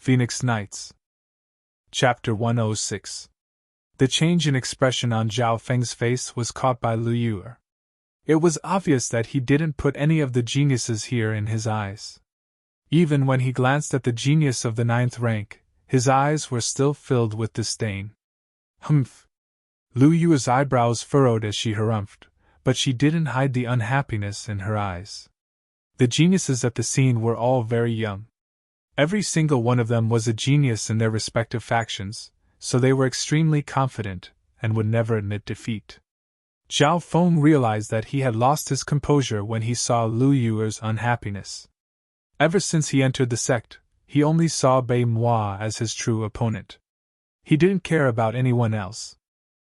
Phoenix Knights. Chapter 106. The change in expression on Zhao Feng's face was caught by Lu Yu. It was obvious that he didn't put any of the geniuses here in his eyes. Even when he glanced at the genius of the 9th rank, his eyes were still filled with disdain. Humph! Lu Yu's eyebrows furrowed as she harumphed, but she didn't hide the unhappiness in her eyes. The geniuses at the scene were all very young. Every single one of them was a genius in their respective factions, so they were extremely confident, and would never admit defeat. Zhao Feng realized that he had lost his composure when he saw Lu Yu's unhappiness. Ever since he entered the sect, he only saw Bei Moi as his true opponent. He didn't care about anyone else.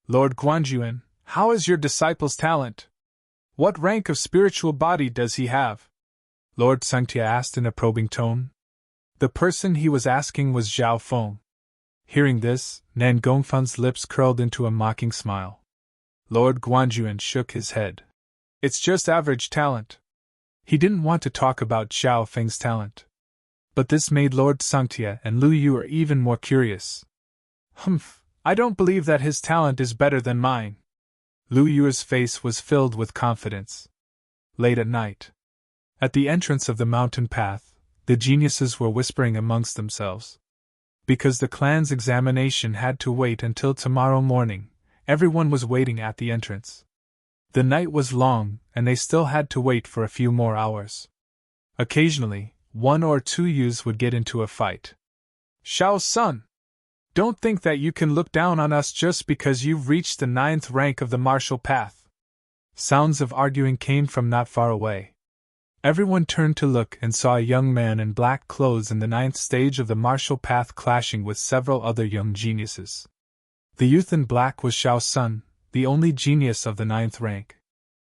Lord Guanjuan, how is your disciple's talent? What rank of spiritual body does he have? Lord Sangtia asked in a probing tone. The person he was asking was Zhao Feng. Hearing this, Nan Gongfan's lips curled into a mocking smile. Lord Guanjuan shook his head. It's just average talent. He didn't want to talk about Zhao Feng's talent. But this made Lord Sangtia and Lu Yu even more curious. Humph, I don't believe that his talent is better than mine. Lu Yu's face was filled with confidence. Late at night, at the entrance of the mountain path, the geniuses were whispering amongst themselves. Because the clan's examination had to wait until tomorrow morning, everyone was waiting at the entrance. The night was long, and they still had to wait for a few more hours. Occasionally, 1 or 2 youths would get into a fight. Xiao's son! Don't think that you can look down on us just because you've reached the 9th rank of the martial path. Sounds of arguing came from not far away. Everyone turned to look and saw a young man in black clothes in the 9th stage of the martial path clashing with several other young geniuses. The youth in black was Xiao's son, the only genius of the 9th rank.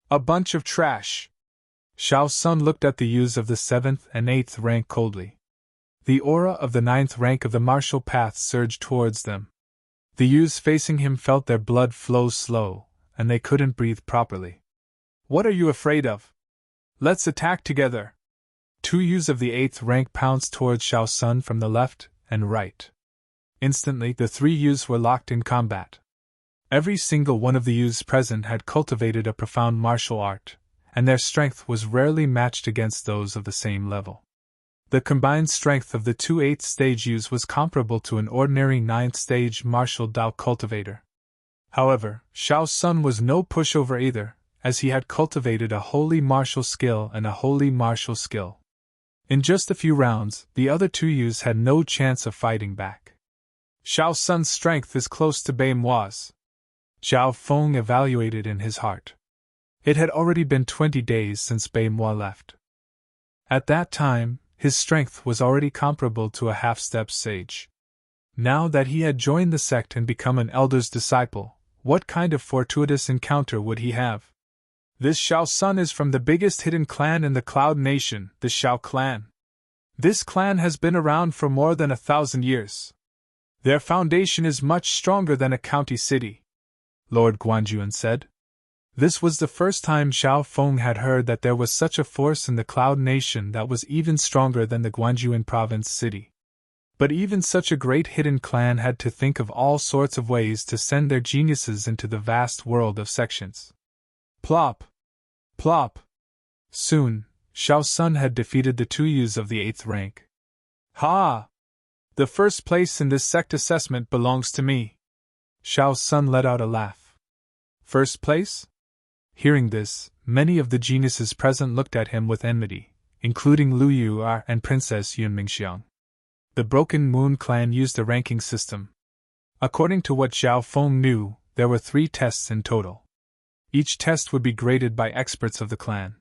A bunch of trash! Xiao's son looked at the youths of the 7th and 8th rank coldly. The aura of the 9th rank of the martial path surged towards them. The youths facing him felt their blood flow slow, and they couldn't breathe properly. What are you afraid of? Let's attack together! 2 youths of the 8th rank pounced towards Xiao's son from the left and right. Instantly, the 3 youths were locked in combat. Every single one of the youths present had cultivated a profound martial art, and their strength was rarely matched against those of the same level. The combined strength of the 2 8th stage youths was comparable to an ordinary 9th stage martial Dao cultivator. However, Xiao's son was no pushover either, as he had cultivated a holy martial skill and a holy martial skill. In just a few rounds, the other 2 youths had no chance of fighting back. Xiao's son's strength is close to Bei Moi's. Zhao Feng evaluated in his heart. It had already been 20 days since Bei Moi left. At that time, his strength was already comparable to a half-step sage. Now that he had joined the sect and become an elder's disciple, what kind of fortuitous encounter would he have? This Xiao's son is from the biggest hidden clan in the Cloud Nation, the Xiao clan. This clan has been around for more than 1,000 years. Their foundation is much stronger than a county city, Lord Guanjuan said. This was the first time Zhao Feng had heard that there was such a force in the Cloud Nation that was even stronger than the Guanjuan province city. But even such a great hidden clan had to think of all sorts of ways to send their geniuses into the vast world of sections. Plop! Plop! Soon, Xiao's son had defeated the 2 youths of the 8th rank. Ha! The first place in this sect assessment belongs to me. Xiao's son let out a laugh. First place? Hearing this, many of the geniuses present looked at him with enmity, including Lu Yu and Princess Yunmingxiang. The Broken Moon clan used a ranking system. According to what Zhao Feng knew, there were 3 tests in total. Each test would be graded by experts of the clan.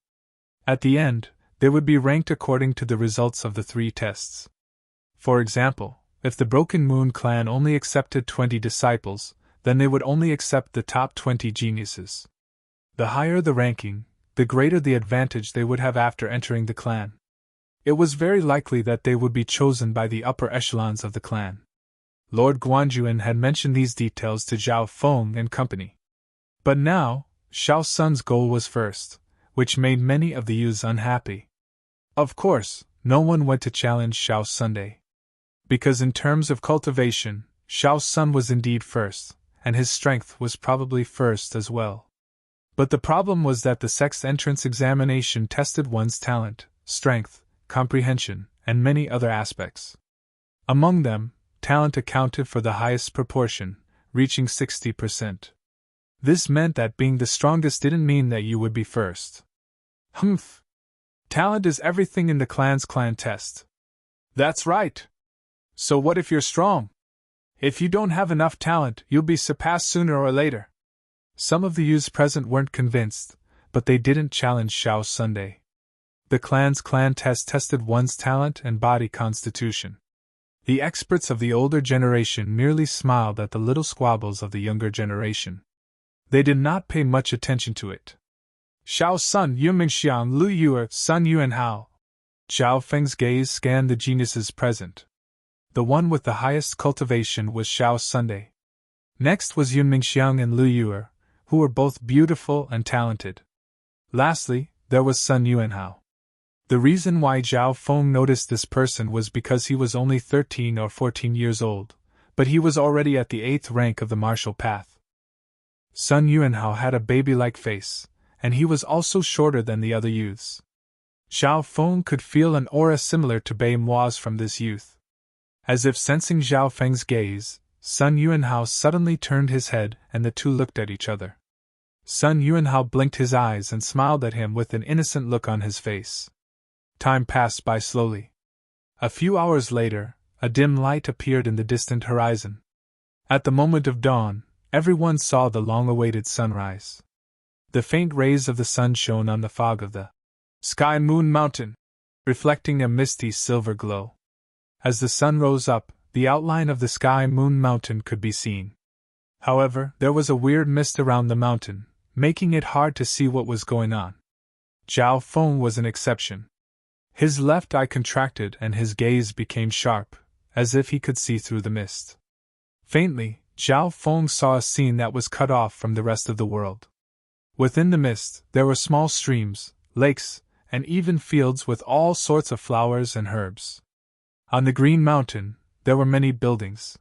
At the end, they would be ranked according to the results of the 3 tests. For example, if the Broken Moon clan only accepted 20 disciples, then they would only accept the top 20 geniuses. The higher the ranking, the greater the advantage they would have after entering the clan. It was very likely that they would be chosen by the upper echelons of the clan. Lord Guanjuan had mentioned these details to Zhao Feng and company. But now, Xiao's son's goal was first, which made many of the youths unhappy. Of course, no one went to challenge Xiao's Sunday. Because in terms of cultivation, Xiao Sun was indeed first, and his strength was probably first as well. But the problem was that the sex entrance examination tested one's talent, strength, comprehension, and many other aspects. Among them, talent accounted for the highest proportion, reaching 60%. This meant that being the strongest didn't mean that you would be first. Humph! Talent is everything in the clan's clan test. That's right! So what if you're strong? If you don't have enough talent, you'll be surpassed sooner or later. Some of the youths present weren't convinced, but they didn't challenge Xiao Sunday. The clan's clan test tested one's talent and body constitution. The experts of the older generation merely smiled at the little squabbles of the younger generation. They did not pay much attention to it. Xiao Sun, Yu Mingxiang, Lu Yuer, Sun Yuanhao. Zhao Feng's gaze scanned the geniuses present. The one with the highest cultivation was Xiao Sunday. Next was Yun Mingxiang and Lu Yuer, who were both beautiful and talented. Lastly, there was Sun Yuanhao. The reason why Zhao Feng noticed this person was because he was only 13 or 14 years old, but he was already at the 8th rank of the martial path. Sun Yuanhao had a baby-like face, and he was also shorter than the other youths. Zhao Feng could feel an aura similar to Bei Mua's from this youth. As if sensing Zhao Feng's gaze, Sun Yuanhao suddenly turned his head and the two looked at each other. Sun Yuanhao blinked his eyes and smiled at him with an innocent look on his face. Time passed by slowly. A few hours later, a dim light appeared in the distant horizon. At the moment of dawn, everyone saw the long-awaited sunrise. The faint rays of the sun shone on the fog of the Sky Moon Mountain, reflecting a misty silver glow. As the sun rose up, the outline of the Sky Moon Mountain could be seen. However, there was a weird mist around the mountain, making it hard to see what was going on. Zhao Feng was an exception. His left eye contracted and his gaze became sharp, as if he could see through the mist. Faintly, Zhao Feng saw a scene that was cut off from the rest of the world. Within the mist, there were small streams, lakes, and even fields with all sorts of flowers and herbs. On the green mountain, there were many buildings.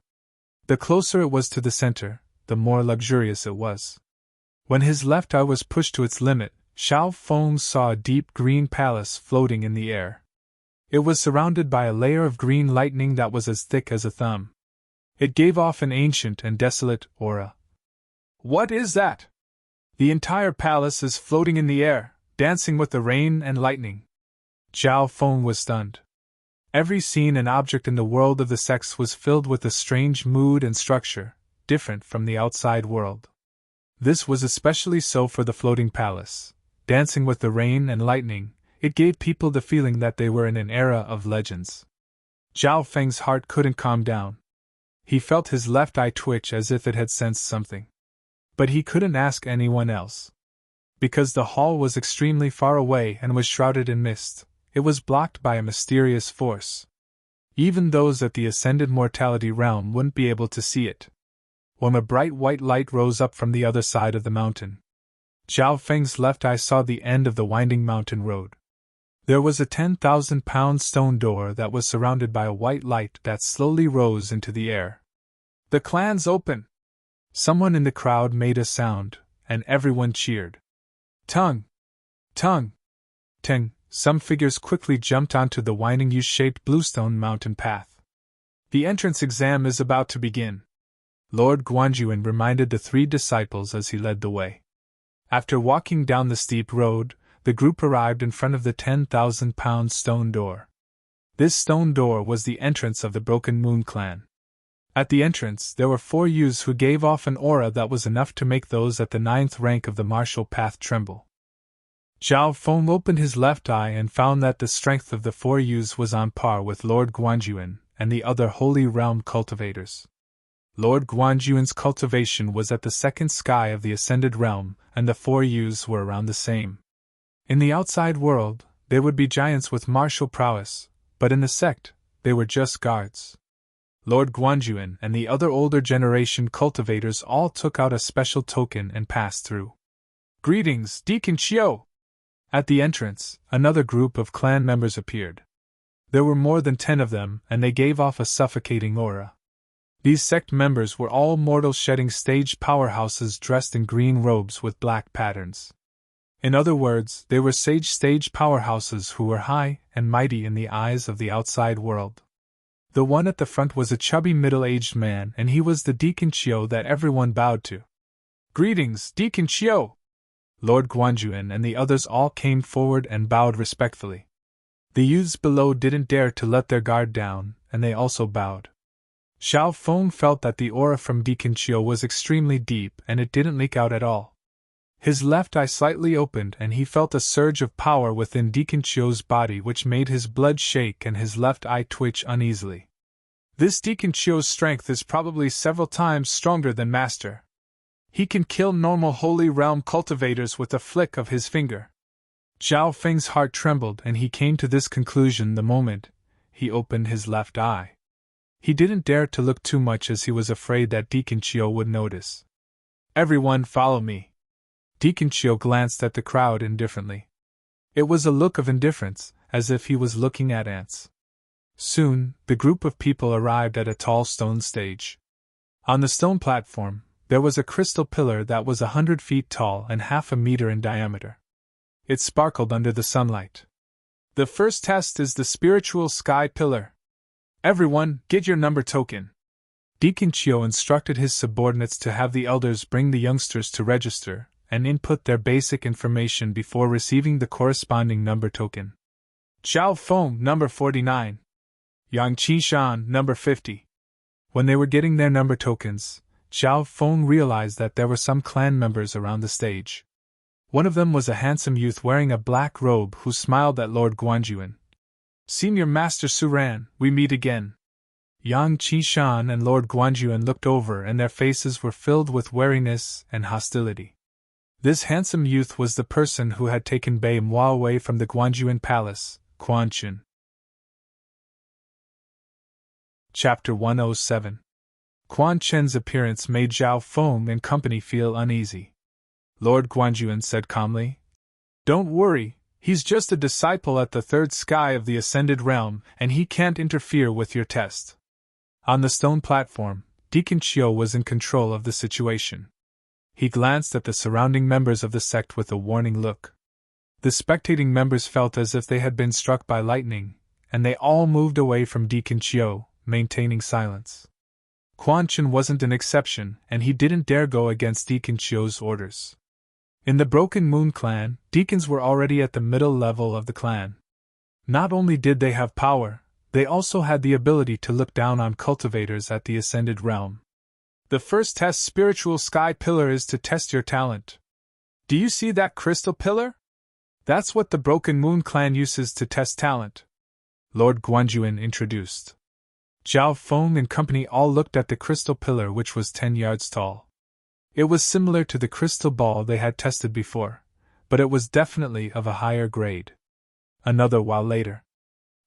The closer it was to the center, the more luxurious it was. When his left eye was pushed to its limit, Xiao Feng saw a deep green palace floating in the air. It was surrounded by a layer of green lightning that was as thick as a thumb. It gave off an ancient and desolate aura. What is that? The entire palace is floating in the air, dancing with the rain and lightning. Zhao Feng was stunned. Every scene and object in the world of the sex was filled with a strange mood and structure, different from the outside world. This was especially so for the floating palace. Dancing with the rain and lightning, it gave people the feeling that they were in an era of legends. Zhao Feng's heart couldn't calm down. He felt his left eye twitch as if it had sensed something. But he couldn't ask anyone else. Because the hall was extremely far away and was shrouded in mist, it was blocked by a mysterious force. Even those at the ascended mortality realm wouldn't be able to see it. When a bright white light rose up from the other side of the mountain, Zhao Feng's left eye saw the end of the winding mountain road. There was a 10,000-pound stone door that was surrounded by a white light that slowly rose into the air. The clan's open! Someone in the crowd made a sound, and everyone cheered. Tongue! Tongue! Ting! Some figures quickly jumped onto the winding U-shaped bluestone mountain path. The entrance exam is about to begin. Lord Guanjuan reminded the 3 disciples as he led the way. After walking down the steep road, the group arrived in front of the 10,000-pound stone door. This stone door was the entrance of the Broken Moon clan. At the entrance, there were 4 youths who gave off an aura that was enough to make those at the 9th rank of the martial path tremble. Zhao Feng opened his left eye and found that the strength of the 4 youths was on par with Lord Guanjuan and the other Holy Realm cultivators. Lord Guanjuan's cultivation was at the 2nd sky of the Ascended Realm, and the 4 youths were around the same. In the outside world, they would be giants with martial prowess, but in the sect, they were just guards. Lord Guanjuan and the other older generation cultivators all took out a special token and passed through. Greetings, Deacon Chiu! At the entrance, another group of clan members appeared. There were more than 10 of them, and they gave off a suffocating aura. These sect members were all mortal shedding stage powerhouses dressed in green robes with black patterns. In other words, they were sage stage powerhouses who were high and mighty in the eyes of the outside world. The one at the front was a chubby middle-aged man, and he was the Deacon Chio that everyone bowed to. "Greetings, Deacon Chio!" Lord Guanjuan and the others all came forward and bowed respectfully. The youths below didn't dare to let their guard down, and they also bowed. Xiao Feng felt that the aura from Deacon Chio was extremely deep and it didn't leak out at all. His left eye slightly opened and he felt a surge of power within Deacon Chio's body which made his blood shake and his left eye twitch uneasily. This Deacon Chio's strength is probably several times stronger than Master. He can kill normal Holy Realm cultivators with a flick of his finger. Xiao Feng's heart trembled and he came to this conclusion the moment he opened his left eye. He didn't dare to look too much as he was afraid that Deacon Chio would notice. "Everyone follow me." Deacon Chio glanced at the crowd indifferently. It was a look of indifference, as if he was looking at ants. Soon, the group of people arrived at a tall stone stage. On the stone platform, there was a crystal pillar that was 100 feet tall and half a meter in diameter. It sparkled under the sunlight. "The first test is the spiritual sky pillar. Everyone, get your number token." Deacon Chio instructed his subordinates to have the elders bring the youngsters to register and input their basic information before receiving the corresponding number token. Xiao Feng, number 49. Yang Qishan, number 50. When they were getting their number tokens, Xiao Feng realized that there were some clan members around the stage. One of them was a handsome youth wearing a black robe who smiled at Lord Guanjuan. "Senior Master Suran, we meet again." Yang Qishan and Lord Guanjuan looked over and their faces were filled with wariness and hostility. This handsome youth was the person who had taken Bei Moi away from the Guanjuan Palace, Quan Chen. Chapter 107. Quan Chen's appearance made Zhao Feng and company feel uneasy. Lord Guanjuan said calmly, "Don't worry, he's just a disciple at the third sky of the Ascended Realm, and he can't interfere with your test." On the stone platform, Deacon Chio was in control of the situation. He glanced at the surrounding members of the sect with a warning look. The spectating members felt as if they had been struck by lightning, and they all moved away from Deacon Chio, maintaining silence. Quan Chen wasn't an exception, and he didn't dare go against Deacon Chio's orders. In the Broken Moon clan, deacons were already at the middle level of the clan. Not only did they have power, they also had the ability to look down on cultivators at the Ascended Realm. "The first test spiritual sky pillar is to test your talent. Do you see that crystal pillar? That's what the Broken Moon clan uses to test talent," Lord Guanjuan introduced. Zhao Feng and company all looked at the crystal pillar which was 10 yards tall. It was similar to the crystal ball they had tested before, but it was definitely of a higher grade. Another while later,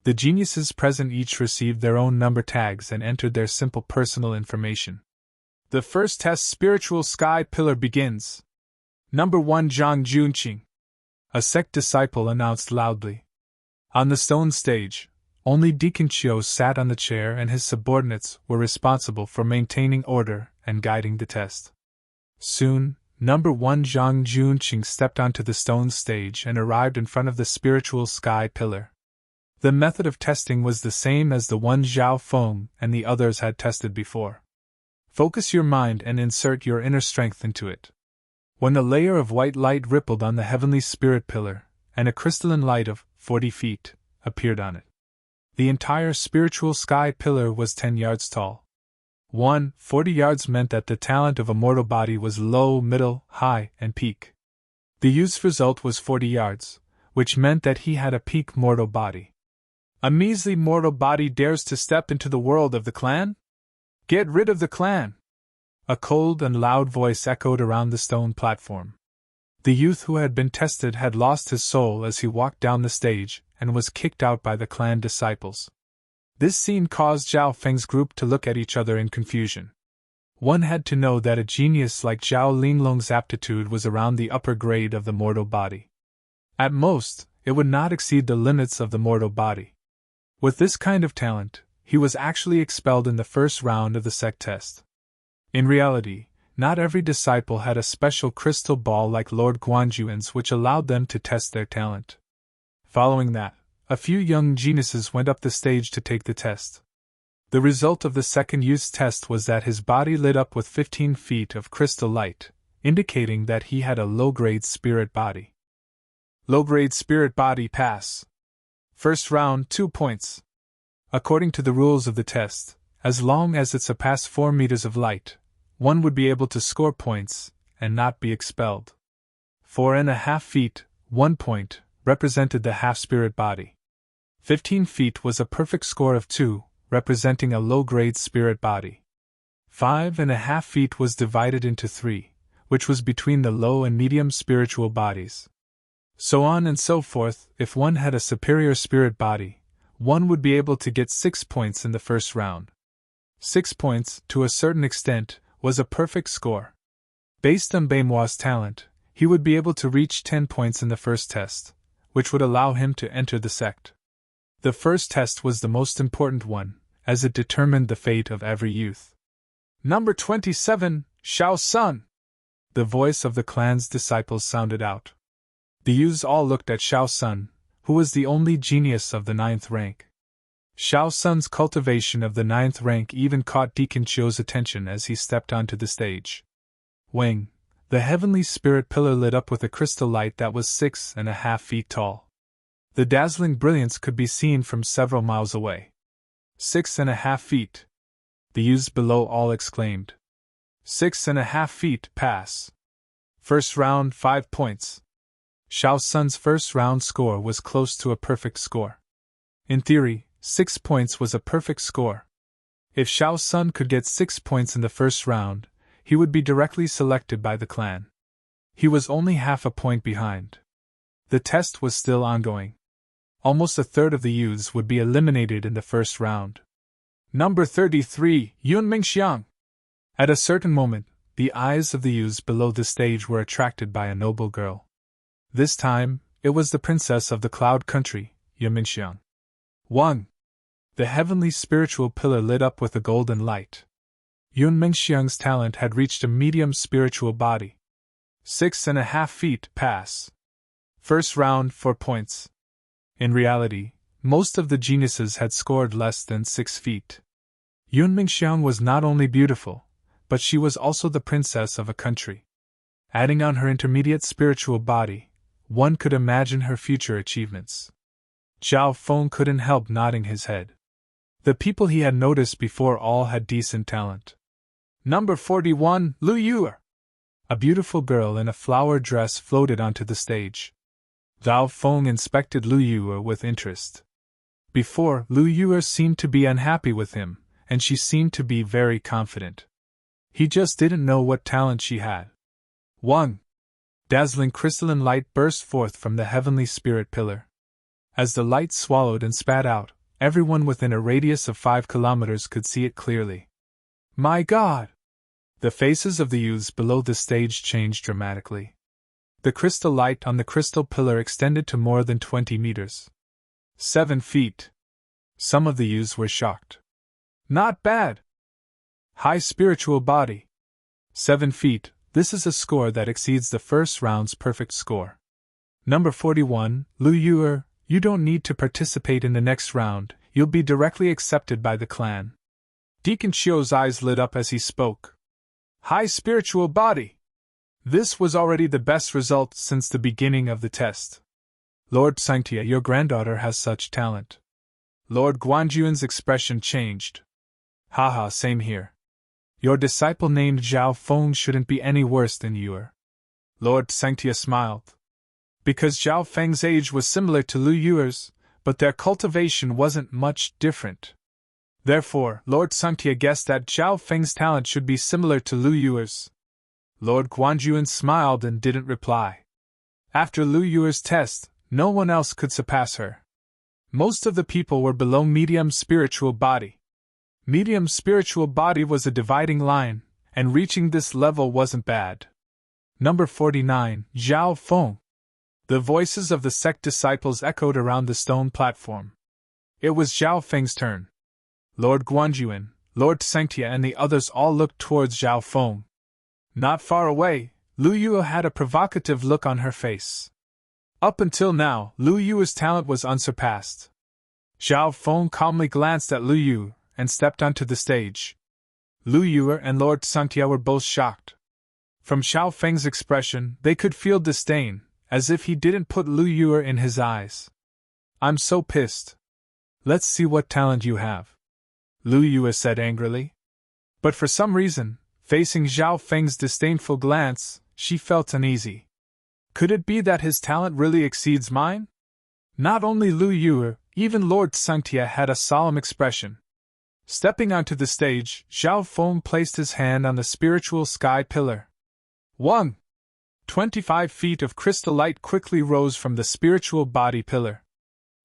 the geniuses present each received their own number tags and entered their simple personal information. "The first test spiritual sky pillar begins. Number 1 Zhang Junqing," a sect disciple announced loudly. On the stone stage, only Deacon Chio sat on the chair and his subordinates were responsible for maintaining order and guiding the test. Soon, number 1 Zhang Junqing stepped onto the stone stage and arrived in front of the spiritual sky pillar. The method of testing was the same as the one Zhao Feng and the others had tested before. Focus your mind and insert your inner strength into it. When a layer of white light rippled on the heavenly spirit pillar, and a crystalline light of 40 feet appeared on it. The entire spiritual sky pillar was 10 yards tall. 40 yards meant that the talent of a mortal body was low, middle, high, and peak. The youth's result was 40 yards, which meant that he had a peak mortal body. "A measly mortal body dares to step into the world of the clan? Get rid of the clan!" A cold and loud voice echoed around the stone platform. The youth who had been tested had lost his soul as he walked down the stage and was kicked out by the clan disciples. This scene caused Zhao Feng's group to look at each other in confusion. One had to know that a genius like Zhao Linglong's aptitude was around the upper grade of the mortal body. At most, it would not exceed the limits of the mortal body. With this kind of talent, he was actually expelled in the first round of the sect test. In reality, not every disciple had a special crystal ball like Lord Guanjuan's which allowed them to test their talent. Following that, a few young geniuses went up the stage to take the test. The result of the second youth's test was that his body lit up with 15 feet of crystal light, indicating that he had a low-grade spirit body. Low-grade spirit body pass. First round, 2 points. According to the rules of the test, as long as it surpassed 4 meters of light, one would be able to score points and not be expelled. 4.5 feet, 1 point, represented the half-spirit body. 15 feet was a perfect score of 2, representing a low-grade spirit body. 5.5 feet was divided into 3, which was between the low and medium spiritual bodies. So on and so forth. If one had a superior spirit body, one would be able to get 6 points in the first round. 6 points, to a certain extent, was a perfect score. Based on Beimoir's talent, he would be able to reach 10 points in the first test, which would allow him to enter the sect. The first test was the most important one, as it determined the fate of every youth. Number 27, Xiao Sun! The voice of the clan's disciples sounded out. The youths all looked at Xiao Sun, who was the only genius of the 9th rank. Xiao Sun's cultivation of the 9th rank even caught Deacon Chio's attention as he stepped onto the stage. Wing, the heavenly spirit pillar lit up with a crystal light that was 6.5 feet tall. The dazzling brilliance could be seen from several miles away. 6.5 feet. The youths below all exclaimed. 6.5 feet, pass. First round, 5 points. Xiao Sun's first round score was close to a perfect score. In theory, 6 points was a perfect score. If Xiao Sun could get 6 points in the first round, he would be directly selected by the clan. He was only half a point behind. The test was still ongoing. Almost a third of the youths would be eliminated in the first round. Number 33, Yun Mingxiang. At a certain moment, the eyes of the youths below the stage were attracted by a noble girl. This time, it was the princess of the Cloud Country, Yun Mingxiang. 1. The heavenly spiritual pillar lit up with a golden light. Yun Mingxiang's talent had reached a medium spiritual body. 6.5 feet, pass. First round, 4 points. In reality, most of the geniuses had scored less than 6 feet. Yun Mingxiang was not only beautiful, but she was also the princess of a country. Adding on her intermediate spiritual body, one could imagine her future achievements. Zhao Feng couldn't help nodding his head. The people he had noticed before all had decent talent. Number 41, Lu Yuer. A beautiful girl in a flower dress floated onto the stage. Zhao Feng inspected Lu Yuer with interest. Before, Lu Yuer seemed to be unhappy with him, and she seemed to be very confident. He just didn't know what talent she had. 1. Dazzling crystalline light burst forth from the heavenly spirit pillar. As the light swallowed and spat out, everyone within a radius of 5 kilometers could see it clearly. My God! The faces of the youths below the stage changed dramatically. The crystal light on the crystal pillar extended to more than 20 meters. 7 feet. Some of the youths were shocked. Not bad! High spiritual body. 7 feet, this is a score that exceeds the first round's perfect score. Number 41, Lu Yuer, you don't need to participate in the next round, you'll be directly accepted by the clan. Deacon Chio's eyes lit up as he spoke. High spiritual body! This was already the best result since the beginning of the test. Lord Sanctia, your granddaughter has such talent. Lord Guanjuan's expression changed. Haha, same here. Your disciple named Zhao Feng shouldn't be any worse than you are. Lord Sanctia smiled. Because Zhao Feng's age was similar to Lu Yuer's, but their cultivation wasn't much different. Therefore, Lord Sanctia guessed that Zhao Feng's talent should be similar to Lu Yuer's. Lord Guanjuan smiled and didn't reply. After Lu Yuer's test, no one else could surpass her. Most of the people were below medium spiritual body. Medium spiritual body was a dividing line, and reaching this level wasn't bad. Number 49, Zhao Feng. The voices of the sect disciples echoed around the stone platform. It was Zhao Feng's turn. Lord Guanjuan, Lord Sengtia and the others all looked towards Zhao Feng. Not far away, Lu Yue had a provocative look on her face. Up until now, Lu Yue's talent was unsurpassed. Zhao Feng calmly glanced at Lu Yue and stepped onto the stage. Lu Yue and Lord Sengtia were both shocked. From Zhao Feng's expression, they could feel disdain, as if he didn't put Lu Yue in his eyes. I'm so pissed. Let's see what talent you have, Lu Yue said angrily. But for some reason, facing Zhao Feng's disdainful glance, she felt uneasy. Could it be that his talent really exceeds mine? Not only Lu Yue, even Lord Sengtia had a solemn expression. Stepping onto the stage, Zhao Feng placed his hand on the spiritual sky pillar. 25 feet of crystal light quickly rose from the spiritual body pillar.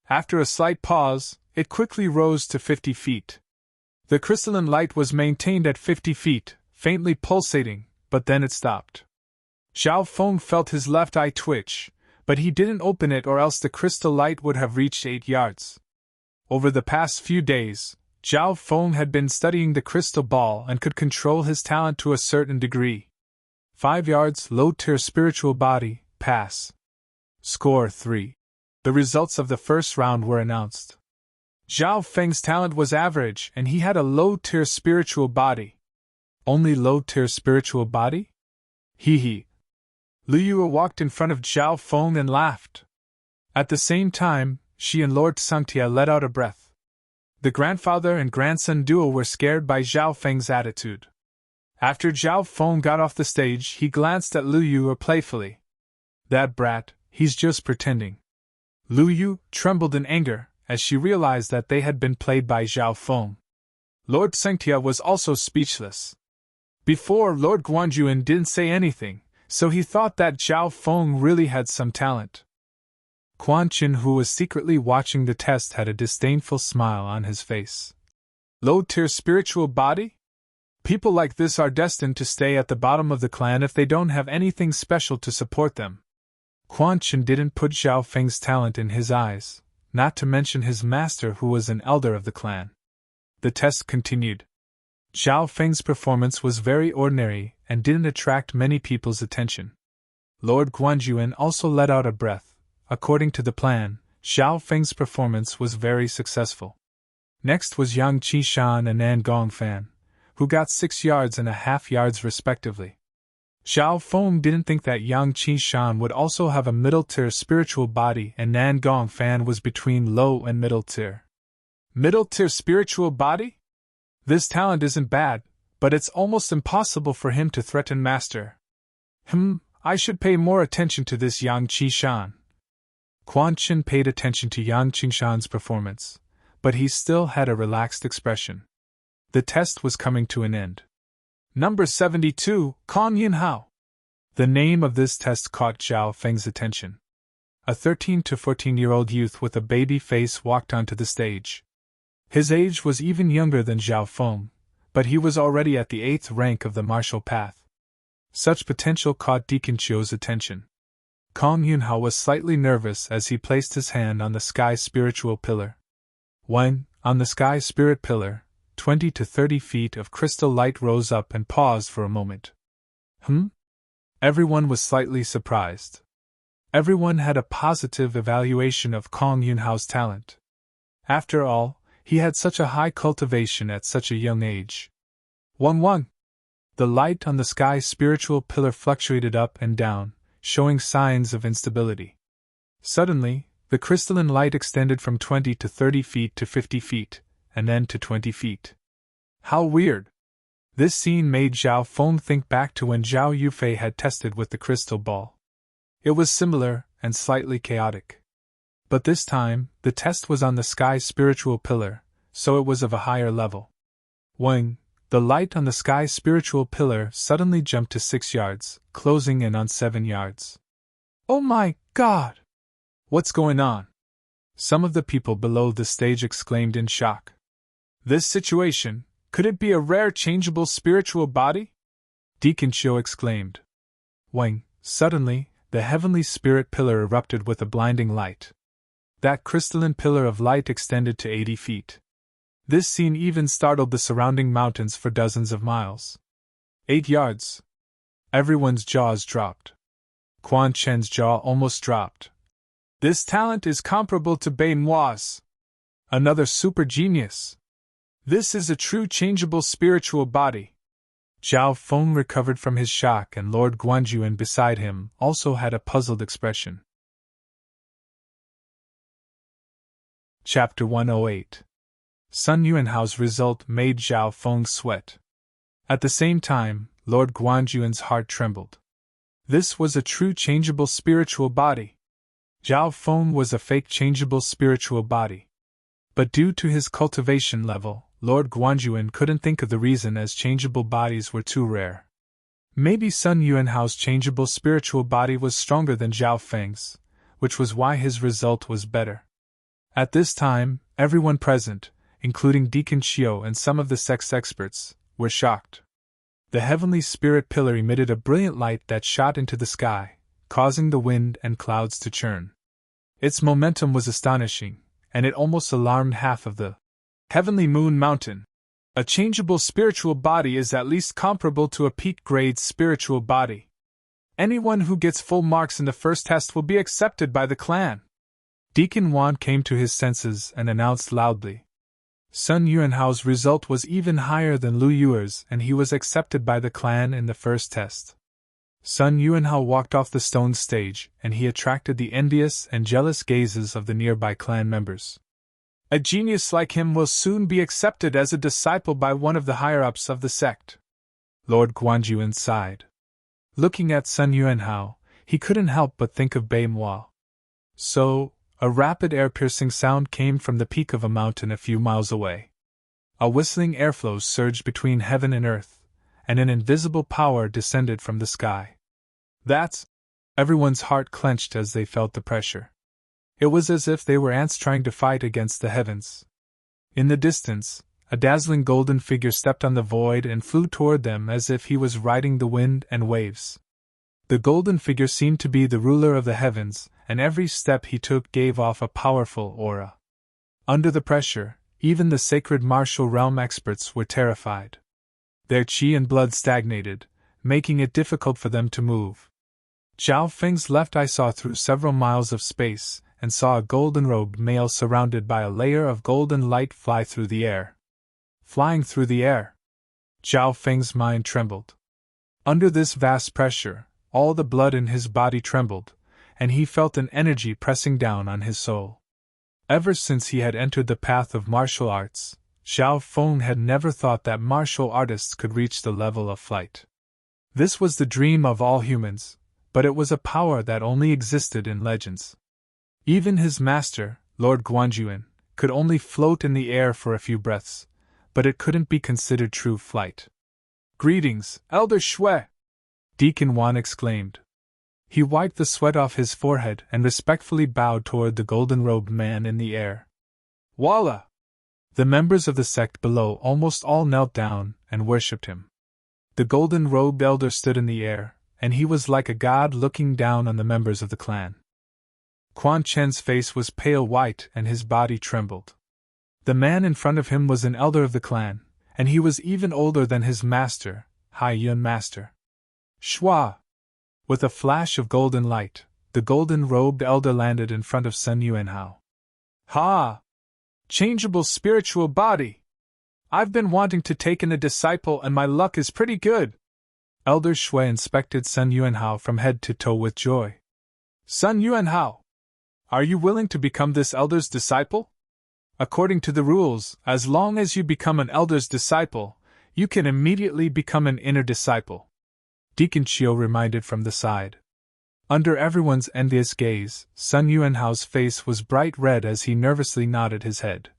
After a slight pause, it quickly rose to 50 feet. The crystalline light was maintained at 50 feet, faintly pulsating, but then it stopped. Zhao Feng felt his left eye twitch, but he didn't open it or else the crystal light would have reached 8 yards. Over the past few days, Zhao Feng had been studying the crystal ball and could control his talent to a certain degree. 5 yards, low-tier spiritual body, pass. Score 3. The results of the first round were announced. Zhao Feng's talent was average and he had a low-tier spiritual body. Only low-tier spiritual body? Hee. Lu Yue walked in front of Zhao Feng and laughed. At the same time, she and Lord Sengtia let out a breath. The grandfather and grandson duo were scared by Zhao Feng's attitude. After Zhao Feng got off the stage, he glanced at Lu Yue playfully. That brat, he's just pretending. Lu Yue trembled in anger as she realized that they had been played by Zhao Feng. Lord Sengtia was also speechless. Before, Lord Guanjuan didn't say anything, so he thought that Zhao Feng really had some talent. Quan Qin, who was secretly watching the test, had a disdainful smile on his face. Low-tier spiritual body? People like this are destined to stay at the bottom of the clan if they don't have anything special to support them. Quan Qin didn't put Zhao Feng's talent in his eyes, not to mention his master who was an elder of the clan. The test continued. Zhao Feng's performance was very ordinary and didn't attract many people's attention. Lord Guanjuan also let out a breath. According to the plan, Zhao Feng's performance was very successful. Next was Yang Qishan and Nan Gongfan, who got 6 yards and a half yards respectively. Zhao Feng didn't think that Yang Qishan would also have a middle-tier spiritual body and Nan Gongfan was between low and middle-tier. Middle-tier spiritual body? This talent isn't bad, but it's almost impossible for him to threaten Master. I should pay more attention to this Yang Qishan. Quan Qin paid attention to Yang Qishan's performance, but he still had a relaxed expression. The test was coming to an end. Number 72, Kong Yinhao. The name of this test caught Zhao Feng's attention. A 13 to 14-year-old youth with a baby face walked onto the stage. His age was even younger than Zhao Feng, but he was already at the 8th rank of the martial path. Such potential caught Deacon Chio's attention. Kong Yunhao was slightly nervous as he placed his hand on the sky spiritual pillar. When, on the sky spirit pillar, 20 to 30 feet of crystal light rose up and paused for a moment. Everyone was slightly surprised. Everyone had a positive evaluation of Kong Yunhao's talent. After all, he had such a high cultivation at such a young age. 1-1. The light on the sky spiritual pillar fluctuated up and down, showing signs of instability. Suddenly, the crystalline light extended from 20 to 30 feet to 50 feet, and then to 20 feet. How weird! This scene made Zhao Feng think back to when Zhao Yufei had tested with the crystal ball. It was similar and slightly chaotic. But this time, the test was on the sky spiritual pillar, so it was of a higher level. When the light on the sky spiritual pillar suddenly jumped to 6 yards, closing in on 7 yards. Oh my God! What's going on? Some of the people below the stage exclaimed in shock. This situation, could it be a rare changeable spiritual body? Deacon Chio exclaimed. Suddenly, the heavenly spirit pillar erupted with a blinding light. That crystalline pillar of light extended to 80 feet. This scene even startled the surrounding mountains for dozens of miles. 8 yards. Everyone's jaws dropped. Quan Chen's jaw almost dropped. This talent is comparable to Bei Mua's. Another super genius. This is a true changeable spiritual body. Zhao Feng recovered from his shock, and Lord Guanjuan beside him also had a puzzled expression. Chapter 108. Sun Yuanhao's result made Zhao Feng sweat. At the same time, Lord Guanjuan's heart trembled. This was a true changeable spiritual body. Zhao Feng was a fake changeable spiritual body. But due to his cultivation level, Lord Guanjuan couldn't think of the reason, as changeable bodies were too rare. Maybe Sun Yuanhao's changeable spiritual body was stronger than Zhao Feng's, which was why his result was better. At this time, everyone present, including Deacon Xiao and some of the sex experts, were shocked. The heavenly spirit pillar emitted a brilliant light that shot into the sky, causing the wind and clouds to churn. Its momentum was astonishing, and it almost alarmed half of the Heavenly Moon Mountain. A changeable spiritual body is at least comparable to a peak-grade spiritual body. Anyone who gets full marks in the first test will be accepted by the clan. Deacon Wan came to his senses and announced loudly. Sun Yuanhao's result was even higher than Lu Yuer's, and he was accepted by the clan in the first test. Sun Yuanhao walked off the stone stage, and he attracted the envious and jealous gazes of the nearby clan members. A genius like him will soon be accepted as a disciple by one of the higher-ups of the sect. Lord Guanjuan sighed. Looking at Sun Yuanhao, he couldn't help but think of Bei Mua. So, a rapid air-piercing sound came from the peak of a mountain a few miles away. A whistling airflow surged between heaven and earth, and an invisible power descended from the sky. That's... Everyone's heart clenched as they felt the pressure. It was as if they were ants trying to fight against the heavens. In the distance, a dazzling golden figure stepped on the void and flew toward them as if he was riding the wind and waves. The golden figure seemed to be the ruler of the heavens, and every step he took gave off a powerful aura. Under the pressure, even the sacred martial realm experts were terrified. Their qi and blood stagnated, making it difficult for them to move. Zhao Feng's left eye saw through several miles of space, and saw a golden-robed male surrounded by a layer of golden light fly through the air. Flying through the air. Zhao Feng's mind trembled. Under this vast pressure, all the blood in his body trembled, and he felt an energy pressing down on his soul. Ever since he had entered the path of martial arts, Zhao Feng had never thought that martial artists could reach the level of flight. This was the dream of all humans, but it was a power that only existed in legends. Even his master, Lord Guanjuan, could only float in the air for a few breaths, but it couldn't be considered true flight. "Greetings, Elder Shui!" Deacon Wan exclaimed. He wiped the sweat off his forehead and respectfully bowed toward the golden-robed man in the air. "Walla!" The members of the sect below almost all knelt down and worshipped him. The golden-robed elder stood in the air, and he was like a god looking down on the members of the clan. Quan Chen's face was pale white and his body trembled. The man in front of him was an elder of the clan, and he was even older than his master, Hai Yun Master. Shua! With a flash of golden light, the golden-robed elder landed in front of Sun Yuanhao. "Ha! Changeable spiritual body! I've been wanting to take in a disciple and my luck is pretty good." Elder Shui inspected Sun Yuanhao from head to toe with joy. "Sun Yuanhao! Are you willing to become this elder's disciple? According to the rules, as long as you become an elder's disciple, you can immediately become an inner disciple," Deacon Xiao reminded from the side. Under everyone's envious gaze, Sun Yuanhao's face was bright red as he nervously nodded his head.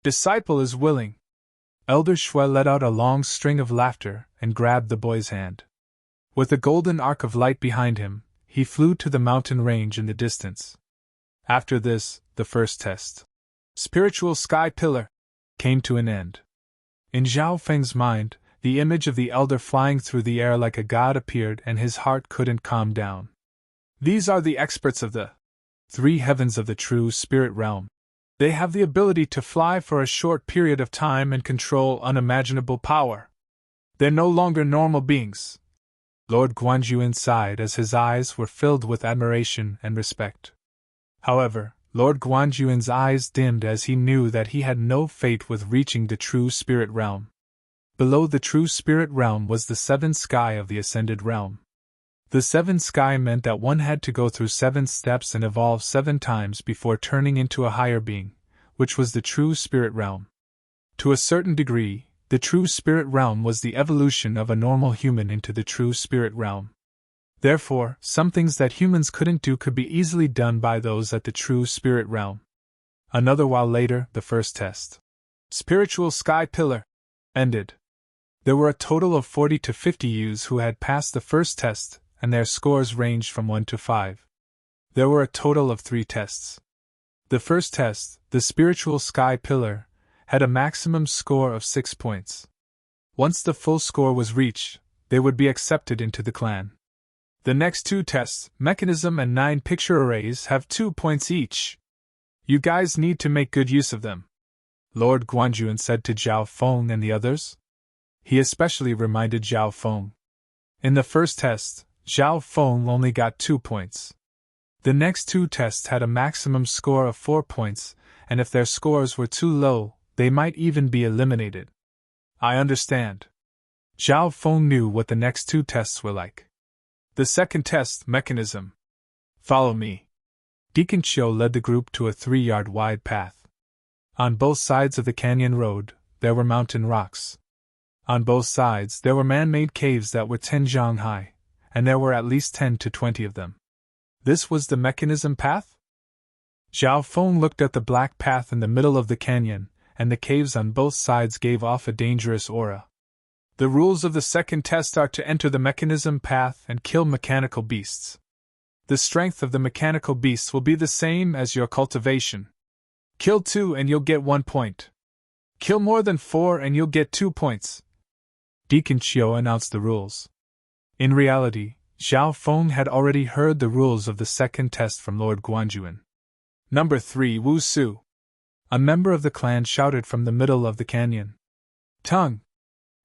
"Disciple is willing." Elder Shui let out a long string of laughter and grabbed the boy's hand. With a golden arc of light behind him, he flew to the mountain range in the distance. After this, the first test, Spiritual Sky Pillar, came to an end. In Zhao Feng's mind, the image of the elder flying through the air like a god appeared and his heart couldn't calm down. "These are the experts of the 3 heavens of the true spirit realm. They have the ability to fly for a short period of time and control unimaginable power. They're no longer normal beings. Lord Guanjuan sighed as his eyes were filled with admiration and respect. However, Lord Guanjuan's eyes dimmed as he knew that he had no fate with reaching the true spirit realm. Below the true spirit realm was the 7th sky of the ascended realm. The 7th sky meant that one had to go through 7 steps and evolve 7 times before turning into a higher being, which was the true spirit realm. To a certain degree, the true spirit realm was the evolution of a normal human into the true spirit realm. Therefore, some things that humans couldn't do could be easily done by those at the true spirit realm. Another while later, the first test, Spiritual Sky Pillar, ended. There were a total of 40 to 50 youths who had passed the first test, and their scores ranged from 1 to 5. There were a total of 3 tests. The first test, the Spiritual Sky Pillar, had a maximum score of 6 points. Once the full score was reached, they would be accepted into the clan. The next 2 tests, Mechanism and 9 Picture Arrays, have 2 points each. You guys need to make good use of them, Lord Guanjuan said to Zhao Feng and the others. He especially reminded Zhao Feng. In the first test, Zhao Feng only got 2 points. The next 2 tests had a maximum score of 4 points, and if their scores were too low, they might even be eliminated. I understand. Zhao Feng knew what the next 2 tests were like. The second test, Mechanism. Follow me. Deacon Chiu led the group to a 3-yard wide path. On both sides of the canyon road, there were mountain rocks. On both sides, there were man-made caves that were 10 zhang high, and there were at least 10 to 20 of them. This was the Mechanism path? Zhao Feng looked at the black path in the middle of the canyon, and the caves on both sides gave off a dangerous aura. The rules of the second test are to enter the Mechanism path and kill mechanical beasts. The strength of the mechanical beasts will be the same as your cultivation. Kill 2 and you'll get 1 point. Kill more than 4 and you'll get 2 points. Deacon Chiu announced the rules. In reality, Zhao Feng had already heard the rules of the second test from Lord Guanjuan. Number 3, Wu Su. A member of the clan shouted from the middle of the canyon. Tongue.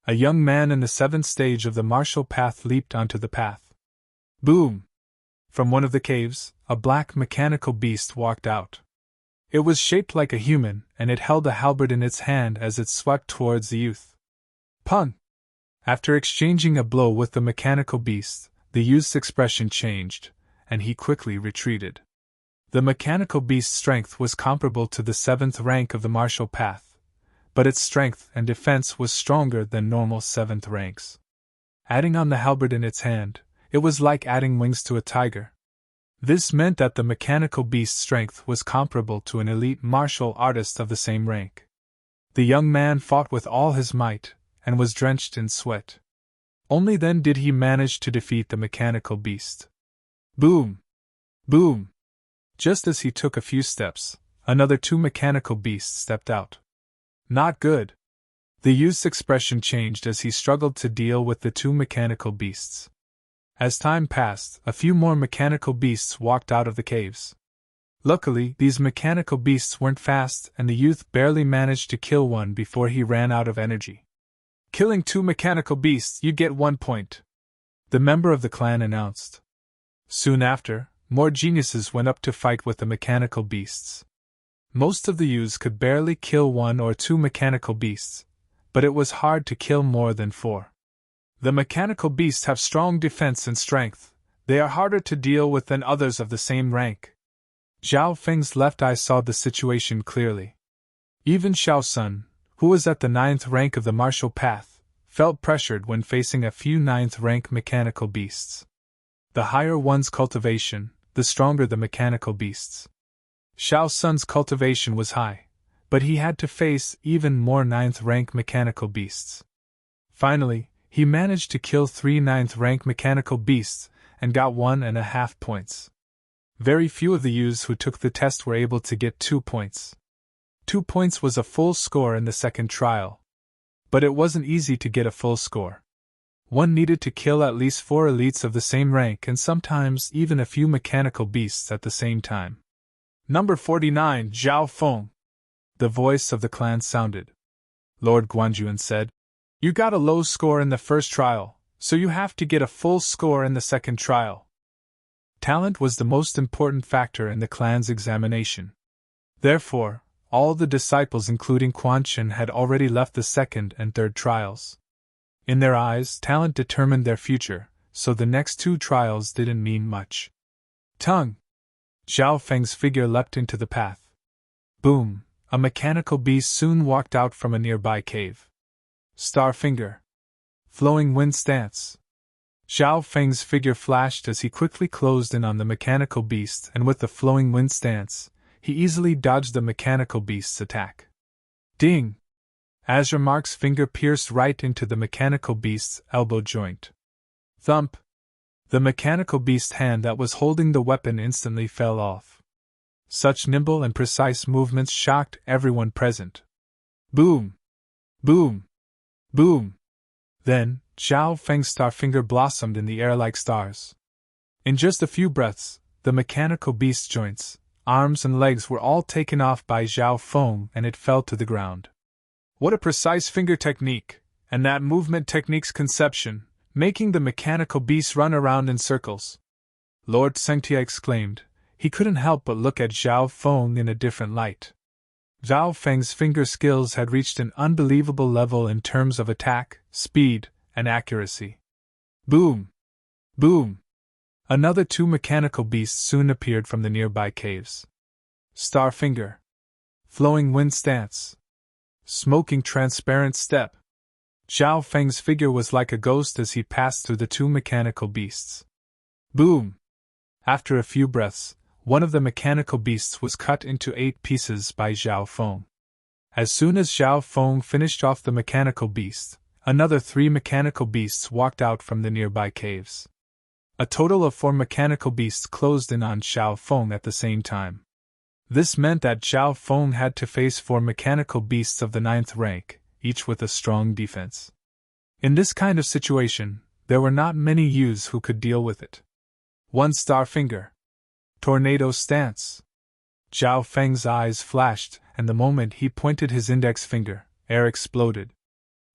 A young man in the 7th stage of the martial path leaped onto the path. Boom! From one of the caves, a black mechanical beast walked out. It was shaped like a human, and it held a halberd in its hand as it swept towards the youth. Pun! After exchanging a blow with the mechanical beast, the youth's expression changed, and he quickly retreated. The mechanical beast's strength was comparable to the 7th rank of the martial path, but its strength and defense was stronger than normal 7th ranks. Adding on the halberd in its hand, it was like adding wings to a tiger. This meant that the mechanical beast's strength was comparable to an elite martial artist of the same rank. The young man fought with all his might, and was drenched in sweat. Only then did he manage to defeat the mechanical beast. Boom! Boom! Just as he took a few steps, another 2 mechanical beasts stepped out. Not good. The youth's expression changed as he struggled to deal with the 2 mechanical beasts. As time passed, a few more mechanical beasts walked out of the caves. Luckily, these mechanical beasts weren't fast, and the youth barely managed to kill one before he ran out of energy. Killing 2 mechanical beasts, you get 1 point, the member of the clan announced. Soon after, more geniuses went up to fight with the mechanical beasts. Most of the youths could barely kill 1 or 2 mechanical beasts, but it was hard to kill more than 4. The mechanical beasts have strong defense and strength. They are harder to deal with than others of the same rank. Zhao Feng's left eye saw the situation clearly. Even Xiao Sun, who was at the 9th rank of the martial path, felt pressured when facing a few 9th rank mechanical beasts. The higher one's cultivation, the stronger the mechanical beasts. Xiao Sun's cultivation was high, but he had to face even more 9th rank mechanical beasts. Finally, he managed to kill 3 9th rank mechanical beasts and got 1.5 points. Very few of the youths who took the test were able to get 2 points. 2 points was a full score in the second trial. But it wasn't easy to get a full score. One needed to kill at least 4 elites of the same rank and sometimes even a few mechanical beasts at the same time. Number 49, Zhao Feng. The voice of the clan sounded. Lord Guanjuan said, You got a low score in the first trial, so you have to get a full score in the second trial. Talent was the most important factor in the clan's examination. Therefore, all the disciples including Quan Chen had already left the second and third trials. In their eyes, talent determined their future, so the next 2 trials didn't mean much. Tongue! Zhao Feng's figure leapt into the path. Boom! A mechanical beast soon walked out from a nearby cave. Star Finger. Flowing Wind Stance. Zhao Feng's figure flashed as he quickly closed in on the mechanical beast, and with the flowing wind stance, he easily dodged the mechanical beast's attack. Ding! Azure Mark's finger pierced right into the mechanical beast's elbow joint. Thump! The mechanical beast's hand that was holding the weapon instantly fell off. Such nimble and precise movements shocked everyone present. Boom! Boom! Boom! Then, Zhao Feng's star finger blossomed in the air like stars. In just a few breaths, the mechanical beast's joints, arms and legs were all taken off by Zhao Feng and it fell to the ground. What a precise finger technique, and that movement technique's conception, making the mechanical beast run around in circles. Lord Sengtia exclaimed. He couldn't help but look at Zhao Feng in a different light. Zhao Feng's finger skills had reached an unbelievable level in terms of attack, speed, and accuracy. Boom! Boom! Another 2 mechanical beasts soon appeared from the nearby caves. Star Finger. Flowing Wind Stance. Smoking Transparent Step. Zhao Feng's figure was like a ghost as he passed through the 2 mechanical beasts. Boom! After a few breaths, one of the mechanical beasts was cut into 8 pieces by Zhao Feng. As soon as Zhao Feng finished off the mechanical beast, another 3 mechanical beasts walked out from the nearby caves. A total of 4 mechanical beasts closed in on Zhao Feng at the same time. This meant that Zhao Feng had to face 4 mechanical beasts of the 9th rank, each with a strong defense. In this kind of situation, there were not many youths who could deal with it. 1 Star Finger. Tornado Stance. Zhao Feng's eyes flashed, and the moment he pointed his index finger, air exploded.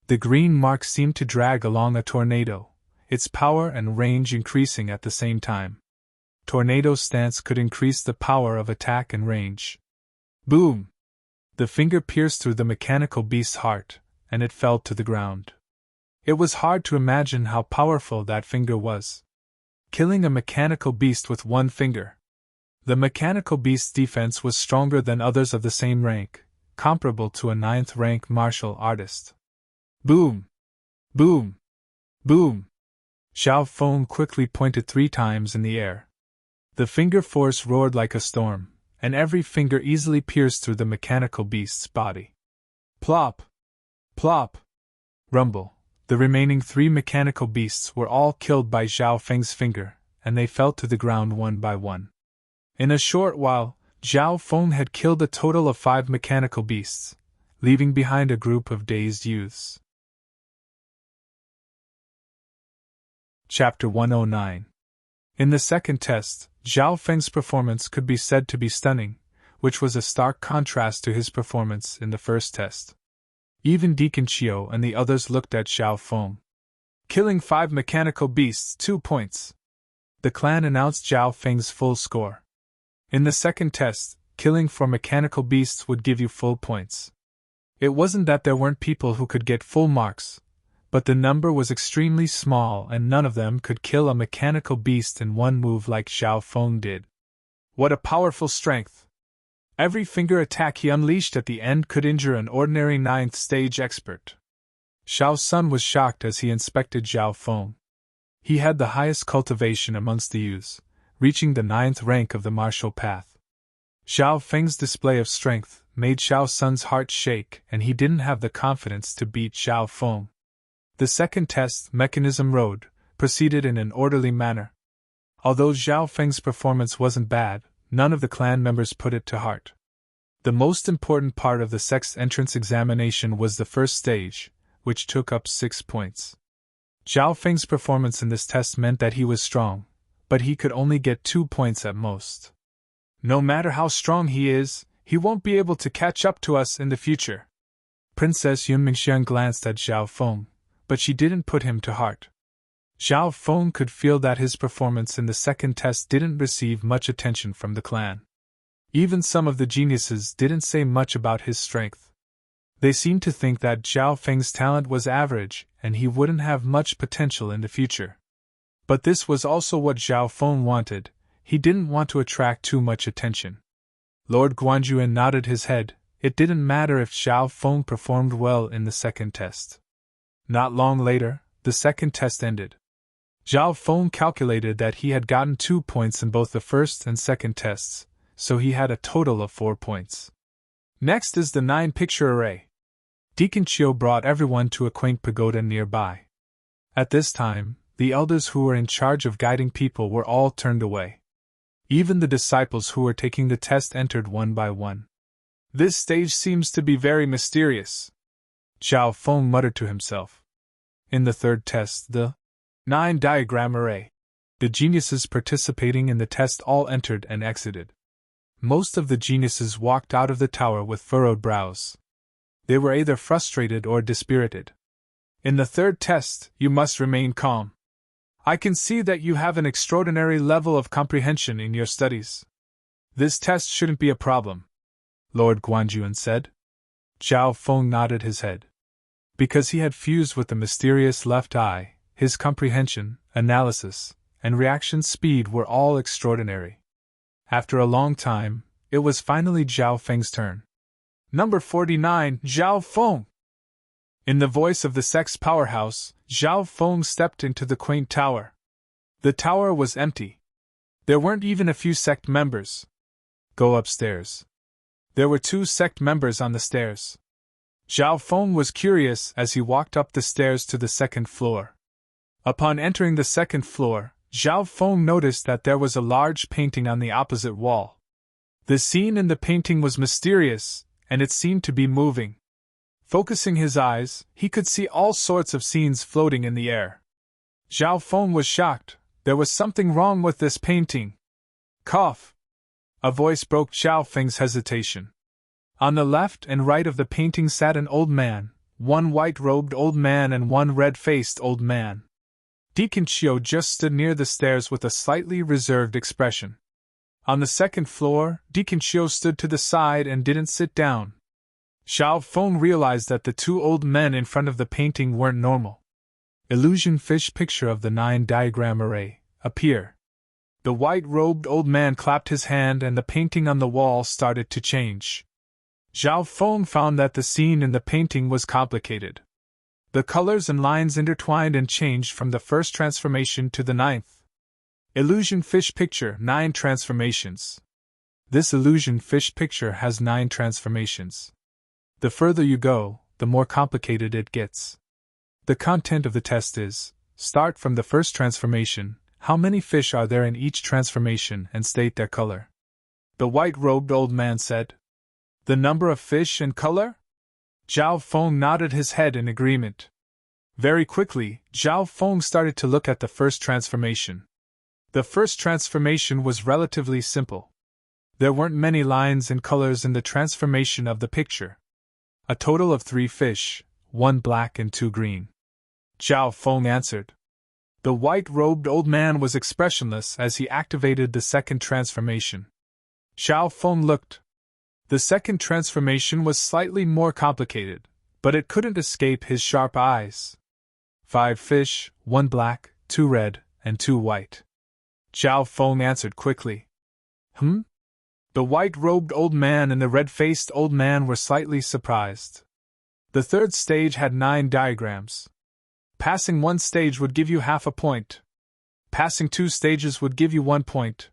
The green mark seemed to drag along a tornado, its power and range increasing at the same time. Tornado Stance could increase the power of attack and range. Boom! The finger pierced through the mechanical beast's heart, and it fell to the ground. It was hard to imagine how powerful that finger was. Killing a mechanical beast with 1 finger. The mechanical beast's defense was stronger than others of the same rank, comparable to a 9th rank martial artist. Boom! Boom! Boom! Zhao Feng quickly pointed 3 times in the air. The finger force roared like a storm, and every finger easily pierced through the mechanical beast's body. Plop! Plop! Rumble! The remaining 3 mechanical beasts were all killed by Zhao Feng's finger, and they fell to the ground one by one. In a short while, Zhao Feng had killed a total of 5 mechanical beasts, leaving behind a group of dazed youths. Chapter 109. In the second test, Zhao Feng's performance could be said to be stunning, which was a stark contrast to his performance in the first test. Even Deacon Qiu and the others looked at Zhao Feng. Killing 5 mechanical beasts, 2 points. The clan announced Zhao Feng's full score. In the second test, killing 4 mechanical beasts would give you full points. It wasn't that there weren't people who could get full marks, but the number was extremely small and none of them could kill a mechanical beast in 1 move like Zhao Feng did. What a powerful strength! Every finger attack he unleashed at the end could injure an ordinary 9th stage expert. Xiao Sun was shocked as he inspected Zhao Feng. He had the highest cultivation amongst the youths, reaching the 9th rank of the martial path. Zhao Feng's display of strength made Xiao Sun's heart shake, and he didn't have the confidence to beat Zhao Feng. The second test, Mechanism Road, proceeded in an orderly manner. Although Zhao Feng's performance wasn't bad, none of the clan members put it to heart. The most important part of the sixth entrance examination was the first stage, which took up 6 points. Zhao Feng's performance in this test meant that he was strong, but he could only get 2 points at most. No matter how strong he is, he won't be able to catch up to us in the future. Princess Yunmingxian glanced at Zhao Feng, but she didn't put him to heart. Zhao Feng could feel that his performance in the second test didn't receive much attention from the clan. Even some of the geniuses didn't say much about his strength. They seemed to think that Zhao Feng's talent was average and he wouldn't have much potential in the future. But this was also what Zhao Feng wanted. He didn't want to attract too much attention. Lord Guanjuan nodded his head. It didn't matter if Zhao Feng performed well in the second test. Not long later, the second test ended. Zhao Feng calculated that he had gotten 2 points in both the first and second tests, so he had a total of 4 points. Next is the 9-picture array. Deacon Chiu brought everyone to a quaint pagoda nearby. At this time, the elders who were in charge of guiding people were all turned away. Even the disciples who were taking the test entered one by one. This stage seems to be very mysterious, Zhao Feng muttered to himself. In the third test, the 9-diagram array, the geniuses participating in the test all entered and exited. Most of the geniuses walked out of the tower with furrowed brows. They were either frustrated or dispirited. In the third test, you must remain calm. I can see that you have an extraordinary level of comprehension in your studies. This test shouldn't be a problem, Lord Guanjuan said. Zhao Feng nodded his head. Because he had fused with the mysterious left eye, his comprehension, analysis, and reaction speed were all extraordinary. After a long time, it was finally Zhao Feng's turn. Number 49, Zhao Feng! In the voice of the sex powerhouse, Zhao Feng stepped into the quaint tower. The tower was empty. There weren't even a few sect members. Go upstairs. There were 2 sect members on the stairs. Zhao Feng was curious as he walked up the stairs to the second floor. Upon entering the second floor, Zhao Feng noticed that there was a large painting on the opposite wall. The scene in the painting was mysterious, and it seemed to be moving. Focusing his eyes, he could see all sorts of scenes floating in the air. Zhao Feng was shocked. There was something wrong with this painting. Cough! A voice broke Zhao Feng's hesitation. On the left and right of the painting sat an old man, one white-robed old man and one red-faced old man. Deacon Chiu just stood near the stairs with a slightly reserved expression. On the second floor, Deacon Chiu stood to the side and didn't sit down. Zhao Feng realized that the 2 old men in front of the painting weren't normal. Illusion fish picture of the 9-diagram array, appear. The white-robed old man clapped his hand and the painting on the wall started to change. Zhao Feng found that the scene in the painting was complicated. The colors and lines intertwined and changed from the first transformation to the 9th. Illusion fish picture, 9 transformations. This illusion fish picture has 9 transformations. The further you go, the more complicated it gets. The content of the test is, start from the first transformation, how many fish are there in each transformation, and state their color. The white-robed old man said. The number of fish and color? Zhao Feng nodded his head in agreement. Very quickly, Zhao Feng started to look at the first transformation. The first transformation was relatively simple. There weren't many lines and colors in the transformation of the picture. A total of 3 fish, 1 black and 2 green. Zhao Feng answered. The white-robed old man was expressionless as he activated the second transformation. Zhao Feng looked. The second transformation was slightly more complicated, but it couldn't escape his sharp eyes. 5 fish, 1 black, 2 red, and 2 white. Zhao Feng answered quickly. The white-robed old man and the red-faced old man were slightly surprised. The third stage had 9 diagrams. Passing 1 stage would give you half a point. Passing 2 stages would give you 1 point.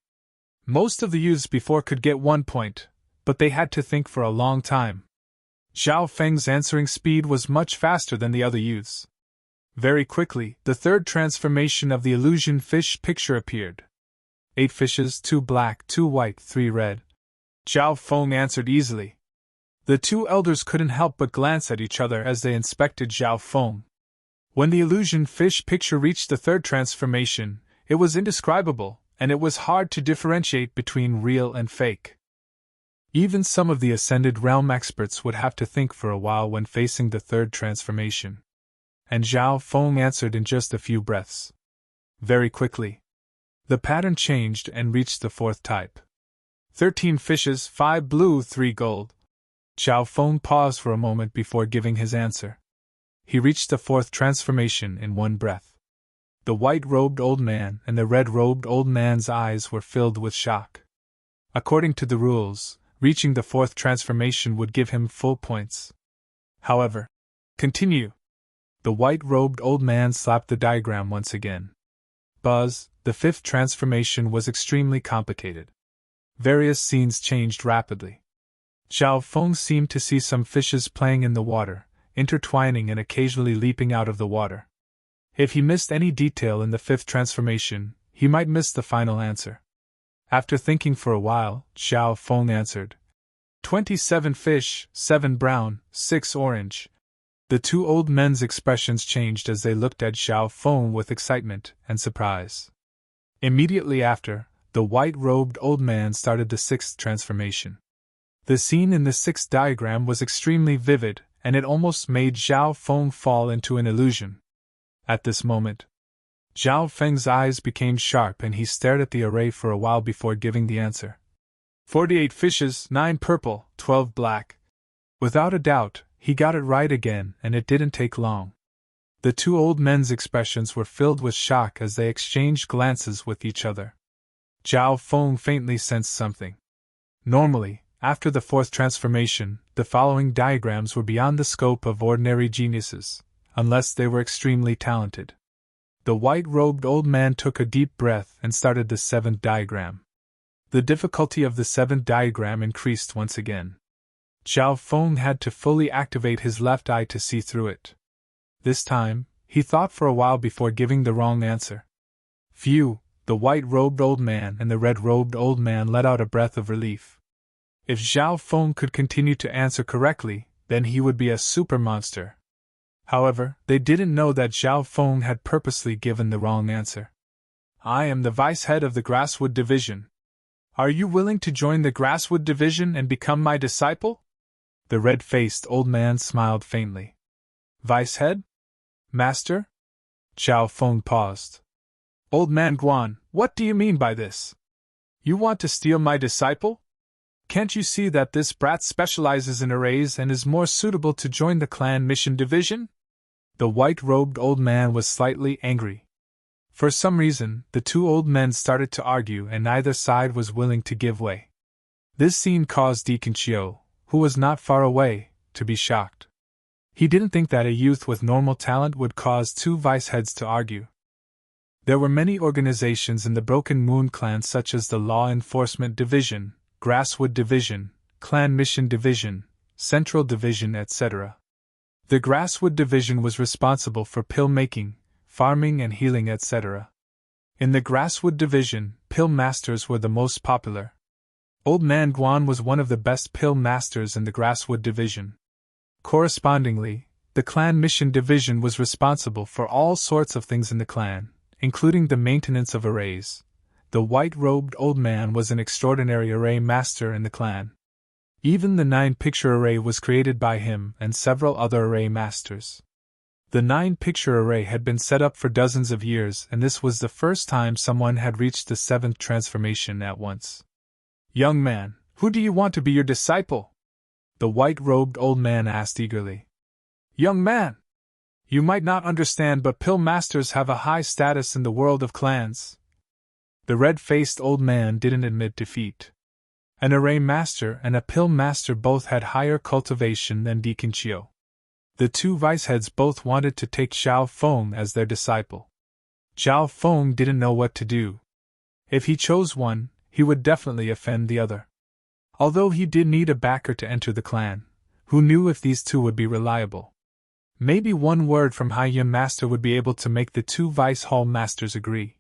Most of the youths before could get 1 point, but they had to think for a long time. Zhao Feng's answering speed was much faster than the other youths. Very quickly, the third transformation of the illusion fish picture appeared. 8 fishes, 2 black, 2 white, 3 red. Zhao Feng answered easily. The 2 elders couldn't help but glance at each other as they inspected Zhao Feng. When the illusion fish picture reached the third transformation, it was indescribable, and it was hard to differentiate between real and fake. Even some of the Ascended Realm experts would have to think for a while when facing the third transformation. And Zhao Feng answered in just a few breaths. Very quickly, the pattern changed and reached the fourth type. 13 fishes, 5 blue, 3 gold. Zhao Feng paused for a moment before giving his answer. He reached the fourth transformation in one breath. The white-robed old man and the red-robed old man's eyes were filled with shock. According to the rules, reaching the fourth transformation would give him full points. However, continue. The white-robed old man slapped the diagram once again. Buzz, the fifth transformation was extremely complicated. Various scenes changed rapidly. Zhao Feng seemed to see some fishes playing in the water, intertwining and occasionally leaping out of the water. If he missed any detail in the fifth transformation, he might miss the final answer. After thinking for a while, Zhao Feng answered, 27 fish, 7 brown, 6 orange. The two old men's expressions changed as they looked at Zhao Feng with excitement and surprise. Immediately after, the white-robed old man started the sixth transformation. The scene in the sixth diagram was extremely vivid, and it almost made Zhao Feng fall into an illusion. At this moment, Zhao Feng's eyes became sharp and he stared at the array for a while before giving the answer. 48 fishes, 9 purple, 12 black. Without a doubt, he got it right again, and it didn't take long. The two old men's expressions were filled with shock as they exchanged glances with each other. Zhao Feng faintly sensed something. Normally, after the fourth transformation, the following diagrams were beyond the scope of ordinary geniuses, unless they were extremely talented. The white-robed old man took a deep breath and started the seventh diagram. The difficulty of the seventh diagram increased once again. Zhao Feng had to fully activate his left eye to see through it. This time, he thought for a while before giving the wrong answer. Phew, the white-robed old man and the red-robed old man let out a breath of relief. If Zhao Feng could continue to answer correctly, then he would be a super monster. However, they didn't know that Zhao Feng had purposely given the wrong answer. I am the vice head of the Grasswood Division. Are you willing to join the Grasswood Division and become my disciple? The red-faced old man smiled faintly. Vice head? Master? Zhao Feng paused. Old man Guan, what do you mean by this? You want to steal my disciple? Can't you see that this brat specializes in arrays and is more suitable to join the clan mission division? The white-robed old man was slightly angry. For some reason, the two old men started to argue and neither side was willing to give way. This scene caused Deacon Chiu, who was not far away, to be shocked. He didn't think that a youth with normal talent would cause two vice heads to argue. There were many organizations in the Broken Moon clan such as the Law Enforcement Division, Grasswood Division, Clan Mission Division, Central Division, etc. The Grasswood Division was responsible for pill making, farming and healing, etc. In the Grasswood Division, pill masters were the most popular. Old Man Guan was one of the best pill masters in the Grasswood Division. Correspondingly, the Clan Mission Division was responsible for all sorts of things in the clan, including the maintenance of arrays. The white-robed old man was an extraordinary array master in the clan. Even the 9-picture array was created by him and several other array masters. The 9-picture array had been set up for dozens of years, and this was the first time someone had reached the 7th transformation at once. Young man, who do you want to be your disciple? The white-robed old man asked eagerly. Young man! You might not understand, but pill masters have a high status in the world of clans. The red-faced old man didn't admit defeat. An array master and a pill master both had higher cultivation than Deacon Chiu. The two vice heads both wanted to take Zhao Feng as their disciple. Zhao Feng didn't know what to do. If he chose one, he would definitely offend the other. Although he did need a backer to enter the clan, who knew if these two would be reliable. Maybe one word from Hai-Yun Master would be able to make the two Vice Hall Masters agree.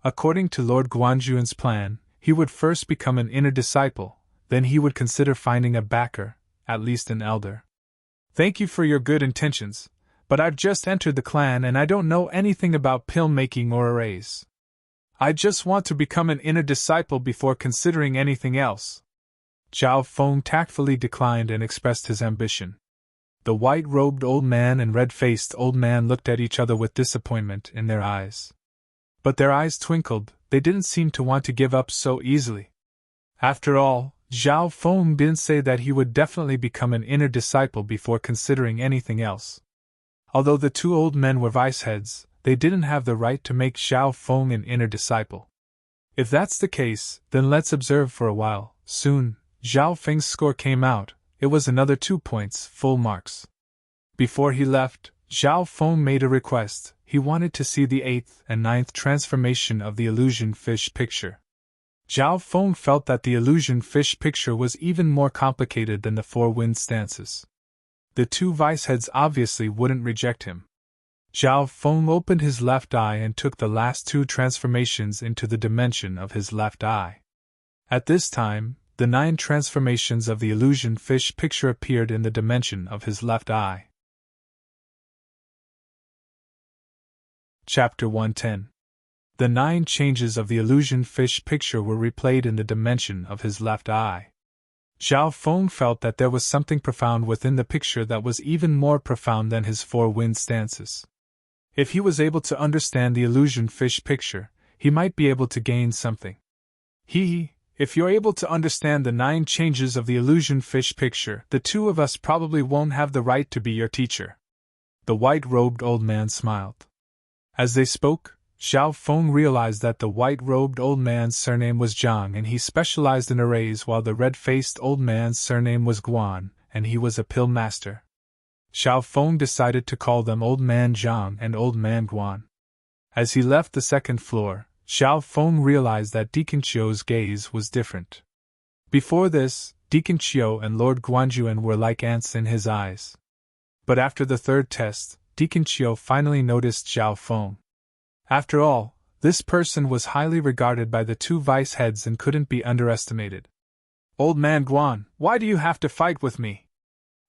According to Lord Guanjuan's plan, he would first become an inner disciple, then he would consider finding a backer, at least an elder. Thank you for your good intentions, but I've just entered the clan and I don't know anything about pill making or arrays. I just want to become an inner disciple before considering anything else. Zhao Feng tactfully declined and expressed his ambition. The white-robed old man and red-faced old man looked at each other with disappointment in their eyes. But their eyes twinkled, they didn't seem to want to give up so easily. After all, Zhao Feng didn't say that he would definitely become an inner disciple before considering anything else. Although the two old men were vice heads, they didn't have the right to make Zhao Feng an inner disciple. If that's the case, then let's observe for a while. Soon, Zhao Feng's score came out. It was another 2 points, full marks. Before he left, Zhao Feng made a request. He wanted to see the 8th and 9th transformation of the illusion fish picture. Zhao Feng felt that the illusion fish picture was even more complicated than the 4 wind stances. The two vice heads obviously wouldn't reject him. Zhao Feng opened his left eye and took the last 2 transformations into the dimension of his left eye. At this time, the 9 transformations of the illusion fish picture appeared in the dimension of his left eye. Chapter 110. The 9 changes of the illusion fish picture were replayed in the dimension of his left eye. Zhao Feng felt that there was something profound within the picture that was even more profound than his 4 wind stances. If he was able to understand the illusion fish picture, he might be able to gain something. If you're able to understand the 9 changes of the illusion fish picture, the two of us probably won't have the right to be your teacher. The white-robed old man smiled. As they spoke, Zhao Feng realized that the white-robed old man's surname was Zhang and he specialized in arrays, while the red-faced old man's surname was Guan, and he was a pill master. Zhao Feng decided to call them Old Man Zhang and Old Man Guan. As he left the second floor, Zhao Feng realized that Deacon Qiu's gaze was different. Before this, Deacon Qiu and Lord Guanjuan were like ants in his eyes. But after the 3rd test, Deacon Qiu finally noticed Zhao Feng. After all, this person was highly regarded by the 2 vice heads and couldn't be underestimated. Old Man Guan, why do you have to fight with me?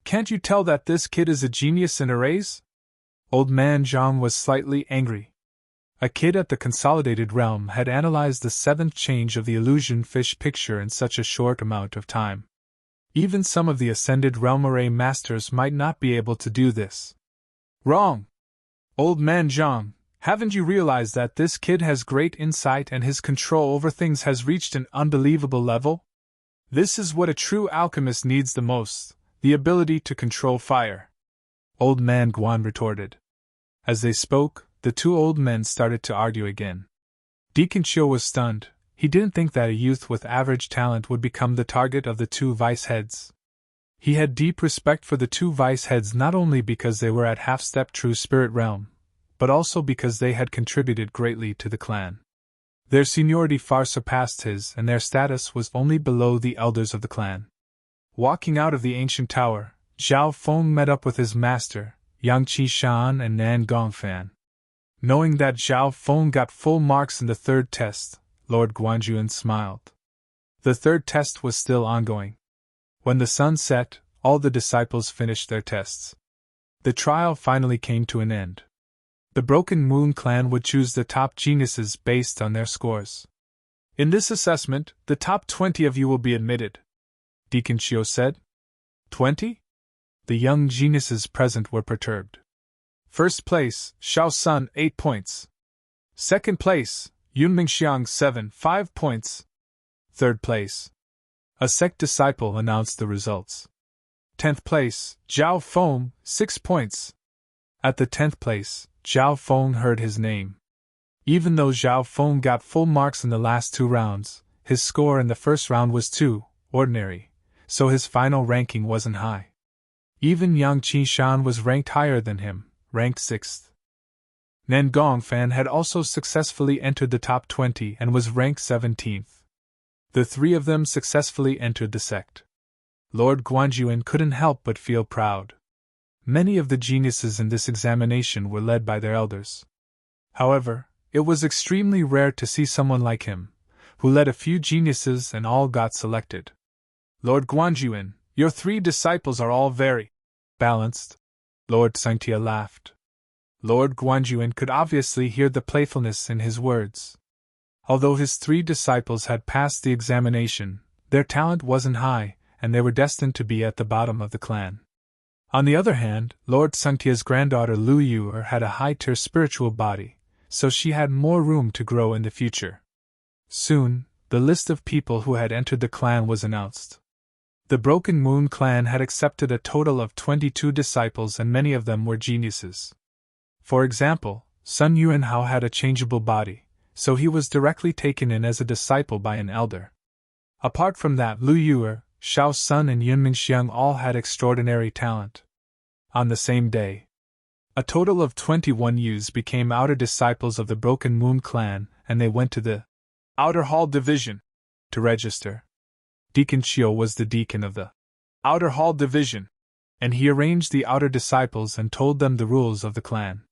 Can't you tell that this kid is a genius in arrays? Old Man Zhang was slightly angry. A kid at the Consolidated Realm had analyzed the 7th change of the illusion fish picture in such a short amount of time. Even some of the Ascended Realm Array Masters might not be able to do this. Wrong! Old Man Zhang, haven't you realized that this kid has great insight and his control over things has reached an unbelievable level? This is what a true alchemist needs the most, the ability to control fire. Old Man Guan retorted. As they spoke, the 2 old men started to argue again. Deacon Qiu was stunned. He didn't think that a youth with average talent would become the target of the 2 vice heads. He had deep respect for the 2 vice heads not only because they were at half-step true spirit realm, but also because they had contributed greatly to the clan. Their seniority far surpassed his, and their status was only below the elders of the clan. Walking out of the ancient tower, Zhao Feng met up with his master, Yang Qishan and Nan Gongfan. Knowing that Zhao Feng got full marks in the 3rd test, Lord Guanjuan smiled. The 3rd test was still ongoing. When the sun set, all the disciples finished their tests. The trial finally came to an end. The Broken Moon clan would choose the top geniuses based on their scores. In this assessment, the top 20 of you will be admitted, Deacon Qiu said. 20? The young geniuses present were perturbed. First place, Xiao Sun, 8 points. Second place, Yun Mingxiang, 5 points. Third place. A sect disciple announced the results. 10th place, Zhao Feng, 6 points. At the 10th place, Zhao Feng heard his name. Even though Zhao Feng got full marks in the last 2 rounds, his score in the first round was 2, ordinary, so his final ranking wasn't high. Even Yang Qishan was ranked higher than him, ranked 6th. Nan Gongfan had also successfully entered the top 20 and was ranked 17th. The 3 of them successfully entered the sect. Lord Guanjuan couldn't help but feel proud. Many of the geniuses in this examination were led by their elders. However, it was extremely rare to see someone like him, who led a few geniuses and all got selected. Lord Guanjuan, your 3 disciples are all very balanced. Lord Sangtia laughed. Lord Guanjuan could obviously hear the playfulness in his words. Although his 3 disciples had passed the examination, their talent wasn't high, and they were destined to be at the bottom of the clan. On the other hand, Lord Sungtia's granddaughter Lu Yuer had a high-tier spiritual body, so she had more room to grow in the future. Soon, the list of people who had entered the clan was announced. The Broken Moon clan had accepted a total of 22 disciples, and many of them were geniuses. For example, Sun Yuanhao had a changeable body, so he was directly taken in as a disciple by an elder. Apart from that, Lu Yuer, Xiao Sun and Yunming Xiang all had extraordinary talent. On the same day, a total of 21 youths became outer disciples of the Broken Moon clan, and they went to the Outer Hall Division to register. Deacon Chio was the deacon of the Outer Hall Division, and he arranged the outer disciples and told them the rules of the clan.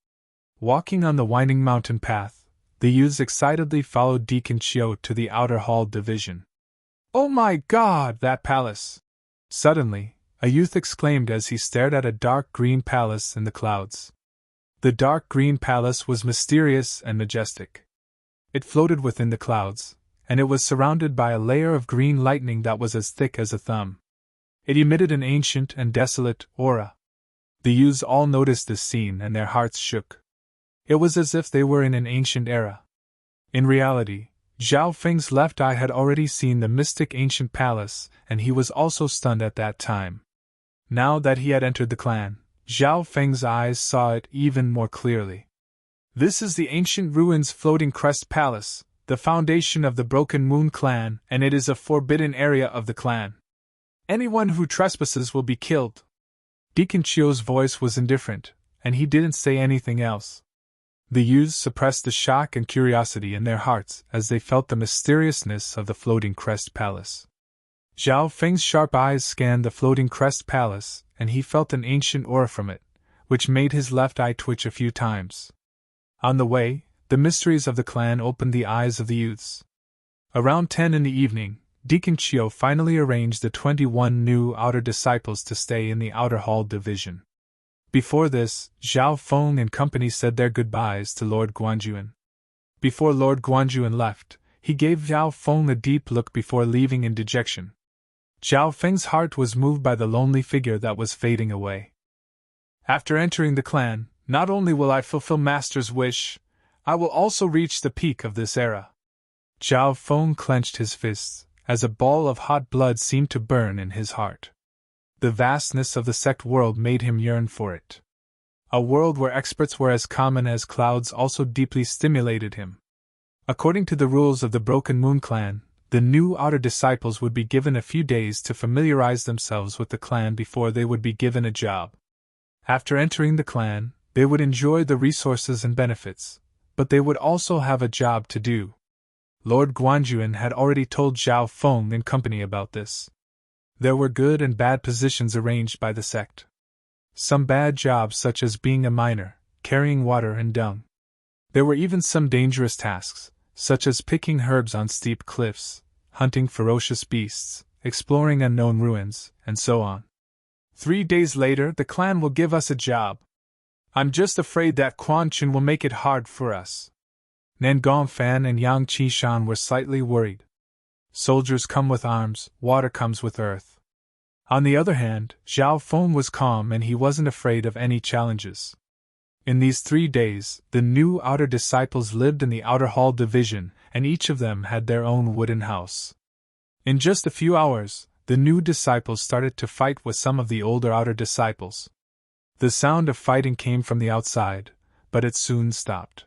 Walking on the winding mountain path, the youths excitedly followed Deacon Chio to the Outer Hall Division. "Oh my God, that palace!" Suddenly, a youth exclaimed as he stared at a dark green palace in the clouds. The dark green palace was mysterious and majestic. It floated within the clouds, and it was surrounded by a layer of green lightning that was as thick as a thumb. It emitted an ancient and desolate aura. The youths all noticed this scene and their hearts shook. It was as if they were in an ancient era. In reality, Zhao Feng's left eye had already seen the mystic ancient palace, and he was also stunned at that time. Now that he had entered the clan, Zhao Feng's eyes saw it even more clearly. This is the ancient ruins floating crest palace, the foundation of the Broken Moon clan, and it is a forbidden area of the clan. Anyone who trespasses will be killed. Deacon Chio's voice was indifferent, and he didn't say anything else. The youths suppressed the shock and curiosity in their hearts as they felt the mysteriousness of the floating crest palace. Zhao Feng's sharp eyes scanned the floating crest palace, and he felt an ancient aura from it, which made his left eye twitch a few times. On the way, the mysteries of the clan opened the eyes of the youths. Around 10 in the evening, Deacon Chio finally arranged the 21 new outer disciples to stay in the Outer Hall Division. Before this, Zhao Feng and company said their goodbyes to Lord Guanjuan. Before Lord Guanjuan left, he gave Zhao Feng a deep look before leaving in dejection. Zhao Feng's heart was moved by the lonely figure that was fading away. After entering the clan, not only will I fulfill Master's wish, I will also reach the peak of this era. Zhao Feng clenched his fists, as a ball of hot blood seemed to burn in his heart. The vastness of the sect world made him yearn for it. A world where experts were as common as clouds also deeply stimulated him. According to the rules of the Broken Moon clan, the new outer disciples would be given a few days to familiarize themselves with the clan before they would be given a job. After entering the clan, they would enjoy the resources and benefits, but they would also have a job to do. Lord Guanjuan had already told Zhao Feng and company about this. There were good and bad positions arranged by the sect. Some bad jobs such as being a miner, carrying water and dung. There were even some dangerous tasks, such as picking herbs on steep cliffs, hunting ferocious beasts, exploring unknown ruins, and so on. 3 days later, the clan will give us a job. I'm just afraid that Quan Chun will make it hard for us. Nan Gongfan and Yang Qishan were slightly worried. Soldiers come with arms, water comes with earth. On the other hand, Zhao Feng was calm and he wasn't afraid of any challenges. In these 3 days, the new outer disciples lived in the Outer Hall Division, and each of them had their own wooden house. In just a few hours, the new disciples started to fight with some of the older outer disciples. The sound of fighting came from the outside, but it soon stopped.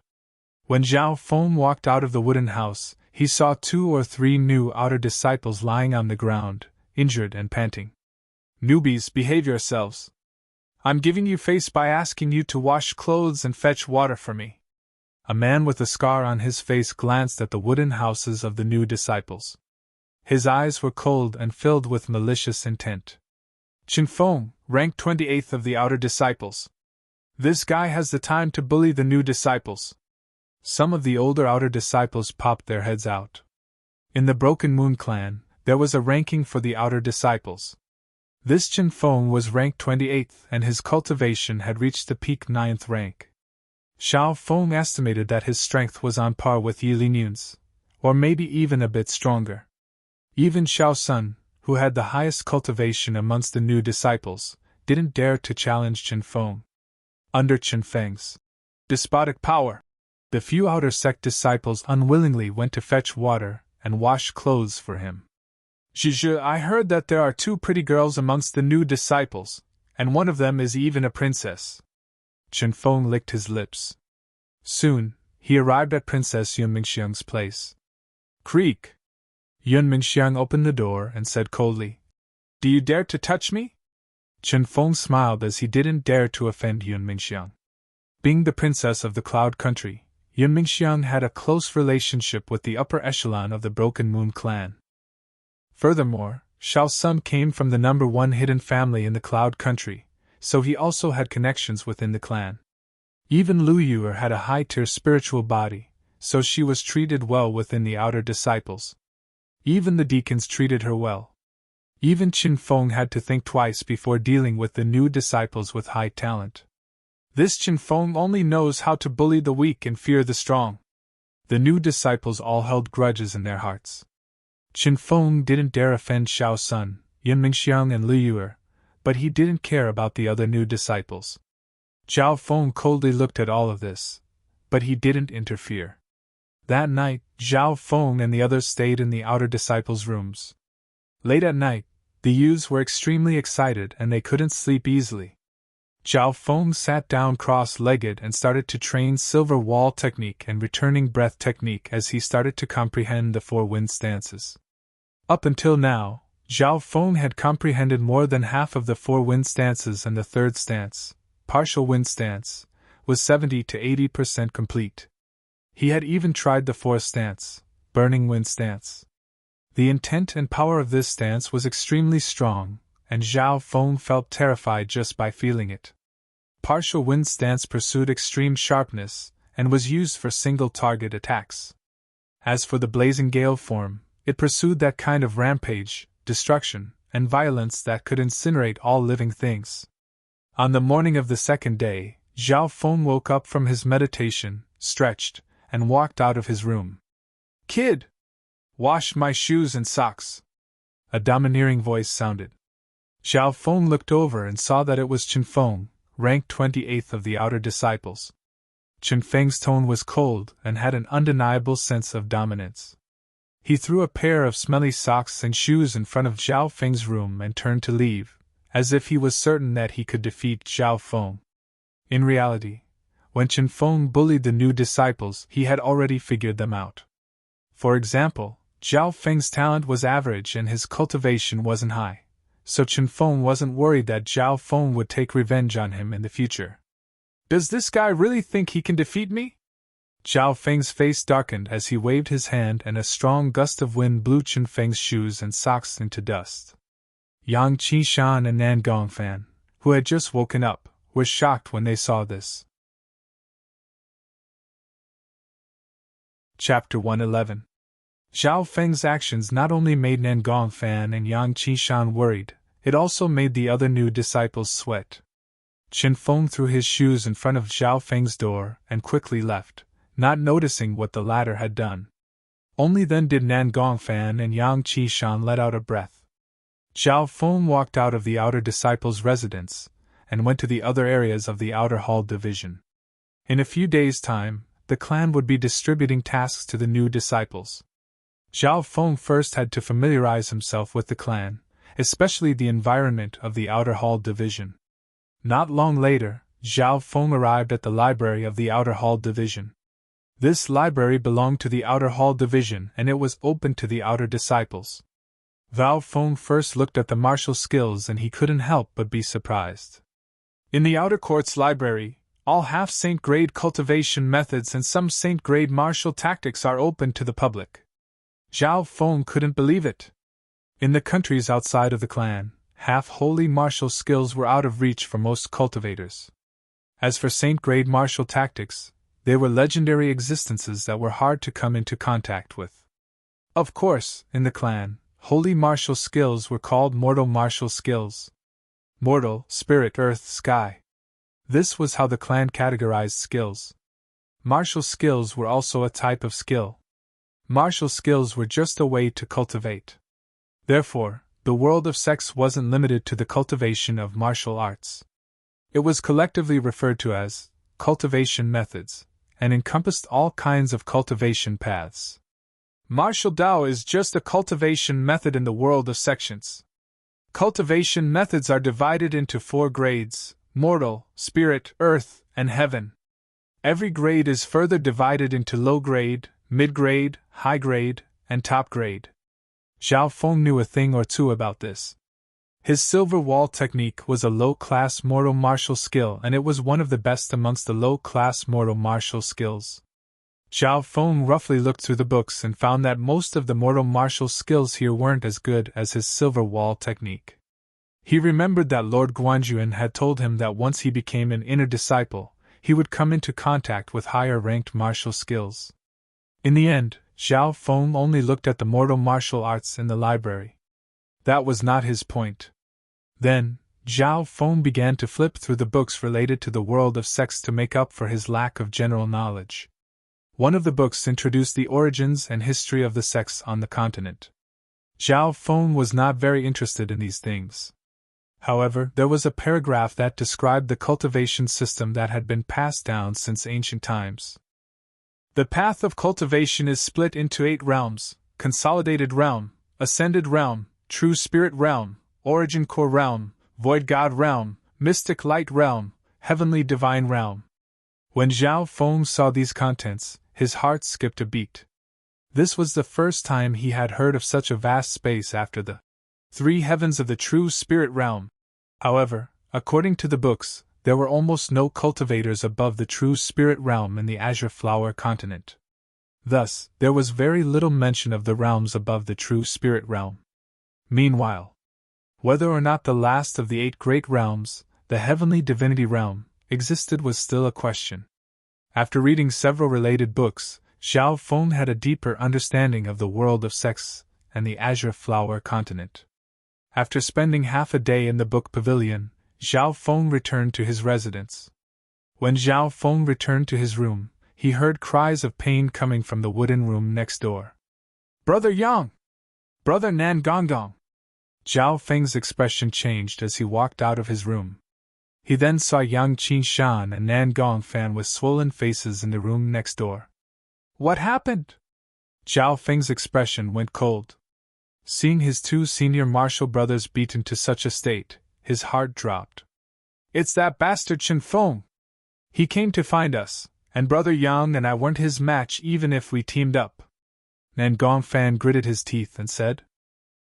When Zhao Feng walked out of the wooden house, he saw 2 or 3 new outer disciples lying on the ground, injured and panting. Newbies, behave yourselves. I'm giving you face by asking you to wash clothes and fetch water for me. A man with a scar on his face glanced at the wooden houses of the new disciples. His eyes were cold and filled with malicious intent. Chen Feng, rank 28th of the outer disciples. This guy has the time to bully the new disciples. Some of the older outer disciples popped their heads out. In the Broken Moon clan, there was a ranking for the outer disciples. This Chen Feng was ranked 28th and his cultivation had reached the peak 9th rank. Xiao Feng estimated that his strength was on par with Yi Linyun's, or maybe even a bit stronger. Even Xiao Sun, who had the highest cultivation amongst the new disciples, didn't dare to challenge Chen Feng. Under Chen Feng's despotic power, the few outer sect disciples unwillingly went to fetch water and wash clothes for him. Zhi, I heard that there are 2 pretty girls amongst the new disciples, and one of them is even a princess. Chen Feng licked his lips. Soon, he arrived at Princess Yun Mingxiang's place. Creak! Yun Mingxiang opened the door and said coldly, "Do you dare to touch me?" Chen Feng smiled as he didn't dare to offend Yun Mingxiang. Being the princess of the Cloud Country, Yun Mingxiang had a close relationship with the upper echelon of the Broken Moon clan. Furthermore, Xiao Sun came from the number 1 hidden family in the Cloud Country, so he also had connections within the clan. Even Lu Yuer had a high-tier spiritual body, so she was treated well within the outer disciples. Even the deacons treated her well. Even Chen Feng had to think twice before dealing with the new disciples with high talent. This Chen Feng only knows how to bully the weak and fear the strong. The new disciples all held grudges in their hearts. Chen Feng didn't dare offend Xiao Sun, Yun Mingxiang and Lu Yuer, but he didn't care about the other new disciples. Zhao Feng coldly looked at all of this, but he didn't interfere. That night, Zhao Feng and the others stayed in the outer disciples' rooms. Late at night, the youths were extremely excited and they couldn't sleep easily. Zhao Feng sat down cross-legged and started to train silver wall technique and returning breath technique as he started to comprehend the 4 wind stances. Up until now, Zhao Feng had comprehended more than half of the 4 wind stances, and the 3rd stance, partial wind stance, was 70 to 80% complete. He had even tried the 4th stance, burning wind stance. The intent and power of this stance was extremely strong, and Zhao Feng felt terrified just by feeling it. Partial wind stance pursued extreme sharpness, and was used for single-target attacks. As for the blazing gale form, it pursued that kind of rampage, destruction, and violence that could incinerate all living things. On the morning of the 2nd day, Zhao Feng woke up from his meditation, stretched, and walked out of his room. "Kid! Wash my shoes and socks!" A domineering voice sounded. Zhao Feng looked over and saw that it was Chen Feng, ranked 28th of the outer disciples. Chen Feng's tone was cold and had an undeniable sense of dominance. He threw a pair of smelly socks and shoes in front of Zhao Feng's room and turned to leave, as if he was certain that he could defeat Zhao Feng. In reality, when Chen Feng bullied the new disciples, he had already figured them out. For example, Zhao Feng's talent was average and his cultivation wasn't high, so Chen Feng wasn't worried that Zhao Feng would take revenge on him in the future. "Does this guy really think he can defeat me?" Zhao Feng's face darkened as he waved his hand and a strong gust of wind blew Chen Feng's shoes and socks into dust. Yang Qishan and Nan Gongfan, who had just woken up, were shocked when they saw this. Chapter 111. Zhao Feng's actions not only made Nan Gongfan and Yang Qishan worried, it also made the other new disciples sweat. Chen Feng threw his shoes in front of Zhao Feng's door and quickly left, not noticing what the latter had done. Only then did Nan Gongfan and Yang Qishan let out a breath. Zhao Feng walked out of the outer disciples' residence and went to the other areas of the outer hall division. In a few days' time, the clan would be distributing tasks to the new disciples. Zhao Feng first had to familiarize himself with the clan, especially the environment of the outer hall division. Not long later, Zhao Feng arrived at the library of the outer hall division. This library belonged to the outer hall division and it was open to the outer disciples. Zhao Feng first looked at the martial skills and he couldn't help but be surprised. In the outer courts library, all half-saint grade cultivation methods and some saint grade martial tactics are open to the public. Zhao Feng couldn't believe it. In the countries outside of the clan, half-holy martial skills were out of reach for most cultivators. As for saint grade martial tactics, they were legendary existences that were hard to come into contact with. Of course, in the clan, holy martial skills were called mortal martial skills. Mortal, spirit, earth, sky. This was how the clan categorized skills. Martial skills were also a type of skill. Martial skills were just a way to cultivate. Therefore, the world of sex wasn't limited to the cultivation of martial arts. It was collectively referred to as cultivation methods, and encompassed all kinds of cultivation paths. Martial Tao is just a cultivation method in the world of sections. Cultivation methods are divided into 4 grades: mortal, spirit, earth, and heaven. Every grade is further divided into low grade, mid grade, high grade, and top grade. Zhao Feng knew a thing or two about this. His silver wall technique was a low-class mortal martial skill, and it was one of the best amongst the low-class mortal martial skills. Zhao Feng roughly looked through the books and found that most of the mortal martial skills here weren't as good as his silver wall technique. He remembered that Lord Guanjuan had told him that once he became an inner disciple, he would come into contact with higher-ranked martial skills. In the end, Zhao Feng only looked at the mortal martial arts in the library. That was not his point. Then, Zhao Feng began to flip through the books related to the world of sex to make up for his lack of general knowledge. One of the books introduced the origins and history of the sex on the continent. Zhao Feng was not very interested in these things. However, there was a paragraph that described the cultivation system that had been passed down since ancient times. The path of cultivation is split into 8 realms: consolidated realm, ascended realm, true spirit realm, origin core realm, void god realm, mystic light realm, heavenly divine realm. When Zhao Feng saw these contents, his heart skipped a beat. This was the first time he had heard of such a vast space after the 3 heavens of the true spirit realm. However, according to the books, there were almost no cultivators above the true spirit realm in the Azure Flower continent. Thus, there was very little mention of the realms above the true spirit realm. Meanwhile, whether or not the last of the 8 great realms, the heavenly divinity realm, existed was still a question. After reading several related books, Zhao Feng had a deeper understanding of the world of sex and the Azure Flower continent. After spending half a day in the book pavilion, Zhao Feng returned to his residence. When Zhao Feng returned to his room, he heard cries of pain coming from the wooden room next door. "Brother Yang! Brother Nan Gongong!" Zhao Feng's expression changed as he walked out of his room. He then saw Yang Qinshan and Nan Gongfan with swollen faces in the room next door. "What happened?" Zhao Feng's expression went cold. Seeing his 2 senior martial brothers beaten to such a state, his heart dropped. "It's that bastard Chen Feng! He came to find us, and Brother Yang and I weren't his match even if we teamed up." Nan Gongfan gritted his teeth and said,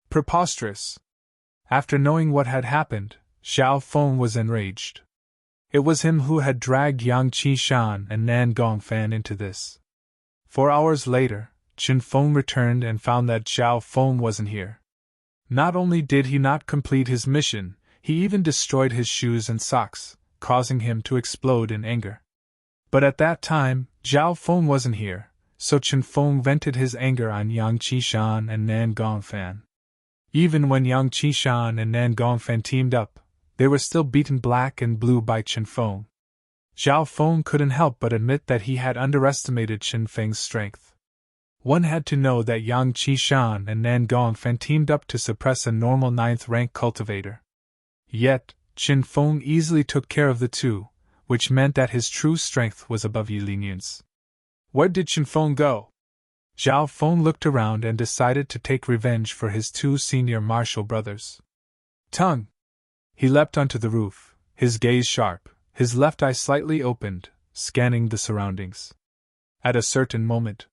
"Preposterous." After knowing what had happened, Zhao Feng was enraged. It was him who had dragged Yang Qinshan and Nan Gongfan into this. 4 hours later, Chen Feng returned and found that Zhao Feng wasn't here. Not only did he not complete his mission, he even destroyed his shoes and socks, causing him to explode in anger. But at that time, Zhao Feng wasn't here, so Chen Feng vented his anger on Yang Qinshan and Nan Gongfan. Even when Yang Qinshan and Nan Gongfan teamed up, they were still beaten black and blue by Chen Feng. Zhao Feng couldn't help but admit that he had underestimated Chen Feng's strength. One had to know that Yang Qinshan and Nan Gongfan teamed up to suppress a normal 9th-rank cultivator. Yet, Chen Feng easily took care of the 2, which meant that his true strength was above Yi Linyan's. Where did Chen Feng go? Zhao Feng looked around and decided to take revenge for his 2 senior martial brothers. Tongue! He leapt onto the roof, his gaze sharp, his left eye slightly opened, scanning the surroundings. At a certain moment,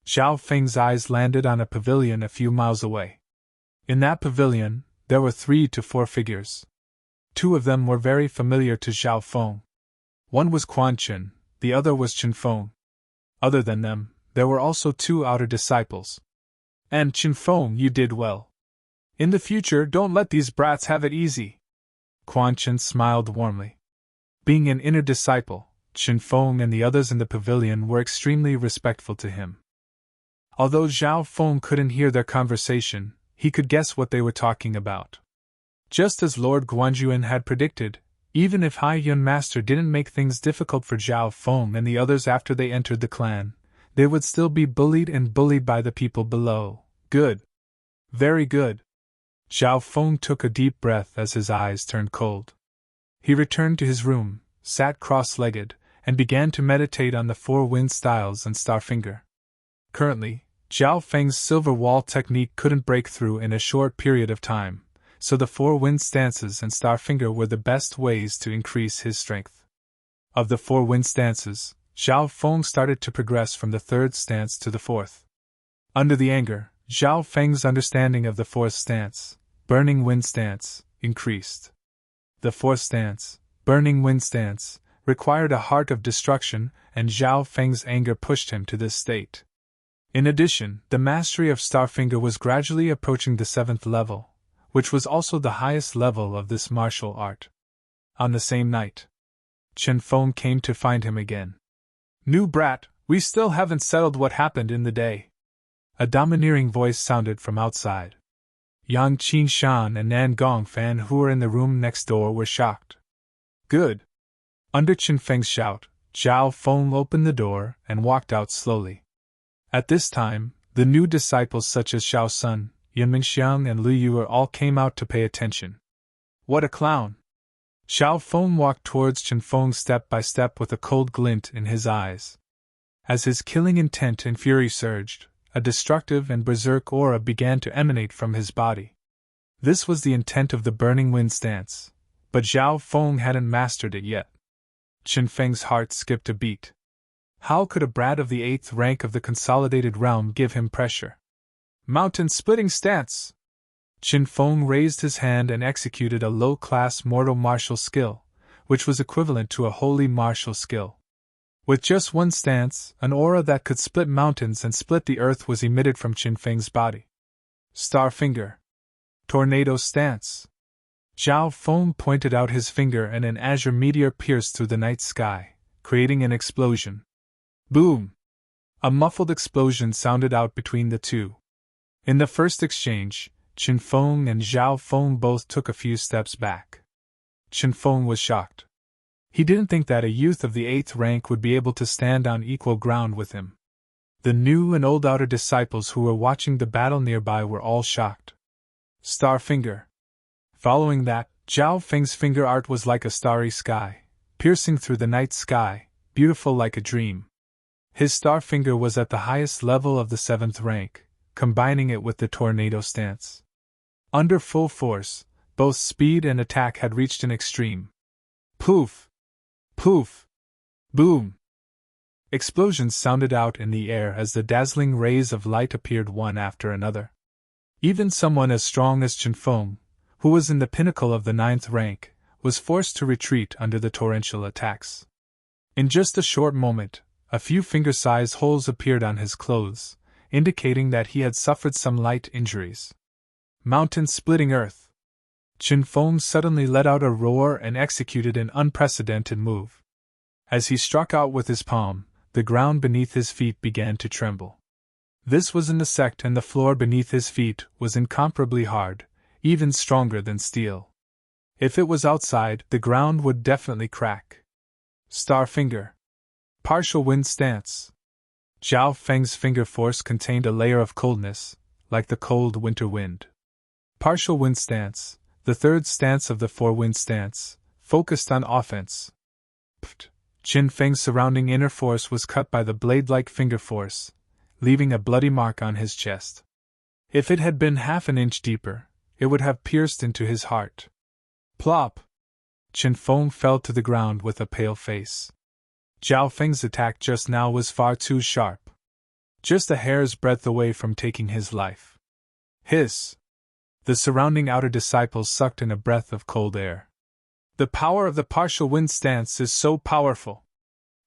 Zhao Feng's eyes landed on a pavilion a few miles away. In that pavilion, there were 3 to 4 figures. 2 of them were very familiar to Zhao Feng. One was Quan Chen, the other was Chen Feng. Other than them, there were also 2 outer disciples. And Chen Feng, you did well. In the future, don't let these brats have it easy. Quan Chen smiled warmly. Being an inner disciple, Chen Feng and the others in the pavilion were extremely respectful to him. Although Zhao Feng couldn't hear their conversation, he could guess what they were talking about. Just as Lord Guanjuan had predicted, even if Hai Yun Master didn't make things difficult for Zhao Feng and the others after they entered the clan, they would still be bullied and bullied by the people below. Good. Very good. Zhao Feng took a deep breath as his eyes turned cold. He returned to his room, sat cross-legged, and began to meditate on the four wind styles and Starfinger. Currently, Zhao Feng's silver wall technique couldn't break through in a short period of time, so the four wind stances and Starfinger were the best ways to increase his strength. Of the four wind stances, Zhao Feng started to progress from the third stance to the fourth. Under the anger, Zhao Feng's understanding of the fourth stance, burning wind stance, increased. The fourth stance, burning wind stance, required a heart of destruction, and Zhao Feng's anger pushed him to this state. In addition, the mastery of Starfinger was gradually approaching the 7th level, which was also the highest level of this martial art. On the same night, Chen Feng came to find him again. "New brat, we still haven't settled what happened in the day." A domineering voice sounded from outside. Yang Qingshan and Nan Gongfan, who were in the room next door, were shocked. "Good." Under Chen Feng's shout, Zhao Feng opened the door and walked out slowly. At this time, the new disciples such as Xiao Sun, Yan Mingxiang, and Lu Yuer all came out to pay attention. "What a clown!" Xiao Feng walked towards Chen Feng step by step with a cold glint in his eyes. As his killing intent and fury surged, a destructive and berserk aura began to emanate from his body. This was the intent of the burning wind stance, but Zhao Feng hadn't mastered it yet. Chen Feng's heart skipped a beat. How could a brat of the 8th rank of the consolidated realm give him pressure? Mountain-splitting stance! Chen Feng raised his hand and executed a low-class mortal martial skill, which was equivalent to a holy martial skill. With just one stance, an aura that could split mountains and split the earth was emitted from Chen Feng's body. Starfinger. Tornado stance. Zhao Feng pointed out his finger and an azure meteor pierced through the night sky, creating an explosion. Boom! A muffled explosion sounded out between the two. In the first exchange, Chen Feng and Zhao Feng both took a few steps back. Chen Feng was shocked. He didn't think that a youth of the 8th rank would be able to stand on equal ground with him. The new and old outer disciples who were watching the battle nearby were all shocked. Starfinger. Following that, Zhao Feng's finger art was like a starry sky, piercing through the night sky, beautiful like a dream. His Starfinger was at the highest level of the 7th rank, combining it with the tornado stance. Under full force, both speed and attack had reached an extreme. Poof! Poof! Boom! Explosions sounded out in the air as the dazzling rays of light appeared one after another. Even someone as strong as Chen Feng, who was in the pinnacle of the 9th rank, was forced to retreat under the torrential attacks. In just a short moment, a few finger-sized holes appeared on his clothes, indicating that he had suffered some light injuries. Mountain-splitting earth. Chen Feng suddenly let out a roar and executed an unprecedented move. As he struck out with his palm, the ground beneath his feet began to tremble. This was in the sect, and the floor beneath his feet was incomparably hard, even stronger than steel. If it was outside, the ground would definitely crack. Starfinger. Partial wind stance. Zhao Feng's finger force contained a layer of coldness, like the cold winter wind. Partial wind stance, the third stance of the four-wind stance, focused on offense. Pft! Chen Feng's surrounding inner force was cut by the blade-like finger force, leaving a bloody mark on his chest. If it had been half an inch deeper, it would have pierced into his heart. Plop! Chen Feng fell to the ground with a pale face. Zhao Feng's attack just now was far too sharp. Just a hair's breadth away from taking his life. Hiss! The surrounding outer disciples sucked in a breath of cold air. The power of the partial wind stance is so powerful.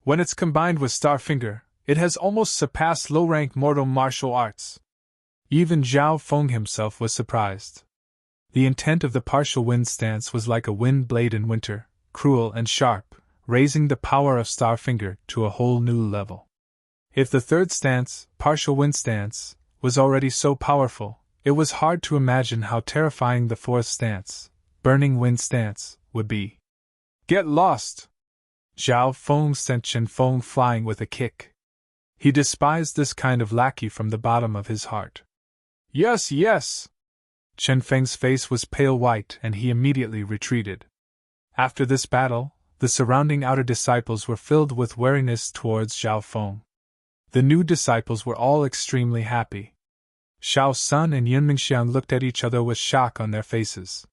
When it's combined with Starfinger, it has almost surpassed low-rank mortal martial arts. Even Zhao Feng himself was surprised. The intent of the partial wind stance was like a wind blade in winter, cruel and sharp, raising the power of Starfinger to a whole new level. If the third stance, partial wind stance, was already so powerful, it was hard to imagine how terrifying the fourth stance, burning wind stance, would be. Get lost! Zhao Feng sent Chen Feng flying with a kick. He despised this kind of lackey from the bottom of his heart. Yes, yes! Chen Feng's face was pale white and he immediately retreated. After this battle, the surrounding outer disciples were filled with wariness towards Zhao Feng. The new disciples were all extremely happy. Xiao Sun and Yun Mingxiang looked at each other with shock on their faces.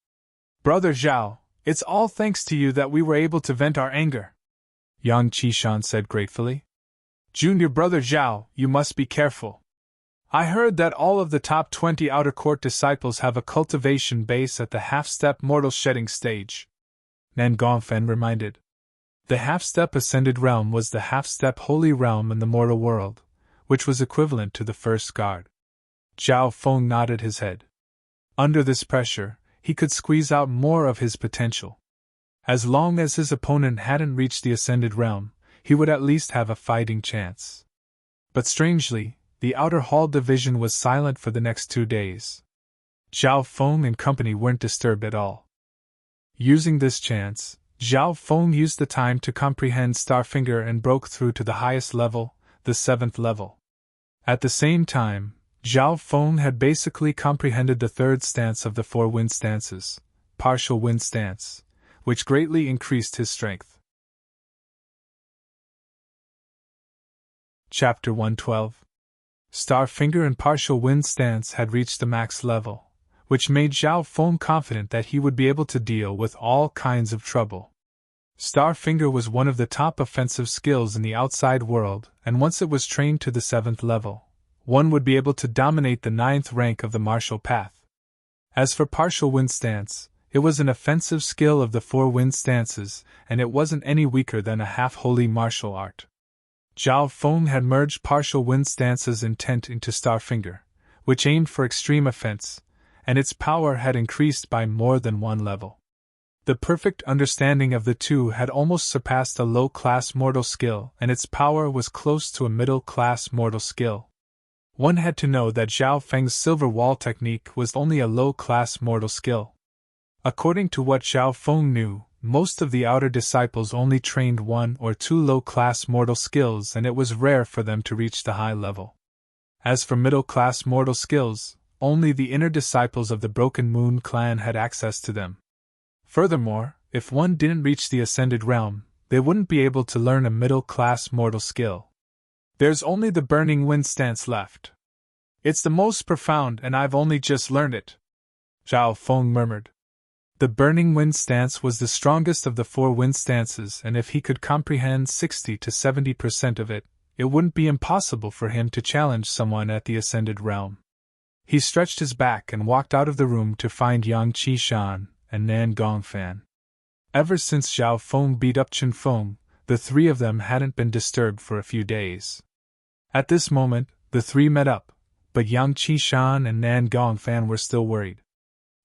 Brother Zhao, it's all thanks to you that we were able to vent our anger, Yang Qishan said gratefully. Junior brother Zhao, you must be careful. I heard that all of the top 20 outer court disciples have a cultivation base at the half-step mortal shedding stage, Nan Gongfen reminded. The half-step ascended realm was the half-step holy realm in the mortal world, which was equivalent to the first guard. Zhao Feng nodded his head. Under this pressure, he could squeeze out more of his potential. As long as his opponent hadn't reached the ascended realm, he would at least have a fighting chance. But strangely, the outer hall division was silent for the next 2 days. Zhao Feng and company weren't disturbed at all. Using this chance, Zhao Feng used the time to comprehend Starfinger and broke through to the highest level, the 7th level. At the same time, Zhao Feng had basically comprehended the third stance of the 4 wind stances, partial wind stance, which greatly increased his strength. Chapter 112. Starfinger and partial wind stance had reached the max level, which made Zhao Feng confident that he would be able to deal with all kinds of trouble. Starfinger was one of the top offensive skills in the outside world, and once it was trained to the 7th level, one would be able to dominate the 9th rank of the martial path. As for partial wind stance, it was an offensive skill of the 4 wind stances, and it wasn't any weaker than a half-holy martial art. Zhao Feng had merged partial wind stance's intent into Starfinger, which aimed for extreme offense, and its power had increased by more than 1 level. The perfect understanding of the two had almost surpassed a low-class mortal skill, and its power was close to a middle-class mortal skill. One had to know that Zhao Feng's silver wall technique was only a low-class mortal skill. According to what Zhao Feng knew, most of the outer disciples only trained 1 or 2 low-class mortal skills, and it was rare for them to reach the high level. As for middle-class mortal skills, only the inner disciples of the Broken Moon clan had access to them. Furthermore, if one didn't reach the Ascended Realm, they wouldn't be able to learn a middle-class mortal skill. There's only the Burning Wind stance left. It's the most profound and I've only just learned it, Zhao Feng murmured. The Burning Wind stance was the strongest of the 4 wind stances, and if he could comprehend 60 to 70% of it, it wouldn't be impossible for him to challenge someone at the Ascended Realm. He stretched his back and walked out of the room to find Yang Qishan and Nan Gongfan. Ever since Zhao Feng beat up Chen Feng, the 3 of them hadn't been disturbed for a few days. At this moment, the 3 met up, but Yang Qishan and Nan Gongfan were still worried.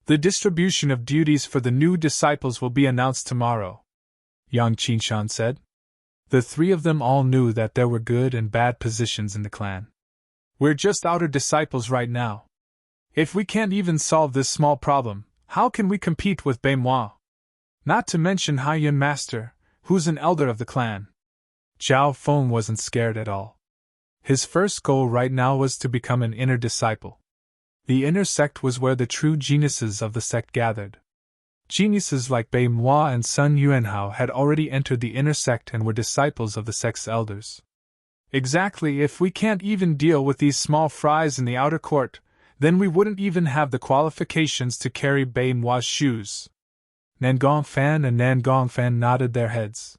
The distribution of duties for the new disciples will be announced tomorrow, Yang Qishan said. The 3 of them all knew that there were good and bad positions in the clan. We're just outer disciples right now. If we can't even solve this small problem, how can we compete with Beimoi? Not to mention Haiyun Master, who's an elder of the clan. Zhao Feng wasn't scared at all. His first goal right now was to become an inner disciple. The inner sect was where the true geniuses of the sect gathered. Geniuses like Beimoi and Sun Yuanhao had already entered the inner sect and were disciples of the sect's elders. Exactly, if we can't even deal with these small fries in the outer court, then we wouldn't even have the qualifications to carry Beimoi's shoes. Nan Gongfan and Nan Gongfan nodded their heads.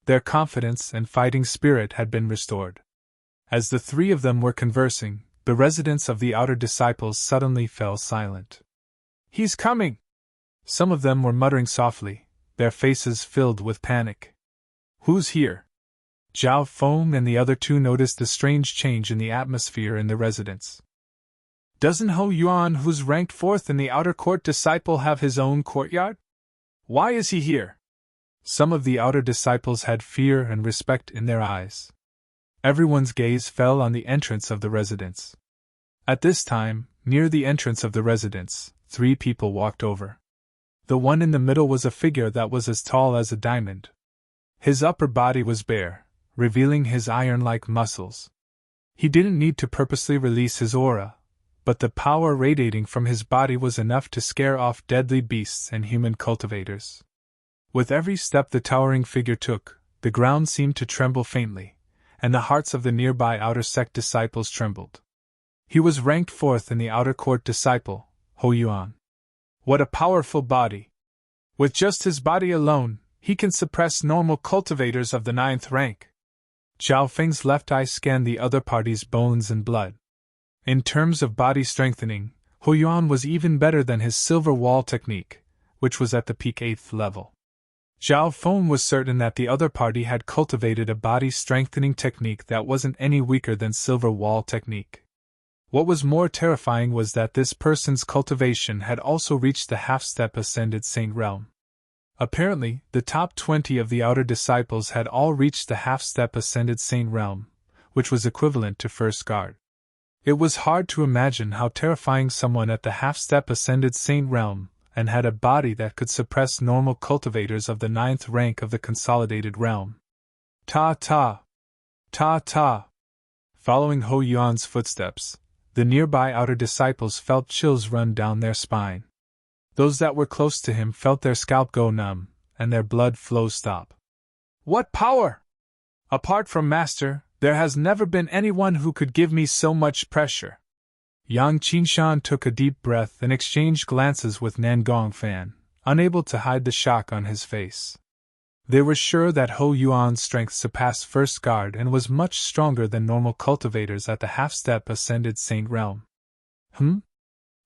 Their confidence and fighting spirit had been restored. As the 3 of them were conversing, the residents of the outer disciples suddenly fell silent. He's coming! Some of them were muttering softly, their faces filled with panic. Who's here? Zhao Feng and the other 2 noticed a strange change in the atmosphere in the residence. Doesn't Ho Yuan, who's ranked 4th in the outer court disciple, have his own courtyard? Why is he here? Some of the outer disciples had fear and respect in their eyes. Everyone's gaze fell on the entrance of the residence. At this time, near the entrance of the residence, 3 people walked over. The one in the middle was a figure that was as tall as a diamond. His upper body was bare, revealing his iron-like muscles, He didn't need to purposely release his aura, but the power radiating from his body was enough to scare off deadly beasts and human cultivators. With every step the towering figure took, the ground seemed to tremble faintly, and the hearts of the nearby outer sect disciples trembled. He was ranked 4th in the outer court disciple, Ho Yuan. What a powerful body! With just his body alone, he can suppress normal cultivators of the 9th rank. Zhao Feng's left eye scanned the other party's bones and blood. In terms of body strengthening, Ho Yuan was even better than his silver wall technique, which was at the peak 8th level. Zhao Feng was certain that the other party had cultivated a body strengthening technique that wasn't any weaker than silver wall technique. What was more terrifying was that this person's cultivation had also reached the half-step ascended saint realm. Apparently, the top 20 of the outer disciples had all reached the half-step ascended saint realm, which was equivalent to first guard. It was hard to imagine how terrifying someone at the half-step ascended saint realm and had a body that could suppress normal cultivators of the 9th rank of the consolidated realm. Ta-ta! Ta-ta! Following Ho Yuan's footsteps, the nearby outer disciples felt chills run down their spine. Those that were close to him felt their scalp go numb, and their blood flow stop. What power! Apart from Master, there has never been anyone who could give me so much pressure. Yang Qinshan took a deep breath and exchanged glances with Nan Gongfan, unable to hide the shock on his face. They were sure that Ho Yuan's strength surpassed first guard and was much stronger than normal cultivators at the half-step ascended saint realm.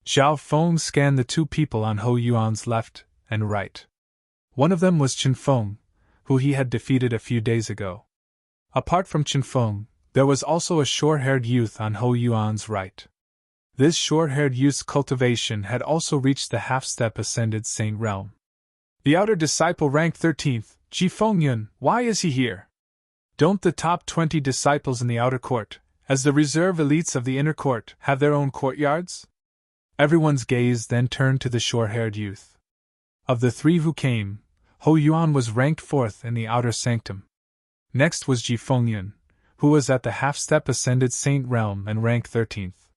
Zhao Feng scanned the two people on Ho Yuan's left and right. One of them was Chen Feng, who he had defeated a few days ago. Apart from Chen Feng, there was also a short-haired youth on Ho Yuan's right. This short-haired youth's cultivation had also reached the half-step ascended saint realm. The outer disciple ranked 13th, Ji Fengyun, why is he here? Don't the top 20 disciples in the outer court, as the reserve elites of the inner court, have their own courtyards? Everyone's gaze then turned to the short-haired youth. Of the three who came, Ho Yuan was ranked 4th in the outer sanctum. Next was Ji Fengyun, who was at the half-step ascended saint realm and ranked 13th.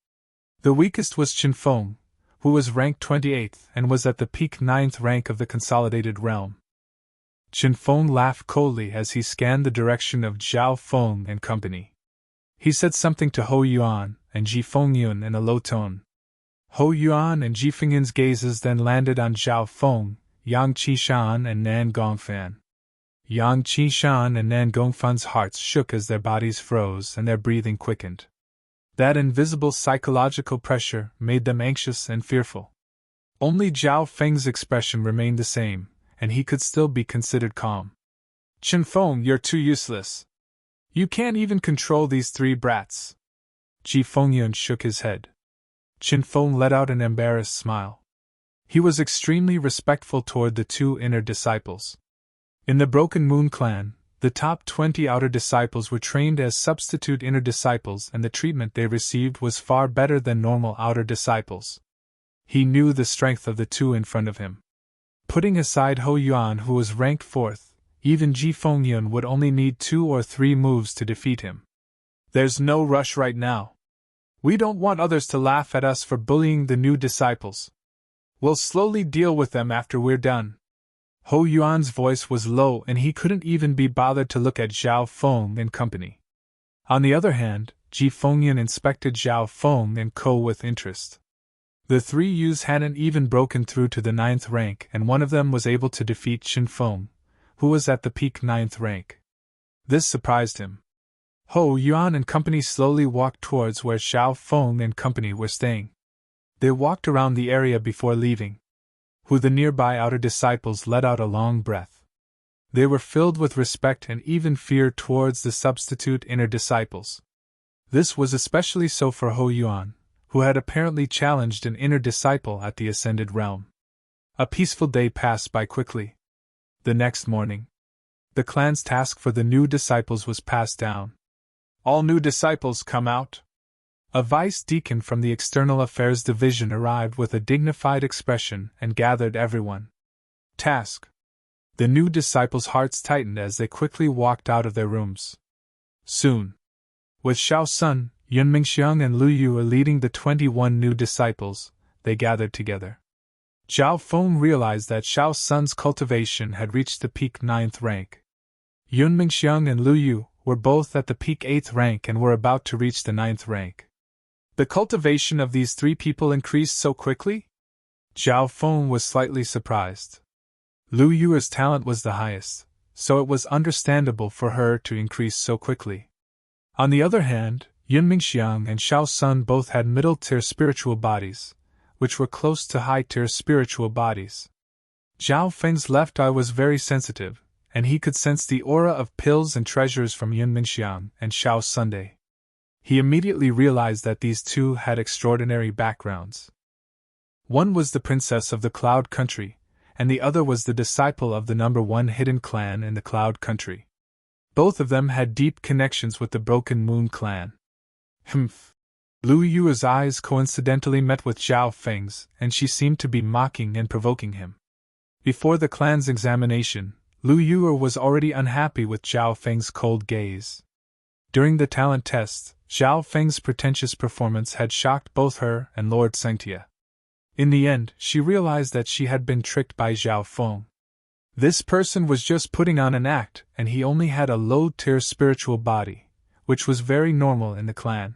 The weakest was Chen Feng, who was ranked 28th and was at the peak 9th rank of the consolidated realm. Chen Feng laughed coldly as he scanned the direction of Zhao Feng and company. He said something to Ho Yuan and Ji Fengyun in a low tone. Ho Yuan and Ji Fengyun's gazes then landed on Zhao Feng, Yang Qishan and Nan Gongfan. Yang Qishan and Nan Gongfan's hearts shook as their bodies froze and their breathing quickened. That invisible psychological pressure made them anxious and fearful. Only Zhao Feng's expression remained the same, and he could still be considered calm. Chen Feng, you're too useless. You can't even control these three brats. Ji Fengyun shook his head. Chen Feng let out an embarrassed smile. He was extremely respectful toward the two inner disciples. In the Broken Moon clan, the top 20 outer disciples were trained as substitute inner disciples, and the treatment they received was far better than normal outer disciples. He knew the strength of the two in front of him. Putting aside Ho Yuan, who was ranked 4th, even Ji Fengyun would only need 2 or 3 moves to defeat him. There's no rush right now. We don't want others to laugh at us for bullying the new disciples. We'll slowly deal with them after we're done. Ho Yuan's voice was low and he couldn't even be bothered to look at Zhao Feng and company. On the other hand, Ji Fengyun inspected Zhao Feng and co with interest. The three youths hadn't even broken through to the 9th rank, and one of them was able to defeat Chen Feng, who was at the peak 9th rank. This surprised him. Ho Yuan and company slowly walked towards where Zhao Feng and company were staying. They walked around the area before leaving. The nearby outer disciples let out a long breath. They were filled with respect and even fear towards the substitute inner disciples. This was especially so for Ho Yuan, who had apparently challenged an inner disciple at the ascended realm. A peaceful day passed by quickly. The next morning, the clan's task for the new disciples was passed down. All new disciples come out. A vice deacon from the External Affairs Division arrived with a dignified expression and gathered everyone. Task. The new disciples' hearts tightened as they quickly walked out of their rooms. Soon, with Xiao Sun, Yun Mingxiang and Lu Yu were leading the 21 new disciples. They gathered together. Zhao Feng realized that Xiao Sun's cultivation had reached the peak 9th rank. Yun Mingxiang and Lu Yu were both at the peak 8th rank and were about to reach the 9th rank. The cultivation of these three people increased so quickly? Zhao Feng was slightly surprised. Lu Yu's talent was the highest, so it was understandable for her to increase so quickly. On the other hand, Yun Mingxiang and Xiao Sun both had middle-tier spiritual bodies, which were close to high-tier spiritual bodies. Zhao Feng's left eye was very sensitive, and he could sense the aura of pills and treasures from Yun Mingxiang and Xiao Sun. He immediately realized that these two had extraordinary backgrounds. One was the princess of the Cloud Country, and the other was the disciple of the number 1 hidden clan in the Cloud Country. Both of them had deep connections with the Broken Moon clan. Humph! Lu Yu's eyes coincidentally met with Zhao Feng's, and she seemed to be mocking and provoking him. Before the clan's examination, Lu Yu was already unhappy with Zhao Feng's cold gaze. During the talent test, Zhao Feng's pretentious performance had shocked both her and Lord Sengtia. In the end, she realized that she had been tricked by Zhao Feng. This person was just putting on an act, and he only had a low-tier spiritual body, which was very normal in the clan.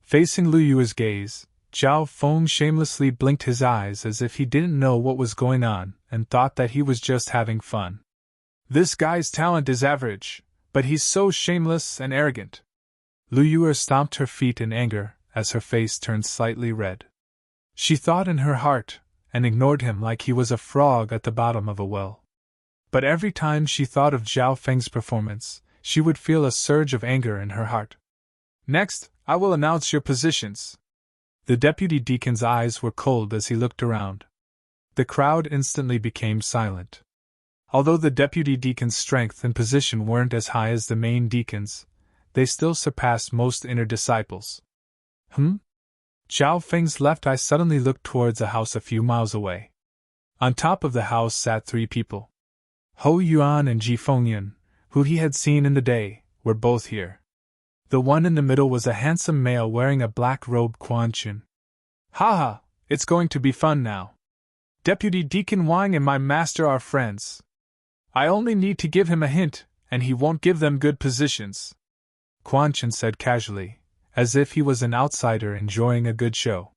Facing Lu Yu's gaze, Zhao Feng shamelessly blinked his eyes as if he didn't know what was going on and thought that he was just having fun. This guy's talent is average, but he's so shameless and arrogant. Lu Yu stomped her feet in anger as her face turned slightly red. She thought in her heart, and ignored him like he was a frog at the bottom of a well. But every time she thought of Zhao Feng's performance, she would feel a surge of anger in her heart. Next, I will announce your positions. The deputy deacon's eyes were cold as he looked around. The crowd instantly became silent. Although the deputy deacon's strength and position weren't as high as the main deacon's, they still surpassed most inner disciples. Zhao Feng's left eye suddenly looked towards a house a few miles away. On top of the house sat 3 people. Ho Yuan and Ji Fengyan, who he had seen in the day, were both here. The one in the middle was a handsome male wearing a black robe. Quan Qin. Haha, it's going to be fun now. Deputy Deacon Wang and my master are friends. I only need to give him a hint, and he won't give them good positions. Quan Qin said casually, as if he was an outsider enjoying a good show.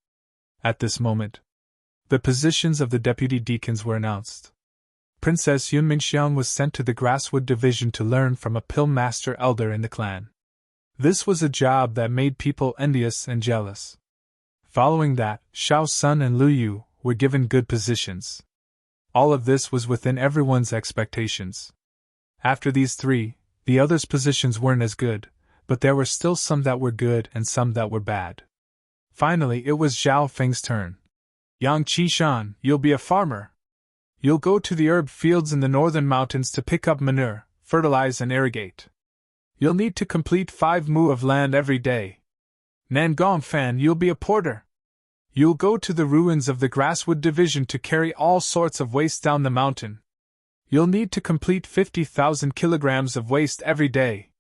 At this moment, the positions of the deputy deacons were announced. Princess Yun Mingxiang was sent to the Grasswood Division to learn from a pill master elder in the clan. This was a job that made people envious and jealous. Following that, Xiao Sun and Lu Yu were given good positions. All of this was within everyone's expectations. After these 3, the others' positions weren't as good, but there were still some that were good and some that were bad. Finally, it was Zhao Feng's turn. Yang Qishan, you'll be a farmer. You'll go to the herb fields in the northern mountains to pick up manure, fertilize and irrigate. You'll need to complete 5 mu of land every day. Nangong Fan, you'll be a porter. You'll go to the ruins of the Grasswood Division to carry all sorts of waste down the mountain. You'll need to complete 50,000 kilograms of waste every day.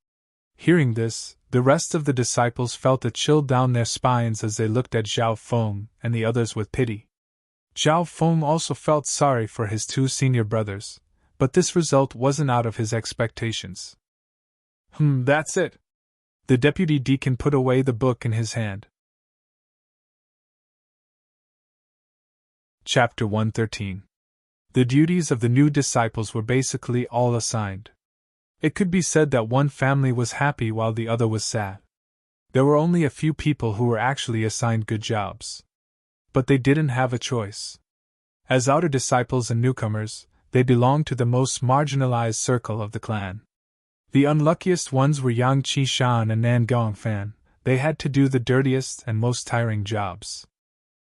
Hearing this, the rest of the disciples felt a chill down their spines as they looked at Zhao Feng and the others with pity. Zhao Feng also felt sorry for his 2 senior brothers, but this result wasn't out of his expectations. That's it. The deputy deacon put away the book in his hand. Chapter 113. The duties of the new disciples were basically all assigned. It could be said that one family was happy while the other was sad. There were only a few people who were actually assigned good jobs. But they didn't have a choice. As outer disciples and newcomers, they belonged to the most marginalized circle of the clan. The unluckiest ones were Yang Qishan and Nangong Fan. They had to do the dirtiest and most tiring jobs.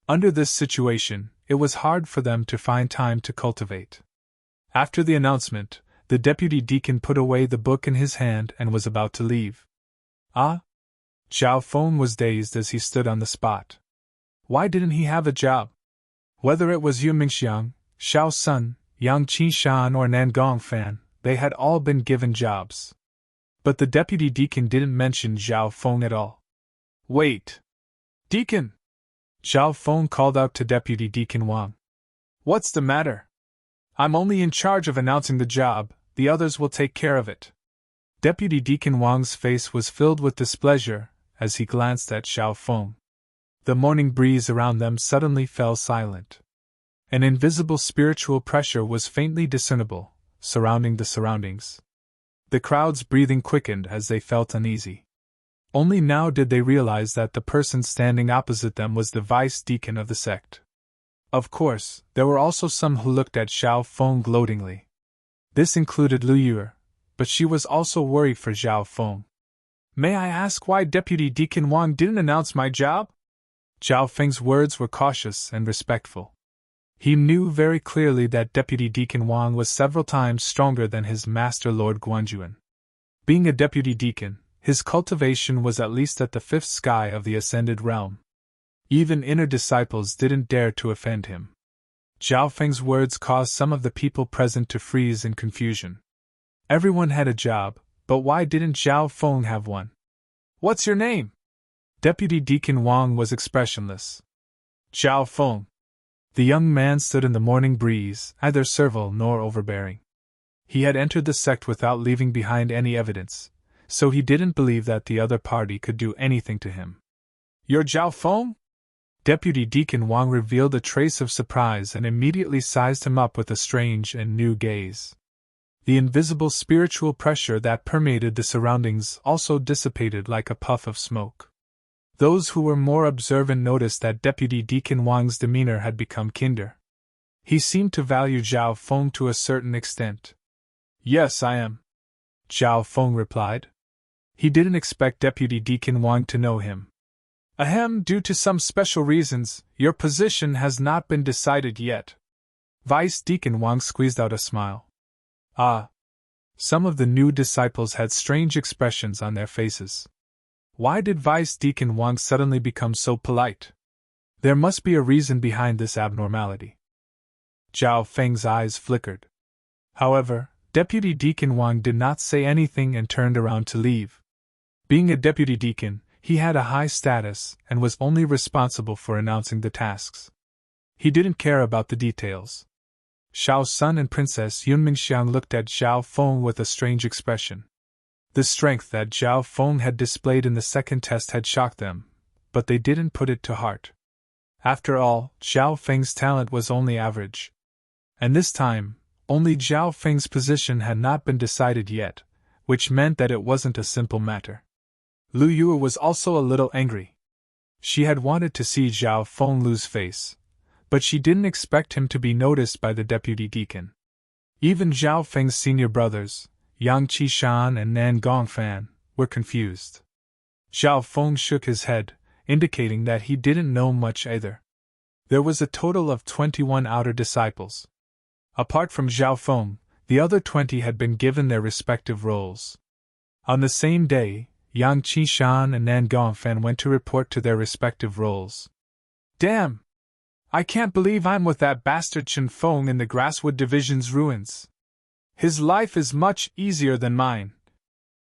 Under this situation, it was hard for them to find time to cultivate. After the announcement, the deputy deacon put away the book in his hand and was about to leave. Ah? Zhao Feng was dazed as he stood on the spot. Why didn't he have a job? Whether it was Yu Mingxiang, Xiao Sun, Yang Qishan or Nangong Fan, they had all been given jobs. But the deputy deacon didn't mention Zhao Feng at all. Wait! Deacon! Zhao Feng called out to Deputy Deacon Wang. What's the matter? I'm only in charge of announcing the job, the others will take care of it. Deputy Deacon Wang's face was filled with displeasure as he glanced at Zhao Feng. The morning breeze around them suddenly fell silent. An invisible spiritual pressure was faintly discernible, surrounding the surroundings. The crowd's breathing quickened as they felt uneasy. Only now did they realize that the person standing opposite them was the vice deacon of the sect. Of course, there were also some who looked at Zhao Feng gloatingly. This included Lu Yue, but she was also worried for Zhao Feng. May I ask why Deputy Deacon Wang didn't announce my job? Zhao Feng's words were cautious and respectful. He knew very clearly that Deputy Deacon Wang was several times stronger than his master Lord Guanjuan. Being a deputy deacon, his cultivation was at least at the fifth sky of the ascended realm. Even inner disciples didn't dare to offend him. Zhao Feng's words caused some of the people present to freeze in confusion. Everyone had a job, but why didn't Zhao Feng have one? What's your name? Deputy Deacon Wang was expressionless. Zhao Feng. The young man stood in the morning breeze, neither servile nor overbearing. He had entered the sect without leaving behind any evidence, so he didn't believe that the other party could do anything to him. You're Zhao Feng? Deputy Deacon Wang revealed a trace of surprise and immediately sized him up with a strange and new gaze. The invisible spiritual pressure that permeated the surroundings also dissipated like a puff of smoke. Those who were more observant noticed that Deputy Deacon Wang's demeanor had become kinder. He seemed to value Zhao Feng to a certain extent. Yes, I am, Zhao Feng replied. He didn't expect Deputy Deacon Wang to know him. Ahem, due to some special reasons, your position has not been decided yet. Vice Deacon Wang squeezed out a smile. Ah. Some of the new disciples had strange expressions on their faces. Why did Vice Deacon Wang suddenly become so polite? There must be a reason behind this abnormality. Zhao Feng's eyes flickered. However, Deputy Deacon Wang did not say anything and turned around to leave. Being a deputy deacon, he had a high status and was only responsible for announcing the tasks. He didn't care about the details. Xiao's son and Princess Yunmingxiang looked at Zhao Feng with a strange expression. The strength that Zhao Feng had displayed in the second test had shocked them, but they didn't put it to heart. After all, Zhao Feng's talent was only average. And this time, only Zhao Feng's position had not been decided yet, which meant that it wasn't a simple matter. Lu Yue was also a little angry. She had wanted to see Zhao Feng lose face, but she didn't expect him to be noticed by the deputy deacon. Even Zhao Feng's senior brothers, Yang Qishan and Nan Gongfan, were confused. Zhao Feng shook his head, indicating that he didn't know much either. There was a total of 21 outer disciples. Apart from Zhao Feng, the other 20 had been given their respective roles. On the same day, Yang Qishan and Nan Gongfan went to report to their respective roles. Damn! I can't believe I'm with that bastard Chen Feng in the Grasswood Division's ruins. His life is much easier than mine.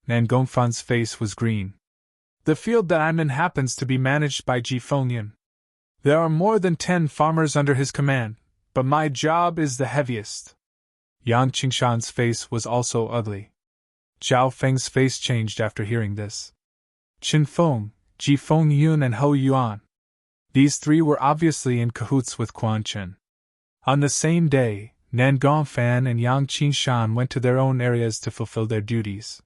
Nan Gongfan's face was green. The field that I'm in happens to be managed by Ji Fengyan. There are more than 10 farmers under his command, but my job is the heaviest. Yang Qingshan's face was also ugly. Zhao Feng's face changed after hearing this. Chen Feng, Ji Fengyun and Hou Yuan. These three were obviously in cahoots with Quan Chen. On the same day, Nan Gongfan and Yang Qingshan went to their own areas to fulfill their duties.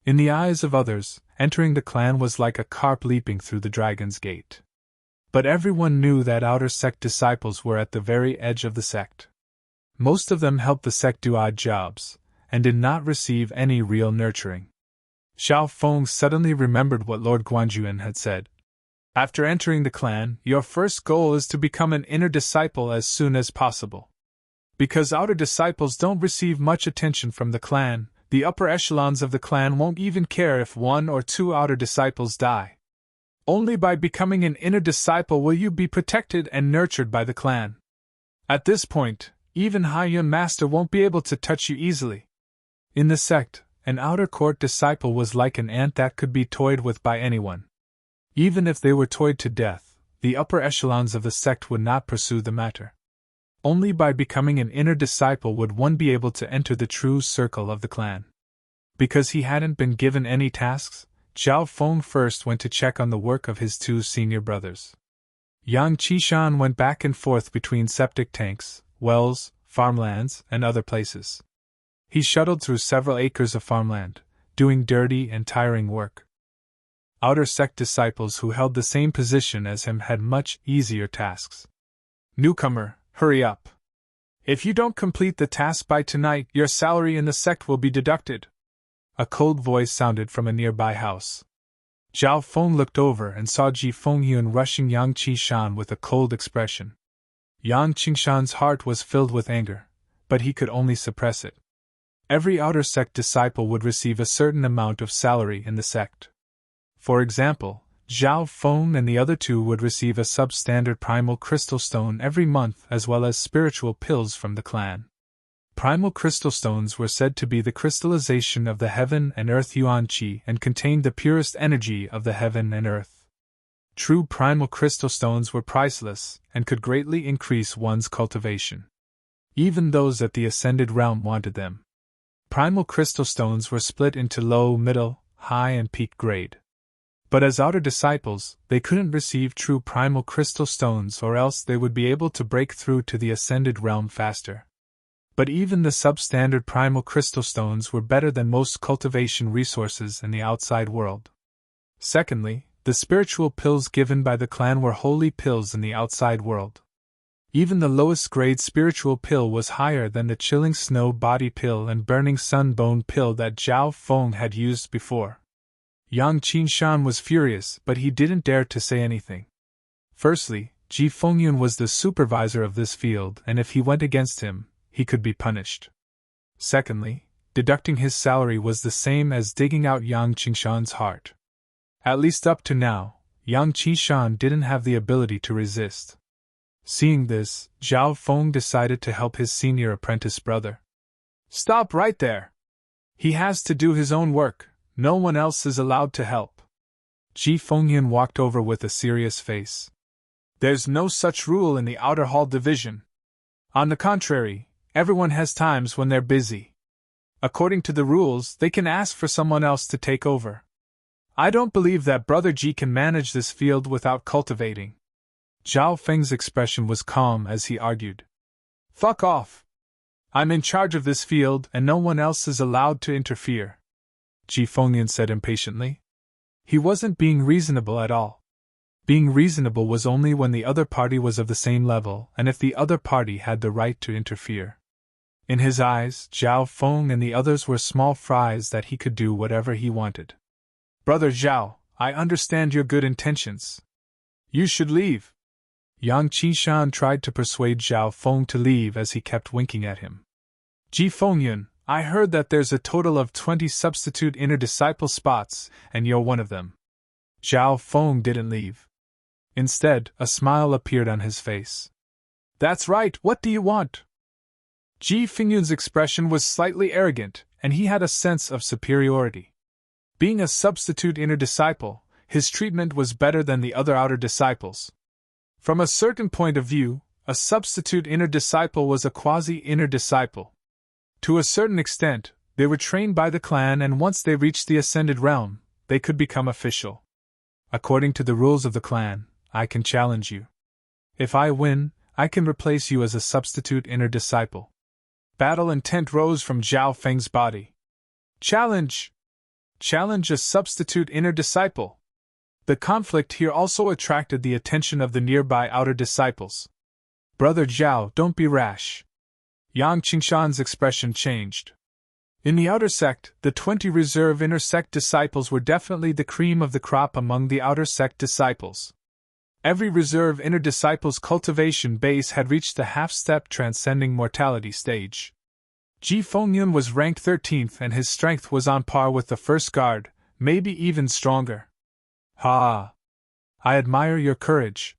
In the eyes of others, entering the clan was like a carp leaping through the dragon's gate. But everyone knew that outer sect disciples were at the very edge of the sect. Most of them helped the sect do odd jobs, and did not receive any real nurturing. Zhao Feng suddenly remembered what Lord Guanjuan had said. After entering the clan, your first goal is to become an inner disciple as soon as possible. Because outer disciples don't receive much attention from the clan, the upper echelons of the clan won't even care if 1 or 2 outer disciples die. Only by becoming an inner disciple will you be protected and nurtured by the clan. At this point, even Haiyun Master won't be able to touch you easily. In the sect, an outer court disciple was like an ant that could be toyed with by anyone. Even if they were toyed to death, the upper echelons of the sect would not pursue the matter. Only by becoming an inner disciple would one be able to enter the true circle of the clan. Because he hadn't been given any tasks, Zhao Feng first went to check on the work of his two senior brothers. Yang Qishan went back and forth between septic tanks, wells, farmlands, and other places. He shuttled through several acres of farmland, doing dirty and tiring work. Outer sect disciples who held the same position as him had much easier tasks. "Newcomer, hurry up. If you don't complete the task by tonight, your salary in the sect will be deducted." A cold voice sounded from a nearby house. Zhao Feng looked over and saw Ji Fengyun rushing Yang Qishan with a cold expression. Yang Qishan's heart was filled with anger, but he could only suppress it. Every outer sect disciple would receive a certain amount of salary in the sect. For example, Zhao Feng and the other two would receive a substandard primal crystal stone every month as well as spiritual pills from the clan. Primal crystal stones were said to be the crystallization of the heaven and earth yuan qi and contained the purest energy of the heaven and earth. True primal crystal stones were priceless and could greatly increase one's cultivation. Even those at the ascended realm wanted them. Primal crystal stones were split into low, middle, high, and peak grade. But as outer disciples, they couldn't receive true primal crystal stones or else they would be able to break through to the ascended realm faster. But even the substandard primal crystal stones were better than most cultivation resources in the outside world. Secondly, the spiritual pills given by the clan were holy pills in the outside world. Even the lowest grade spiritual pill was higher than the chilling snow body pill and burning sun bone pill that Zhao Feng had used before. Yang Qishan was furious, but he didn't dare to say anything. Firstly, Ji Fengyun was the supervisor of this field, and if he went against him, he could be punished. Secondly, deducting his salary was the same as digging out Yang Qishan's heart. At least up to now, Yang Qishan didn't have the ability to resist. Seeing this, Zhao Feng decided to help his senior apprentice brother. "Stop right there! He has to do his own work, no one else is allowed to help." Ji Fengyun walked over with a serious face. "There's no such rule in the Outer Hall Division. On the contrary, everyone has times when they're busy. According to the rules, they can ask for someone else to take over. I don't believe that Brother Ji can manage this field without cultivating." Zhao Feng's expression was calm as he argued. "Fuck off! I'm in charge of this field and no one else is allowed to interfere," Ji Fengyun said impatiently. He wasn't being reasonable at all. Being reasonable was only when the other party was of the same level and if the other party had the right to interfere. In his eyes, Zhao Feng and the others were small fries that he could do whatever he wanted. "Brother Zhao, I understand your good intentions. You should leave." Yang Qishan tried to persuade Zhao Feng to leave as he kept winking at him. "Ji Fengyun, I heard that there's a total of 20 substitute inner disciple spots, and you're one of them." Zhao Feng didn't leave. Instead, a smile appeared on his face. "That's right, what do you want?" Ji Fengyun's expression was slightly arrogant, and he had a sense of superiority. Being a substitute inner disciple, his treatment was better than the other outer disciples. From a certain point of view, a substitute inner disciple was a quasi-inner disciple. To a certain extent, they were trained by the clan and once they reached the ascended realm, they could become official. According to the rules of the clan, I can challenge you. If I win, I can replace you as a substitute inner disciple. Battle intent rose from Zhao Feng's body. "Challenge! Challenge a substitute inner disciple!" The conflict here also attracted the attention of the nearby outer disciples. "Brother Zhao, don't be rash." Yang Qishan's expression changed. In the outer sect, the 20 reserve inner sect disciples were definitely the cream of the crop among the outer sect disciples. Every reserve inner disciple's cultivation base had reached the half-step transcending mortality stage. Ji Fengyun was ranked 13th and his strength was on par with the first guard, maybe even stronger. "Ha! I admire your courage.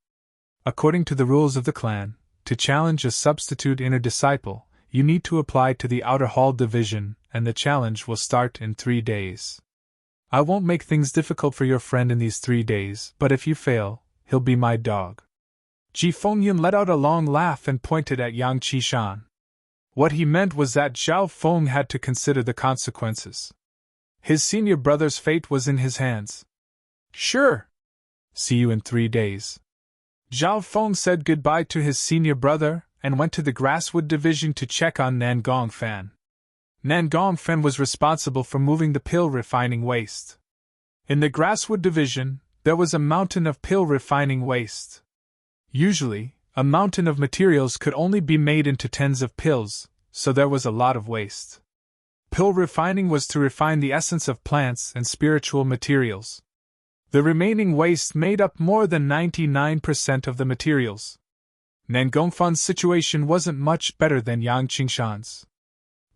According to the rules of the clan, to challenge a substitute inner disciple, you need to apply to the Outer Hall Division, and the challenge will start in 3 days. I won't make things difficult for your friend in these 3 days, but if you fail, he'll be my dog. Ji Fengyun let out a long laugh and pointed at Yang Qishan. What he meant was that Zhao Feng had to consider the consequences. His senior brother's fate was in his hands. Sure. See you in 3 days. Zhao Feng said goodbye to his senior brother and went to the Grasswood Division to check on Nan Gongfan. Nan Gongfan was responsible for moving the pill refining waste. In the Grasswood Division, there was a mountain of pill refining waste. Usually, a mountain of materials could only be made into tens of pills, so there was a lot of waste. Pill refining was to refine the essence of plants and spiritual materials. The remaining waste made up more than 99% of the materials. Nan Gongfan's situation wasn't much better than Yang Qingshan's.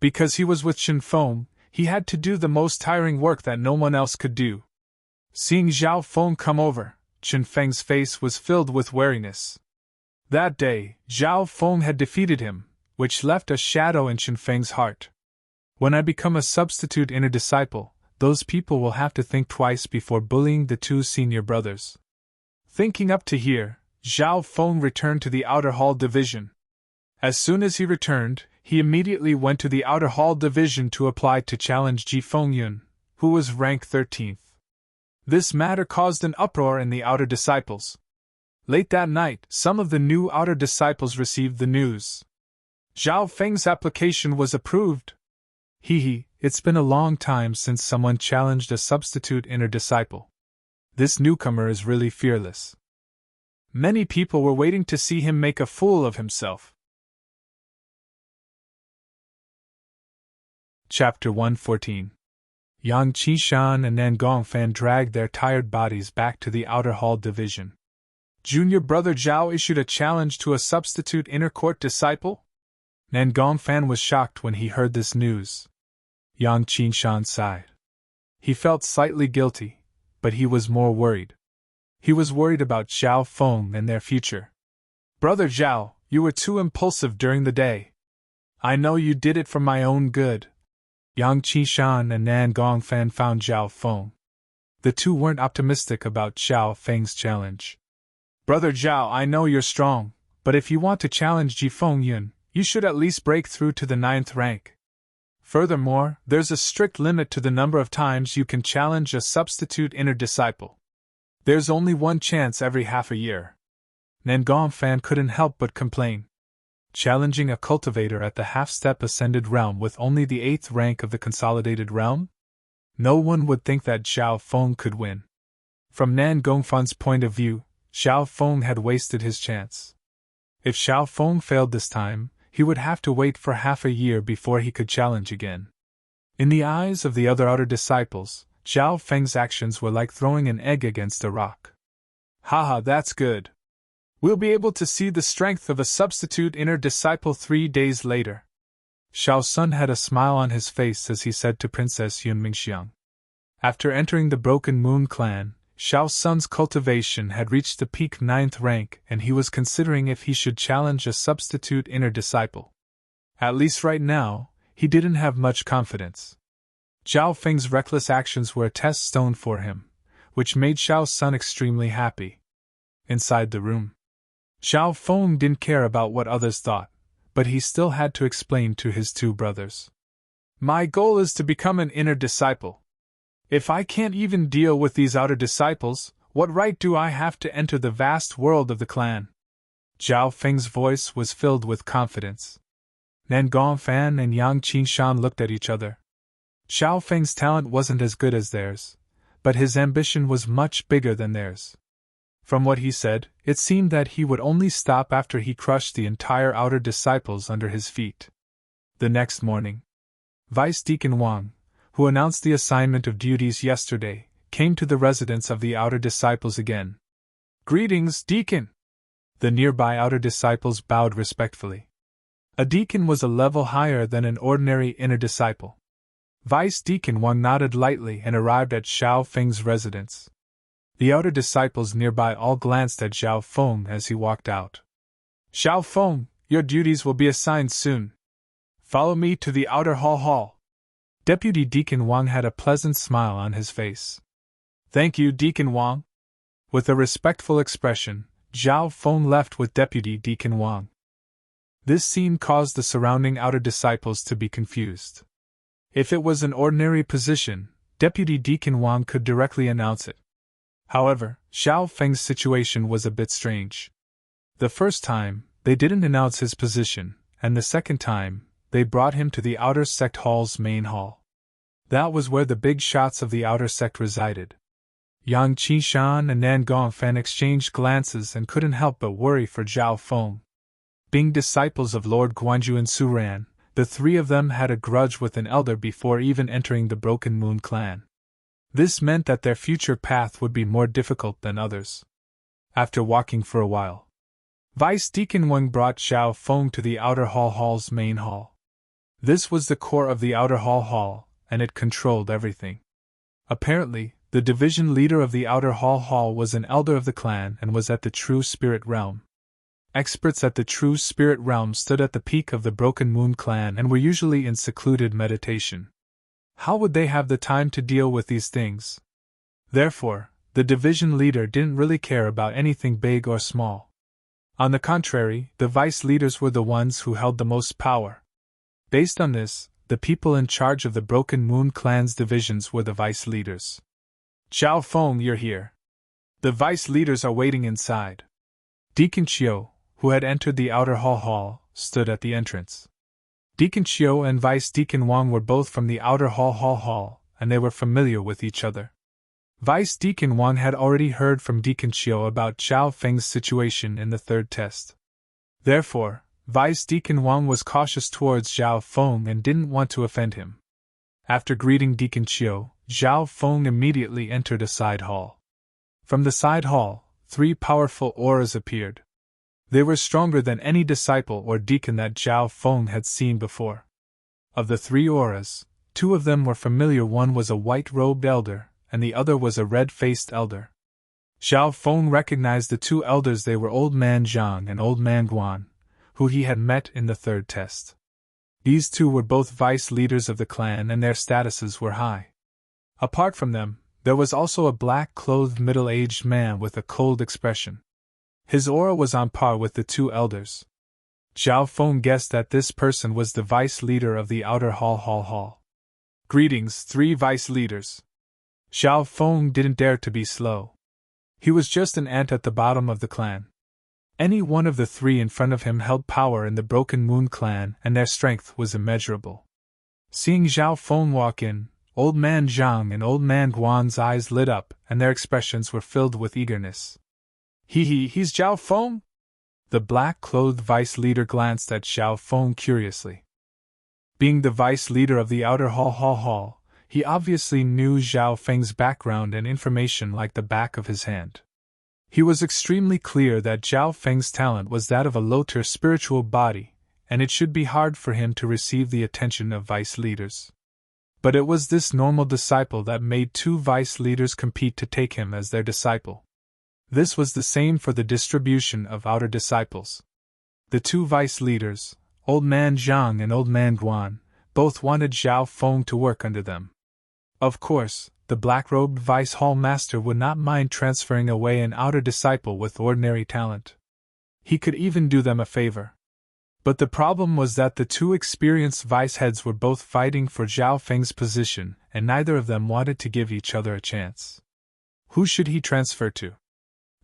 Because he was with Chen Feng, he had to do the most tiring work that no one else could do. Seeing Zhao Feng come over, Chen Feng's face was filled with wariness. That day, Zhao Feng had defeated him, which left a shadow in Chen Feng's heart. When I become a substitute inner disciple, those people will have to think twice before bullying the 2 senior brothers. Thinking up to here, Zhao Feng returned to the Outer Hall Division. As soon as he returned, he immediately went to the Outer Hall Division to apply to challenge Ji Fengyun, who was rank 13th. This matter caused an uproar in the Outer Disciples. Late that night, some of the new Outer Disciples received the news. Zhao Feng's application was approved. It's been a long time since someone challenged a substitute inner disciple. This newcomer is really fearless. Many people were waiting to see him make a fool of himself. Chapter 114. Yang Qishan and Nan Gongfan dragged their tired bodies back to the Outer Hall Division. Junior brother Zhao issued a challenge to a substitute inner court disciple? Nan Gongfan was shocked when he heard this news. Yang Qishan sighed. He felt slightly guilty, but he was more worried. He was worried about Zhao Feng and their future. Brother Zhao, you were too impulsive during the day. I know you did it for my own good. Yang Qishan and Nan Gongfan found Zhao Feng. The two weren't optimistic about Zhao Feng's challenge. Brother Zhao, I know you're strong, but if you want to challenge Ji Fengyun, you should at least break through to the 9th rank. Furthermore, there's a strict limit to the number of times you can challenge a substitute inner disciple. There's only one chance every half a year. Nan Gongfan couldn't help but complain. Challenging a cultivator at the half-step ascended realm with only the 8th rank of the consolidated realm? No one would think that Zhao Feng could win. From Nan Gongfan's point of view, Zhao Feng had wasted his chance. If Zhao Feng failed this time, he would have to wait for half a year before he could challenge again. In the eyes of the other outer disciples, Zhao Feng's actions were like throwing an egg against a rock. Haha, that's good. We'll be able to see the strength of a substitute inner disciple 3 days later. Xiao Sun had a smile on his face as he said to Princess Yunmingxiang. After entering the Broken Moon clan, Xiao Sun's cultivation had reached the peak 9th rank and he was considering if he should challenge a substitute inner disciple. At least right now, he didn't have much confidence. Zhao Feng's reckless actions were a test stone for him, which made Xiao Sun extremely happy. Inside the room, Zhao Feng didn't care about what others thought, but he still had to explain to his 2 brothers. My goal is to become an inner disciple. If I can't even deal with these outer disciples, what right do I have to enter the vast world of the clan? Zhao Feng's voice was filled with confidence. Nan Gongfan and Yang Qingshan looked at each other. Zhao Feng's talent wasn't as good as theirs, but his ambition was much bigger than theirs. From what he said, it seemed that he would only stop after he crushed the entire outer disciples under his feet. The next morning, Vice Deacon Wang, who announced the assignment of duties yesterday, came to the residence of the outer disciples again. Greetings, Deacon! The nearby outer disciples bowed respectfully. A deacon was a level higher than an ordinary inner disciple. Vice Deacon Wang nodded lightly and arrived at Xiao Feng's residence. The outer disciples nearby all glanced at Zhao Feng as he walked out. Xiao Feng, your duties will be assigned soon. Follow me to the outer hall. Deputy Deacon Wang had a pleasant smile on his face. "Thank you, Deacon Wang." With a respectful expression, Zhao Feng left with Deputy Deacon Wang. This scene caused the surrounding outer disciples to be confused. If it was an ordinary position, Deputy Deacon Wang could directly announce it. However, Xiao Feng's situation was a bit strange. The first time, they didn't announce his position, and the second time, they brought him to the outer sect hall's main hall. That was where the big shots of the outer sect resided. Yang Qishan and Nan Gongfan exchanged glances and couldn't help but worry for Zhao Feng. Being disciples of Lord Guanju and Su Ran, the three of them had a grudge with an elder before even entering the Broken Moon clan. This meant that their future path would be more difficult than others. After walking for a while, Vice Deacon Wang brought Zhao Feng to the outer hall's main hall. This was the core of the outer hall, and it controlled everything. Apparently, the division leader of the outer hall was an elder of the clan and was at the True Spirit Realm. Experts at the True Spirit Realm stood at the peak of the Broken Moon clan and were usually in secluded meditation. How would they have the time to deal with these things? Therefore, the division leader didn't really care about anything big or small. On the contrary, the vice leaders were the ones who held the most power. Based on this, the people in charge of the Broken Moon clan's divisions were the vice leaders. "Zhao Feng, you're here. The vice leaders are waiting inside." Deacon Chiu, who had entered the outer hall, stood at the entrance. Deacon Chiu and Vice Deacon Wang were both from the outer hall, and they were familiar with each other. Vice Deacon Wang had already heard from Deacon Chiu about Zhao Feng's situation in the third test. Therefore, Vice Deacon Wang was cautious towards Zhao Feng and didn't want to offend him. After greeting Deacon Chiu, Zhao Feng immediately entered a side hall. From the side hall, 3 powerful auras appeared. They were stronger than any disciple or deacon that Zhao Feng had seen before. Of the 3 auras, 2 of them were familiar. One was a white-robed elder, and the other was a red-faced elder. Zhao Feng recognized the 2 elders. They were Old Man Zhang and Old Man Guan, who he had met in the third test. These 2 were both vice leaders of the clan and their statuses were high. Apart from them, there was also a black-clothed middle-aged man with a cold expression. His aura was on par with the 2 elders. Zhao Feng guessed that this person was the vice leader of the outer hall. "Greetings, 3 vice leaders." Zhao Feng didn't dare to be slow. He was just an ant at the bottom of the clan. Any one of the 3 in front of him held power in the Broken Moon clan, and their strength was immeasurable. Seeing Zhao Feng walk in, Old Man Zhang and Old Man Guan's eyes lit up, and their expressions were filled with eagerness. He's Zhao Feng?" The black-clothed vice leader glanced at Zhao Feng curiously. Being the vice leader of the outer hall, he obviously knew Zhao Feng's background and information like the back of his hand. He was extremely clear that Zhao Feng's talent was that of a low-tier spiritual body, and it should be hard for him to receive the attention of vice leaders. But it was this normal disciple that made 2 vice leaders compete to take him as their disciple. This was the same for the distribution of outer disciples. The 2 vice leaders, Old Man Zhang and Old Man Guan, both wanted Zhao Feng to work under them. Of course, the black-robed vice hall master would not mind transferring away an outer disciple with ordinary talent. He could even do them a favor. But the problem was that the 2 experienced vice heads were both fighting for Zhao Feng's position, and neither of them wanted to give each other a chance. Who should he transfer to?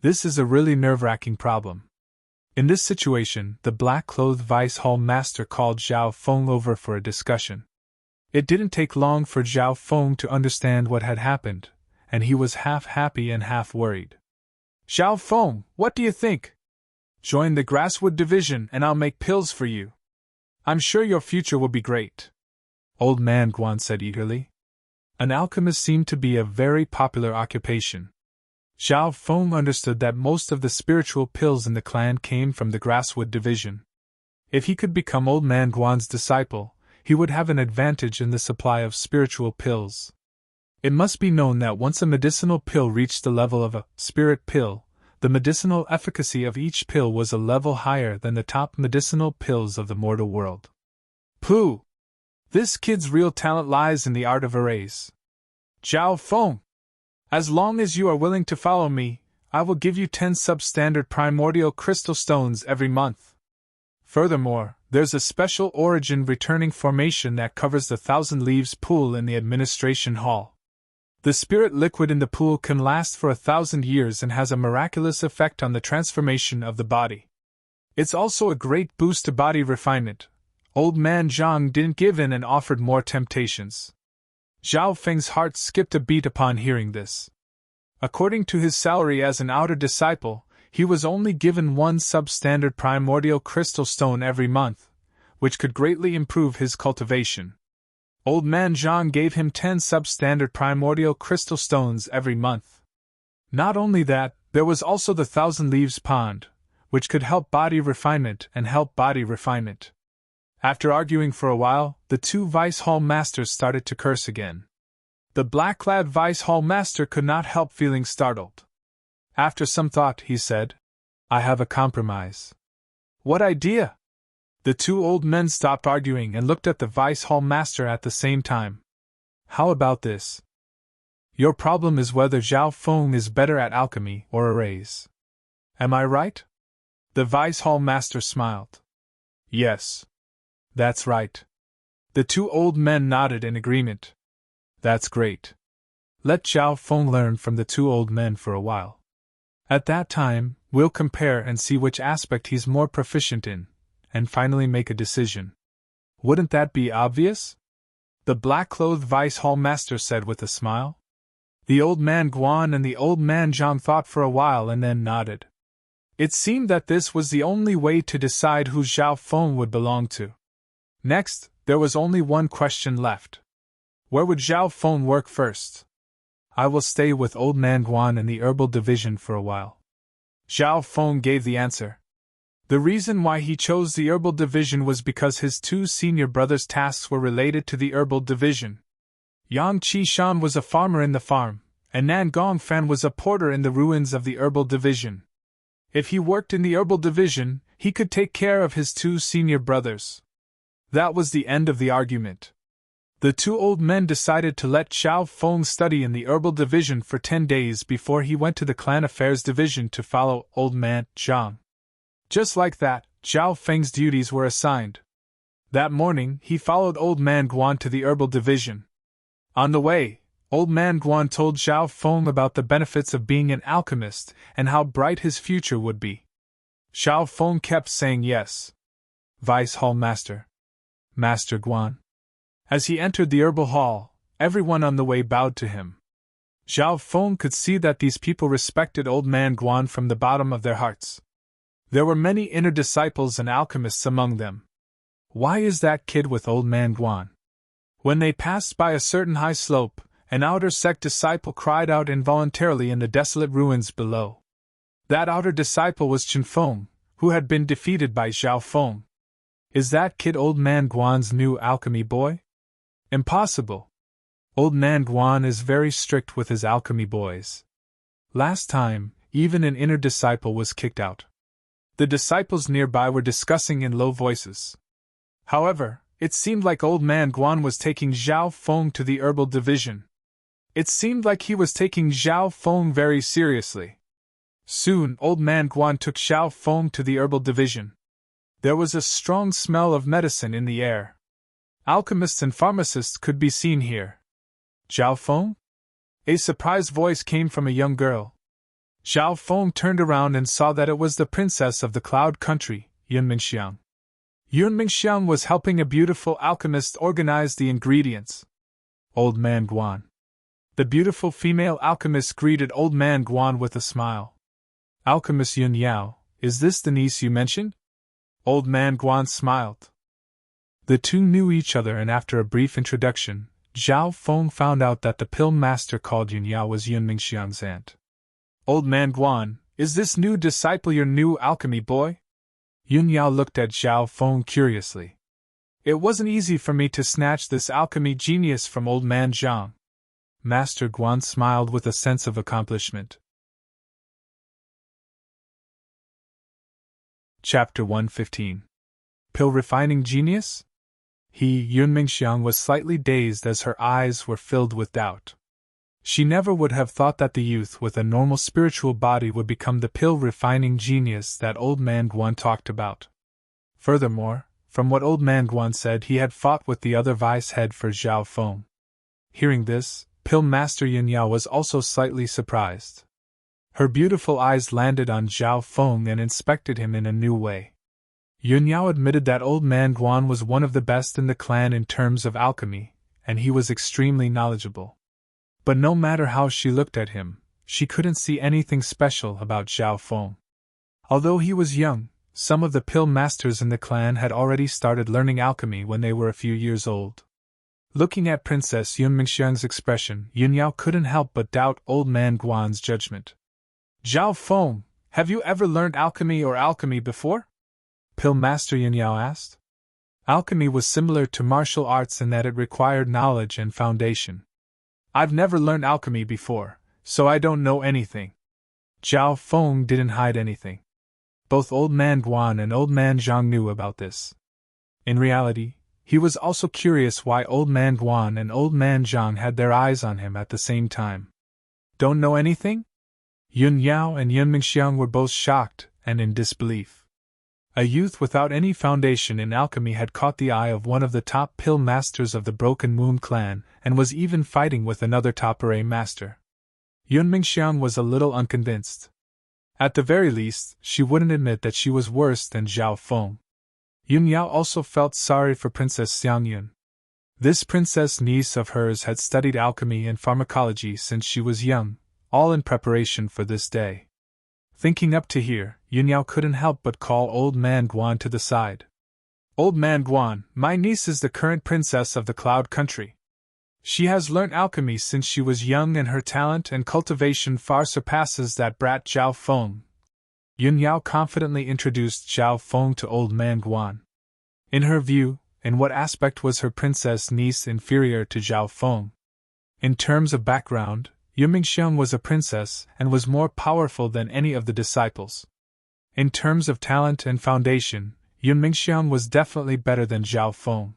This is a really nerve-wracking problem. In this situation, the black-clothed vice hall master called Zhao Feng over for a discussion. It didn't take long for Zhao Feng to understand what had happened, and he was half happy and half worried. "Zhao Feng, what do you think? Join the Grasswood Division and I'll make pills for you. I'm sure your future will be great," Old Man Guan said eagerly. An alchemist seemed to be a very popular occupation. Zhao Feng understood that most of the spiritual pills in the clan came from the Grasswood Division. If he could become Old Man Guan's disciple, he would have an advantage in the supply of spiritual pills. It must be known that once a medicinal pill reached the level of a spirit pill, the medicinal efficacy of each pill was a level higher than the top medicinal pills of the mortal world. "Pooh! This kid's real talent lies in the art of arrays. Zhao Feng! As long as you are willing to follow me, I will give you 10 substandard primordial crystal stones every month. Furthermore, there's a special origin returning formation that covers the Thousand Leaves pool in the administration hall. The spirit liquid in the pool can last for 1,000 years and has a miraculous effect on the transformation of the body. It's also a great boost to body refinement. Old man Zhang didn't give in and offered more temptations. Zhao Feng's heart skipped a beat upon hearing this. According to his salary as an outer disciple, he was only given 1 substandard primordial crystal stone every month, which could greatly improve his cultivation. Old man Zhang gave him 10 substandard primordial crystal stones every month. Not only that, there was also the Thousand Leaves pond, which could help body refinement and help body refinement. After arguing for a while, the 2 Vice Hall Masters started to curse again. The black-clad Vice Hall Master could not help feeling startled. After some thought, he said, "I have a compromise." "What idea?" The 2 old men stopped arguing and looked at the Vice Hall Master at the same time. "How about this? Your problem is whether Zhao Feng is better at alchemy or arrays. Am I right?" The Vice Hall Master smiled. "Yes. That's right." The 2 old men nodded in agreement. "That's great. Let Zhao Feng learn from the 2 old men for a while. At that time, we'll compare and see which aspect he's more proficient in, and finally make a decision. Wouldn't that be obvious?" The black-clothed Vice Hall Master said with a smile. The old man Guan and the old man Zhang thought for a while and then nodded. It seemed that this was the only way to decide who Zhao Feng would belong to. Next, there was only one question left. Where would Zhao Feng work first? "I will stay with old man Guan in the herbal division for a while." Zhao Feng gave the answer. The reason why he chose the herbal division was because his 2 senior brothers' tasks were related to the herbal division. Yang Qishan was a farmer in the farm, and Nan Gongfan was a porter in the ruins of the herbal division. If he worked in the herbal division, he could take care of his 2 senior brothers. That was the end of the argument. The 2 old men decided to let Zhao Feng study in the herbal division for 10 days before he went to the clan affairs division to follow old man Zhang. Just like that, Zhao Feng's duties were assigned. That morning, he followed old man Guan to the herbal division. On the way, old man Guan told Zhao Feng about the benefits of being an alchemist and how bright his future would be. Zhao Feng kept saying yes. Vice Hall Master. Master Guan. As he entered the herbal hall, everyone on the way bowed to him. Zhao Feng could see that these people respected old man Guan from the bottom of their hearts. There were many inner disciples and alchemists among them. Why is that kid with old man Guan? When they passed by a certain high slope, an outer sect disciple cried out involuntarily in the desolate ruins below. That outer disciple was Chen Feng, who had been defeated by Zhao Feng. Is that kid old man Guan's new alchemy boy? Impossible. Old man Guan is very strict with his alchemy boys. Last time, even an inner disciple was kicked out. The disciples nearby were discussing in low voices. However, it seemed like old man Guan was taking Zhao Feng to the herbal division. It seemed like he was taking Zhao Feng very seriously. Soon, old man Guan took Zhao Feng to the herbal division. There was a strong smell of medicine in the air. Alchemists and pharmacists could be seen here. Zhao Feng? A surprised voice came from a young girl. Zhao Feng turned around and saw that it was the princess of the Cloud Country, Yunmingxiang. Yunmingxiang was helping a beautiful alchemist organize the ingredients. Old man Guan. The beautiful female alchemist greeted old man Guan with a smile. Alchemist Yun Yao, is this the niece you mentioned? Old man Guan smiled. The two knew each other, and after a brief introduction, Zhao Feng found out that the pill master called Yun Yao was Yunmingxiang's aunt. Old man Guan, is this new disciple your new alchemy boy? Yun Yao looked at Zhao Feng curiously. It wasn't easy for me to snatch this alchemy genius from old man Zhang. Master Guan smiled with a sense of accomplishment. Chapter 115. Pill Refining Genius? Yun Mingxiang was slightly dazed as her eyes were filled with doubt. She never would have thought that the youth with a normal spiritual body would become the pill-refining genius that Old Man Guan talked about. Furthermore, from what Old Man Guan said, he had fought with the other vice head for Zhao Feng. Hearing this, Pill Master Yin Yao was also slightly surprised. Her beautiful eyes landed on Zhao Feng and inspected him in a new way. Yun Yao admitted that Old Man Guan was one of the best in the clan in terms of alchemy, and he was extremely knowledgeable. But no matter how she looked at him, she couldn't see anything special about Zhao Feng. Although he was young, some of the pill masters in the clan had already started learning alchemy when they were a few years old. Looking at Princess Yun Mingxiang's expression, Yun Yao couldn't help but doubt Old Man Guan's judgment. Zhao Feng, have you ever learned alchemy before? Pill Master Yin Yao asked. Alchemy was similar to martial arts in that it required knowledge and foundation. I've never learned alchemy before, so I don't know anything. Zhao Feng didn't hide anything. Both Old Man Guan and Old Man Zhang knew about this. In reality, he was also curious why Old Man Guan and Old Man Zhang had their eyes on him at the same time. Don't know anything? Yun Yao and Yun Mingxiang were both shocked and in disbelief. A youth without any foundation in alchemy had caught the eye of one of the top pill masters of the Broken Moon clan and was even fighting with another top-array master. Yun Mingxiang was a little unconvinced. At the very least, she wouldn't admit that she was worse than Zhao Feng. Yun Yao also felt sorry for Princess Xiang Yun. This princess niece of hers had studied alchemy and pharmacology since she was young, all in preparation for this day. Thinking up to here, Yun Yao couldn't help but call Old Man Guan to the side. Old Man Guan, my niece is the current princess of the Cloud Country. She has learnt alchemy since she was young and her talent and cultivation far surpasses that brat Zhao Feng. Yun Yao confidently introduced Zhao Feng to Old Man Guan. In her view, in what aspect was her princess niece inferior to Zhao Feng? In terms of background, Yun Mingxiang was a princess and was more powerful than any of the disciples. In terms of talent and foundation, Yun Mingxiang was definitely better than Zhao Feng.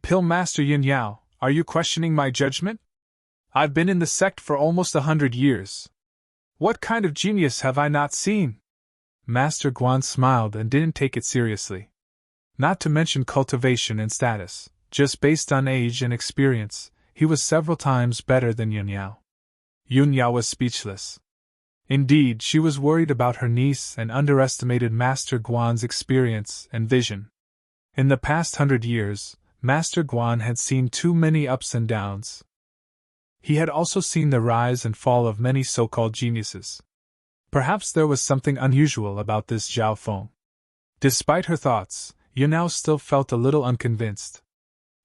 Pill Master Yin Yao, are you questioning my judgment? I've been in the sect for almost 100 years. What kind of genius have I not seen? Master Guan smiled and didn't take it seriously. Not to mention cultivation and status, just based on age and experience, he was several times better than Yun Yao. Yun Yao was speechless. Indeed, she was worried about her niece and underestimated Master Guan's experience and vision. In the past 100 years, Master Guan had seen too many ups and downs. He had also seen the rise and fall of many so-called geniuses. Perhaps there was something unusual about this Zhao Feng. Despite her thoughts, Yun Yao still felt a little unconvinced.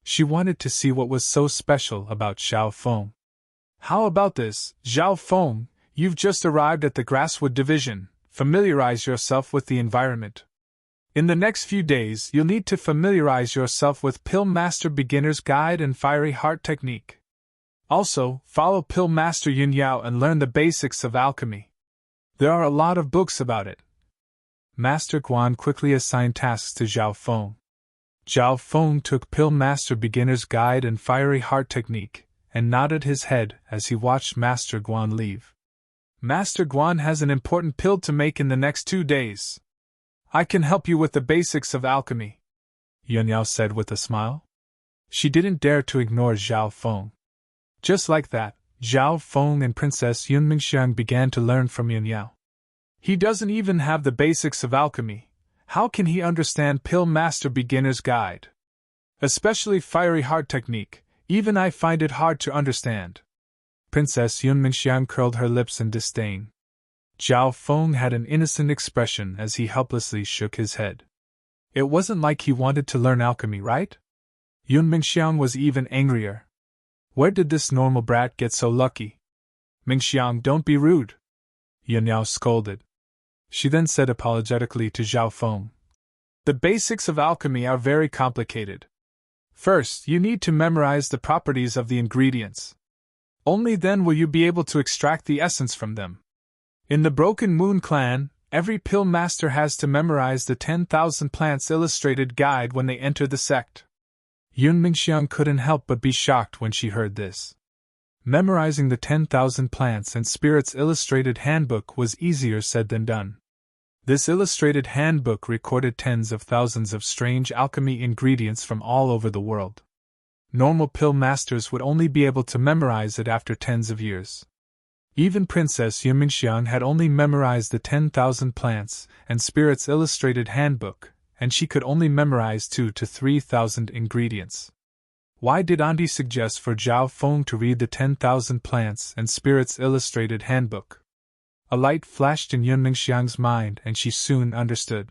She wanted to see what was so special about Zhao Feng. How about this, Zhao Feng? You've just arrived at the Grasswood Division. Familiarize yourself with the environment. In the next few days, you'll need to familiarize yourself with Pill Master Beginner's Guide and Fiery Heart Technique. Also, follow Pill Master Yin Yao and learn the basics of alchemy. There are a lot of books about it. Master Guan quickly assigned tasks to Zhao Feng. Zhao Feng took Pill Master Beginner's Guide and Fiery Heart Technique, and nodded his head as he watched Master Guan leave. Master Guan has an important pill to make in the next 2 days. I can help you with the basics of alchemy, Yun Yao said with a smile. She didn't dare to ignore Zhao Feng. Just like that, Zhao Feng and Princess Yun Mingxiang began to learn from Yun Yao. He doesn't even have the basics of alchemy. How can he understand Pill Master Beginner's Guide? Especially Fiery Heart Technique, even I find it hard to understand. Princess Yun Mingxiang curled her lips in disdain. Zhao Feng had an innocent expression as he helplessly shook his head. It wasn't like he wanted to learn alchemy, right? Yun Mingxiang was even angrier. Where did this normal brat get so lucky? Mingxiang, don't be rude, Yun Yao scolded. She then said apologetically to Zhao Feng. The basics of alchemy are very complicated. First, you need to memorize the properties of the ingredients. Only then will you be able to extract the essence from them. In the Broken Moon clan, every pill master has to memorize the 10,000 plants illustrated guide when they enter the sect. Yun Mingxiang couldn't help but be shocked when she heard this. Memorizing the 10,000 Plants and Spirits Illustrated Handbook was easier said than done. This illustrated handbook recorded tens of thousands of strange alchemy ingredients from all over the world. Normal pill masters would only be able to memorize it after tens of years. Even Princess Yun Mingxiang had only memorized the 10,000 Plants and Spirits Illustrated Handbook, and she could only memorize 2,000 to 3,000 ingredients. Why did Auntie suggest for Zhao Feng to read the 10,000 Plants and Spirits Illustrated Handbook? A light flashed in Yun Mingxiang's mind and she soon understood.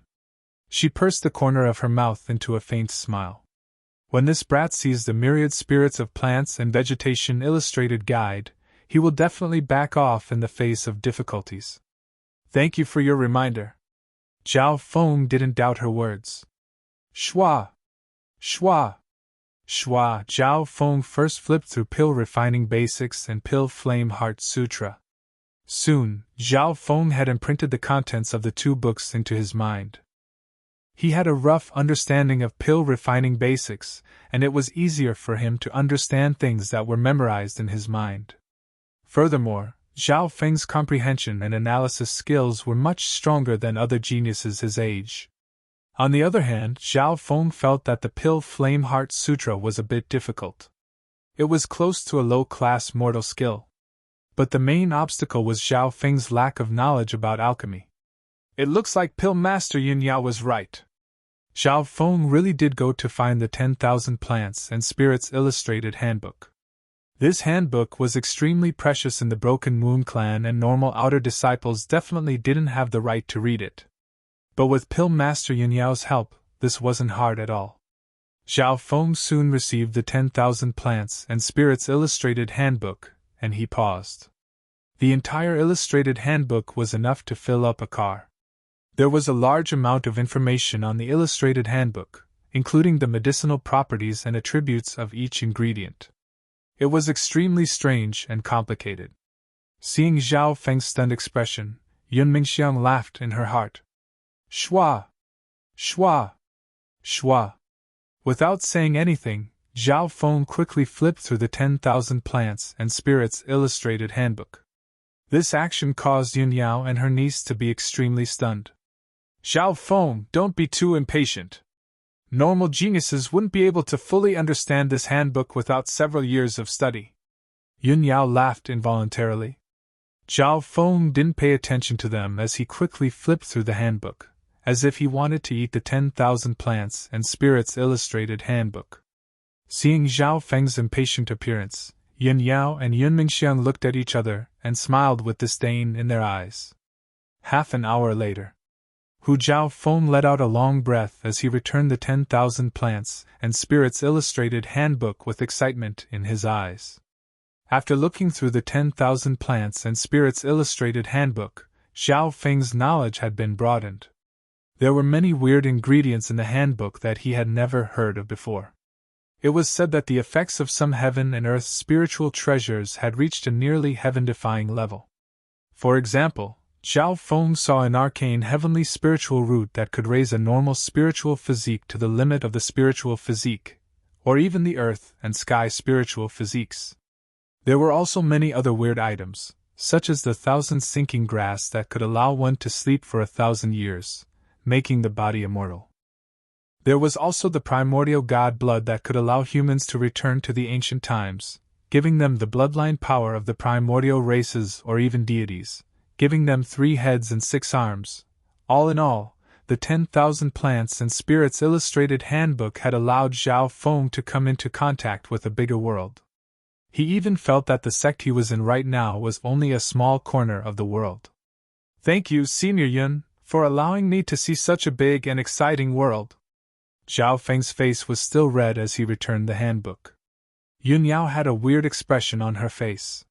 She pursed the corner of her mouth into a faint smile. When this brat sees the myriad spirits of plants and vegetation illustrated guide, he will definitely back off in the face of difficulties. Thank you for your reminder. Zhao Feng didn't doubt her words. Shua! Shua! Shua! Zhao Feng first flipped through Pill Refining Basics and Pill Flame Heart Sutra. Soon, Zhao Feng had imprinted the contents of the two books into his mind. He had a rough understanding of Pill Refining Basics, and it was easier for him to understand things that were memorized in his mind. Furthermore, Zhao Feng's comprehension and analysis skills were much stronger than other geniuses his age. On the other hand, Zhao Feng felt that the Pill Flame Heart Sutra was a bit difficult. It was close to a low-class mortal skill. But the main obstacle was Zhao Feng's lack of knowledge about alchemy. It looks like Pill Master Yin Yao was right. Zhao Feng really did go to find the 10,000 Plants and Spirits Illustrated Handbook. This handbook was extremely precious in the Broken Moon clan, and normal outer disciples definitely didn't have the right to read it. But with Pill Master Yin Yao's help, this wasn't hard at all. Zhao Feng soon received the 10,000 Plants and Spirits Illustrated Handbook, and he paused. The entire illustrated handbook was enough to fill up a car. There was a large amount of information on the illustrated handbook, including the medicinal properties and attributes of each ingredient. It was extremely strange and complicated. Seeing Zhao Feng's stunned expression, Yun Mingxiang laughed in her heart. Shua! Shua! Shua! Without saying anything, Zhao Feng quickly flipped through the 10,000 Plants and Spirits Illustrated Handbook. This action caused Yun Yao and her niece to be extremely stunned. Zhao Feng, don't be too impatient. Normal geniuses wouldn't be able to fully understand this handbook without several years of study. Yun Yao laughed involuntarily. Zhao Feng didn't pay attention to them as he quickly flipped through the handbook, as if he wanted to eat the 10,000 Plants and Spirits Illustrated Handbook. Seeing Zhao Feng's impatient appearance, Yin Yao and Yun Mingxiang looked at each other and smiled with disdain in their eyes. Half an hour later, Hu Zhao Feng let out a long breath as he returned the 10,000 Plants and Spirits Illustrated Handbook with excitement in his eyes. After looking through the 10,000 Plants and Spirits Illustrated Handbook, Zhao Feng's knowledge had been broadened. There were many weird ingredients in the handbook that he had never heard of before. It was said that the effects of some heaven and earth spiritual treasures had reached a nearly heaven-defying level. For example, Zhao Feng saw an arcane heavenly spiritual root that could raise a normal spiritual physique to the limit of the spiritual physique, or even the earth and sky spiritual physiques. There were also many other weird items, such as the 1,000 sinking grass that could allow one to sleep for 1,000 years, making the body immortal. There was also the primordial god blood that could allow humans to return to the ancient times, giving them the bloodline power of the primordial races or even deities, giving them 3 heads and 6 arms. All in all, the 10,000 Plants and Spirits Illustrated Handbook had allowed Zhao Feng to come into contact with a bigger world. He even felt that the sect he was in right now was only a small corner of the world. Thank you, Senior Yun, for allowing me to see such a big and exciting world. Zhao Feng's face was still red as he returned the handbook. Yun Yao had a weird expression on her face.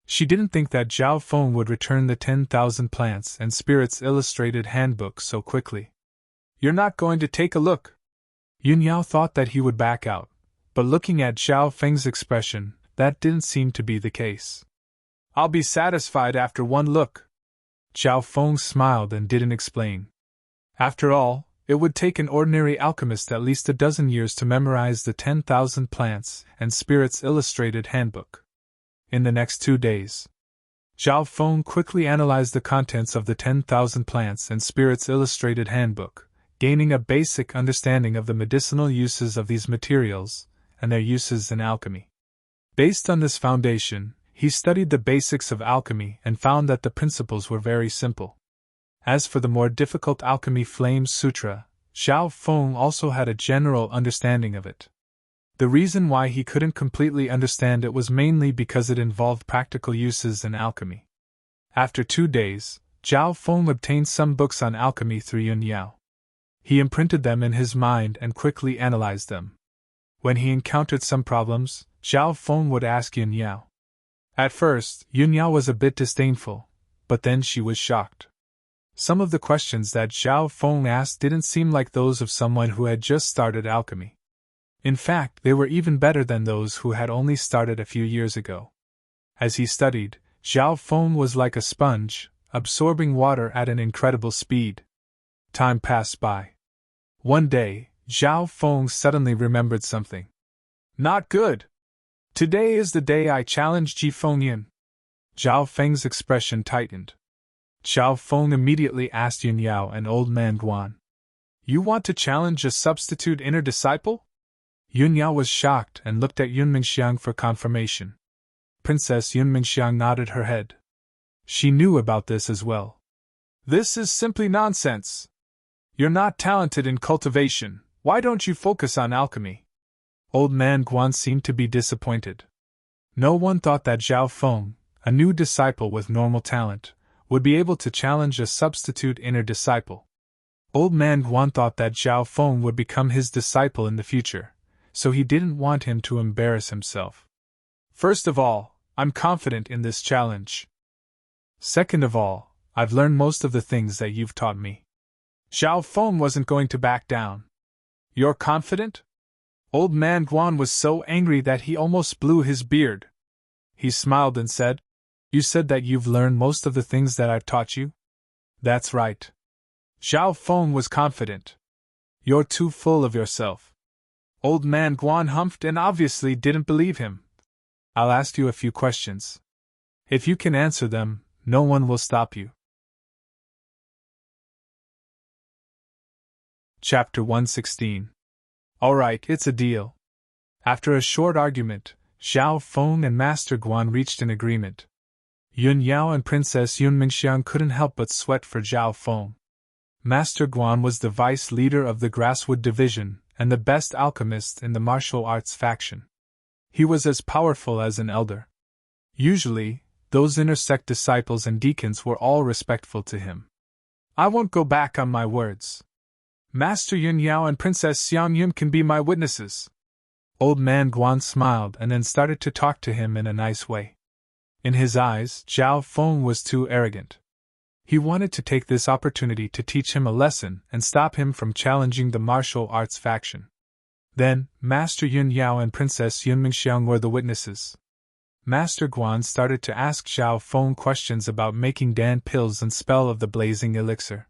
She didn't think that Zhao Feng would return the 10,000 Plants and Spirits Illustrated Handbook so quickly. You're not going to take a look? Yun Yao thought that he would back out, but looking at Zhao Feng's expression, that didn't seem to be the case. I'll be satisfied after one look. Zhao Feng smiled and didn't explain. After all, It would take an ordinary alchemist at least a dozen years to memorize the 10,000 Plants and Spirits Illustrated Handbook. In the next 2 days, Zhao Feng quickly analyzed the contents of the 10,000 Plants and Spirits Illustrated Handbook, gaining a basic understanding of the medicinal uses of these materials and their uses in alchemy. Based on this foundation, he studied the basics of alchemy and found that the principles were very simple. As for the more difficult Alchemy Flame Sutra, Zhao Feng also had a general understanding of it. The reason why he couldn't completely understand it was mainly because it involved practical uses in alchemy. After 2 days, Zhao Feng obtained some books on alchemy through Yun Yao. He imprinted them in his mind and quickly analyzed them. When he encountered some problems, Zhao Feng would ask Yun Yao. At first, Yun Yao was a bit disdainful, but then she was shocked. Some of the questions that Zhao Feng asked didn't seem like those of someone who had just started alchemy. In fact, they were even better than those who had only started a few years ago. As he studied, Zhao Feng was like a sponge, absorbing water at an incredible speed. Time passed by. One day, Zhao Feng suddenly remembered something. Not good! Today is the day I challenge Ji Fengyin. Zhao Feng's expression tightened. Zhao Feng immediately asked Yun Yao and Old Man Guan. You want to challenge a substitute inner disciple? Yun Yao was shocked and looked at Yun Mingxiang for confirmation. Princess Yun Mingxiang nodded her head. She knew about this as well. This is simply nonsense. You're not talented in cultivation, why don't you focus on alchemy? Old Man Guan seemed to be disappointed. No one thought that Zhao Feng, a new disciple with normal talent, would be able to challenge a substitute inner disciple. Old Man Guan thought that Zhao Feng would become his disciple in the future, so he didn't want him to embarrass himself. First of all, I'm confident in this challenge. Second of all, I've learned most of the things that you've taught me. Zhao Feng wasn't going to back down. You're confident? Old Man Guan was so angry that he almost blew his beard. He smiled and said, You said that you've learned most of the things that I've taught you? That's right. Zhao Feng was confident. You're too full of yourself. Old Man Guan humphed and obviously didn't believe him. I'll ask you a few questions. If you can answer them, no one will stop you. Chapter 116. Alright, it's a deal. After a short argument, Zhao Feng and Master Guan reached an agreement. Yun Yao and Princess Yun Mingxiang couldn't help but sweat for Zhao Feng. Master Guan was the vice leader of the Grasswood Division and the best alchemist in the martial arts faction. He was as powerful as an elder. Usually, those inner sect disciples and deacons were all respectful to him. I won't go back on my words. Master Yun Yao and Princess Xiang Yun can be my witnesses. Old Man Guan smiled and then started to talk to him in a nice way. In his eyes, Zhao Feng was too arrogant. He wanted to take this opportunity to teach him a lesson and stop him from challenging the martial arts faction. Then, Master Yun Yao and Princess Yun Mingxiang were the witnesses. Master Guan started to ask Zhao Feng questions about making Dan pills and spell of the blazing elixir.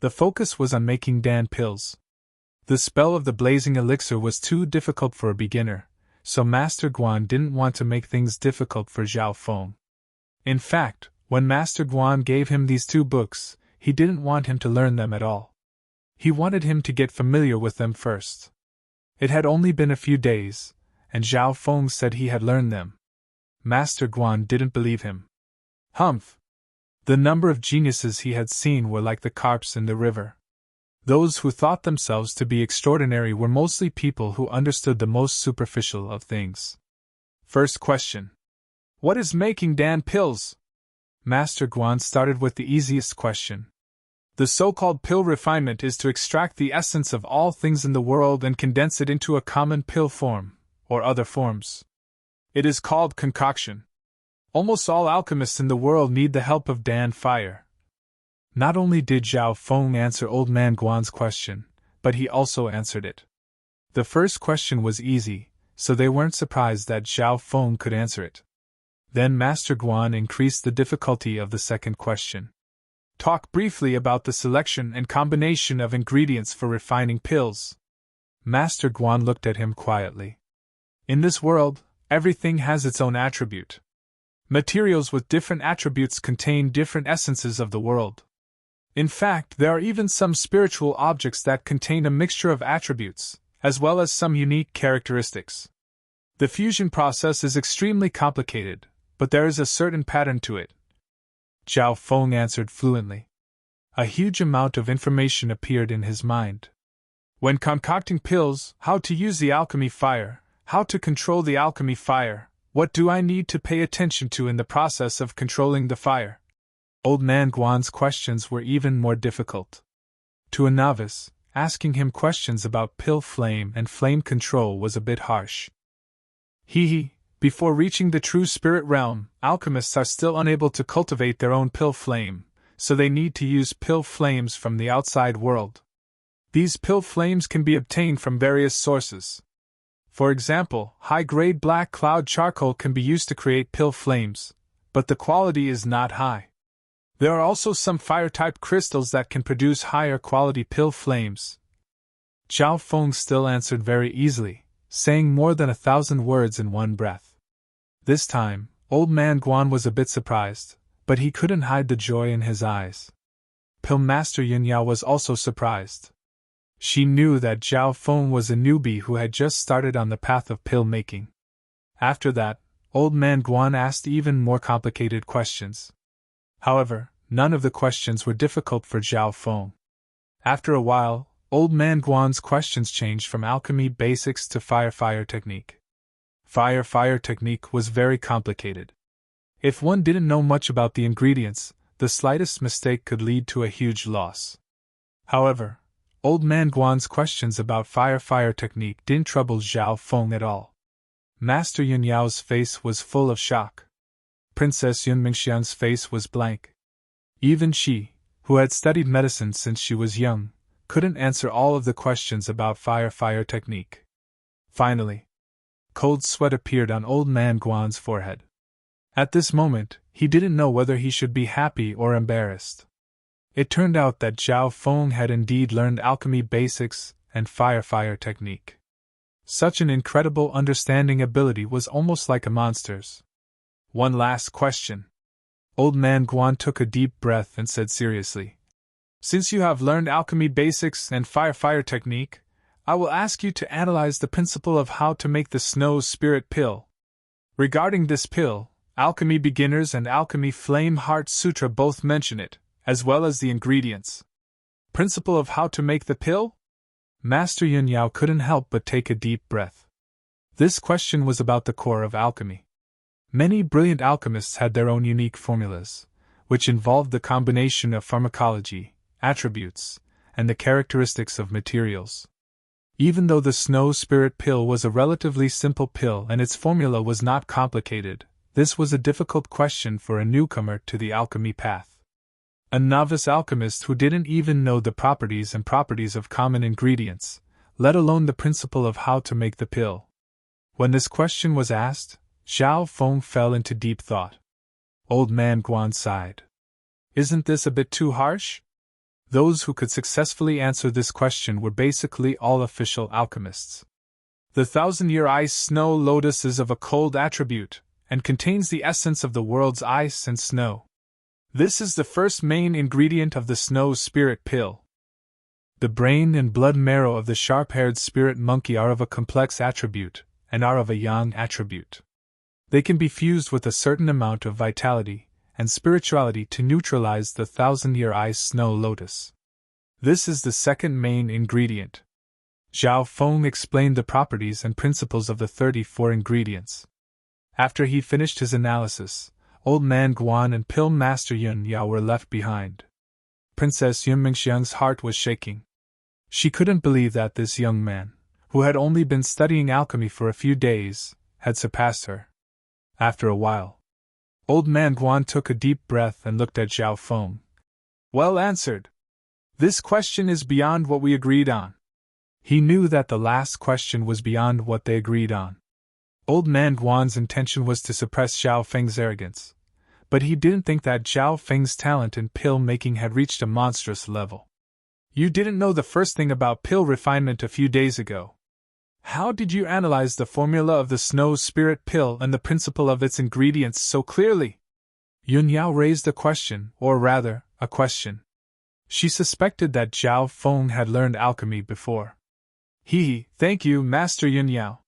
The focus was on making Dan pills. The spell of the blazing elixir was too difficult for a beginner, so Master Guan didn't want to make things difficult for Zhao Feng. In fact, when Master Guan gave him these 2 books, he didn't want him to learn them at all. He wanted him to get familiar with them first. It had only been a few days, and Zhao Feng said he had learned them. Master Guan didn't believe him. Humph! The number of geniuses he had seen were like the carps in the river. Those who thought themselves to be extraordinary were mostly people who understood the most superficial of things. First question. What is making Dan pills? Master Guan started with the easiest question. The so-called pill refinement is to extract the essence of all things in the world and condense it into a common pill form, or other forms. It is called concoction. Almost all alchemists in the world need the help of Dan Fire. Not only did Zhao Feng answer Old Man Guan's question, but he also answered it. The first question was easy, so they weren't surprised that Zhao Feng could answer it. Then Master Guan increased the difficulty of the second question. talk briefly about the selection and combination of ingredients for refining pills. Master Guan looked at him quietly. In this world, everything has its own attribute. Materials with different attributes contain different essences of the world. In fact, there are even some spiritual objects that contain a mixture of attributes, as well as some unique characteristics. The fusion process is extremely complicated, but there is a certain pattern to it. Zhao Feng answered fluently. A huge amount of information appeared in his mind. When concocting pills, how to use the alchemy fire, how to control the alchemy fire, what do I need to pay attention to in the process of controlling the fire? Old Man Guan's questions were even more difficult. To a novice, asking him questions about pill flame and flame control was a bit harsh. Before reaching the true spirit realm, alchemists are still unable to cultivate their own pill flame, so they need to use pill flames from the outside world. These pill flames can be obtained from various sources. For example, high-grade black cloud charcoal can be used to create pill flames, but the quality is not high. There are also some fire-type crystals that can produce higher-quality pill flames. Zhao Feng still answered very easily, saying more than 1,000 words in one breath. This time, Old Man Guan was a bit surprised, but he couldn't hide the joy in his eyes. Pill Master Yunyao was also surprised. She knew that Zhao Feng was a newbie who had just started on the path of pill making. After that, Old Man Guan asked even more complicated questions. However, none of the questions were difficult for Zhao Feng. After a while, Old Man Guan's questions changed from alchemy basics to fire technique. Fire technique was very complicated. If one didn't know much about the ingredients, the slightest mistake could lead to a huge loss. However, Old Man Guan's questions about fire technique didn't trouble Zhao Feng at all. Master Yunyao's face was full of shock. Princess Yunmingxiang's face was blank. Even she, who had studied medicine since she was young, couldn't answer all of the questions about fire technique. Finally, cold sweat appeared on Old Man Guan's forehead. At this moment, he didn't know whether he should be happy or embarrassed. It turned out that Zhao Feng had indeed learned alchemy basics and fire technique. Such an incredible understanding ability was almost like a monster's. One last question. Old Man Guan took a deep breath and said seriously, "Since you have learned alchemy basics and fire technique, I will ask you to analyze the principle of how to make the Snow Spirit Pill. Regarding this pill, Alchemy Beginners and Alchemy Flame Heart Sutra both mention it, as well as the ingredients. Principle of how to make the pill?" Master Yunyao couldn't help but take a deep breath. This question was about the core of alchemy. Many brilliant alchemists had their own unique formulas, which involved the combination of pharmacology, attributes, and the characteristics of materials. Even though the Snow Spirit Pill was a relatively simple pill and its formula was not complicated, this was a difficult question for a newcomer to the alchemy path. A novice alchemist who didn't even know the properties of common ingredients, let alone the principle of how to make the pill. When this question was asked, Zhao Feng fell into deep thought. Old Man Guan sighed. "Isn't this a bit too harsh?" Those who could successfully answer this question were basically all official alchemists. The 1,000-year ice snow lotus is of a cold attribute, and contains the essence of the world's ice and snow. This is the first main ingredient of the Snow Spirit Pill. The brain and blood marrow of the sharp-haired spirit monkey are of a complex attribute, and are of a yang attribute. They can be fused with a certain amount of vitality and spirituality to neutralize the 1,000-year ice snow lotus. This is the second main ingredient. Zhao Feng explained the properties and principles of the 34 ingredients. After he finished his analysis, Old Man Guan and Pill Master Yunyao were left behind. Princess Yunmingxiang's heart was shaking. She couldn't believe that this young man, who had only been studying alchemy for a few days, had surpassed her. After a while, Old Man Guan took a deep breath and looked at Zhao Feng. "Well answered. This question is beyond what we agreed on." He knew that the last question was beyond what they agreed on. Old Man Guan's intention was to suppress Zhao Feng's arrogance, but he didn't think that Zhao Feng's talent in pill making had reached a monstrous level. You didn't know the first thing about pill refinement a few days ago. How did you analyze the formula of the snow spirit pill and the principle of its ingredients so clearly? Yun Yao raised a question, or rather, a question. She suspected that Zhao Feng had learned alchemy before. Thank you, Master Yun Yao.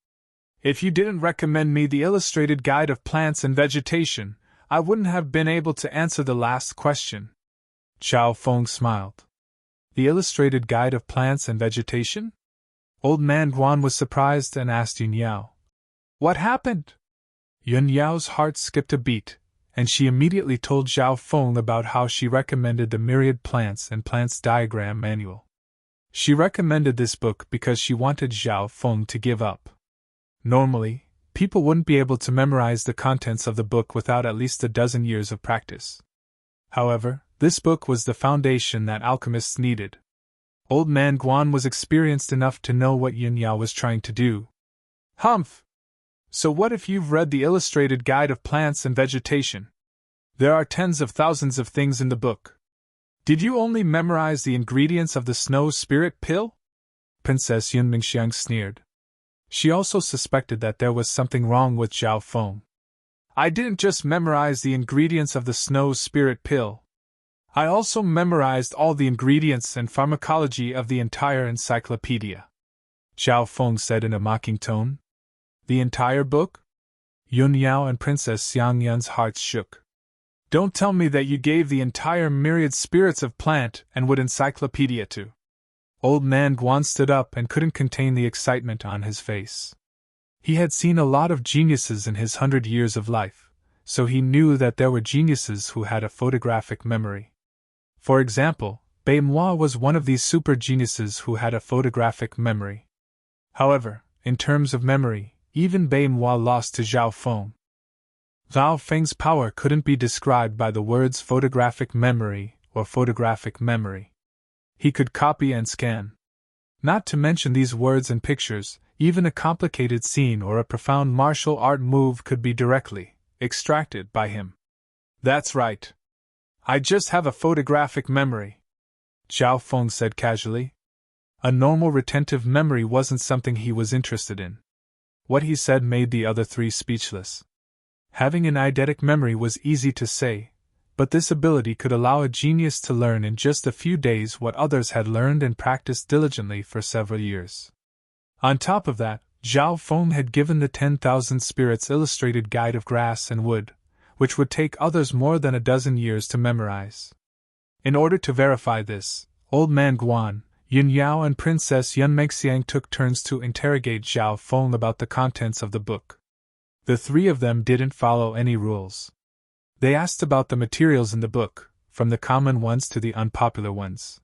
If you didn't recommend me the illustrated guide of plants and vegetation, I wouldn't have been able to answer the last question. Zhao Feng smiled. The illustrated guide of plants and vegetation? Old man Guan was surprised and asked Yun Yao. What happened? Yun Yao's heart skipped a beat, and she immediately told Zhao Feng about how she recommended the Myriad Plants and Plants Diagram Manual. She recommended this book because she wanted Zhao Feng to give up. Normally, people wouldn't be able to memorize the contents of the book without at least a dozen years of practice. However, this book was the foundation that alchemists needed. Old man Guan was experienced enough to know what Yun Yao was trying to do. Humph! So what if you've read the illustrated guide of plants and vegetation? There are tens of thousands of things in the book. Did you only memorize the ingredients of the snow spirit pill? Princess Yun Mingxiang sneered. She also suspected that there was something wrong with Zhao Feng. I didn't just memorize the ingredients of the snow spirit pill. I also memorized all the ingredients and pharmacology of the entire encyclopedia. Zhao Feng said in a mocking tone. The entire book? Yun Yao and Princess Xiangyun's hearts shook. Don't tell me that you gave the entire myriad spirits of plant and wood encyclopedia to. Old man Guan stood up and couldn't contain the excitement on his face. He had seen a lot of geniuses in his 100 years of life, so he knew that there were geniuses who had a photographic memory. For example, Bei Moi was one of these super geniuses who had a photographic memory. However, in terms of memory, even Bei Moi lost to Zhao Feng. Zhao Feng's power couldn't be described by the words photographic memory or photographic memory. He could copy and scan. Not to mention these words and pictures, even a complicated scene or a profound martial art move could be directly extracted by him. That's right. I just have a photographic memory, Zhao Feng said casually. A normal retentive memory wasn't something he was interested in. What he said made the other three speechless. Having an eidetic memory was easy to say, but this ability could allow a genius to learn in just a few days what others had learned and practiced diligently for several years. On top of that, Zhao Feng had given the 10,000 Spirits illustrated guide of grass and wood, which would take others more than a dozen years to memorize. In order to verify this, Old Man Guan, Yun Yao and Princess Yun Mengxiang took turns to interrogate Zhao Feng about the contents of the book. The three of them didn't follow any rules. They asked about the materials in the book, from the common ones to the unpopular ones.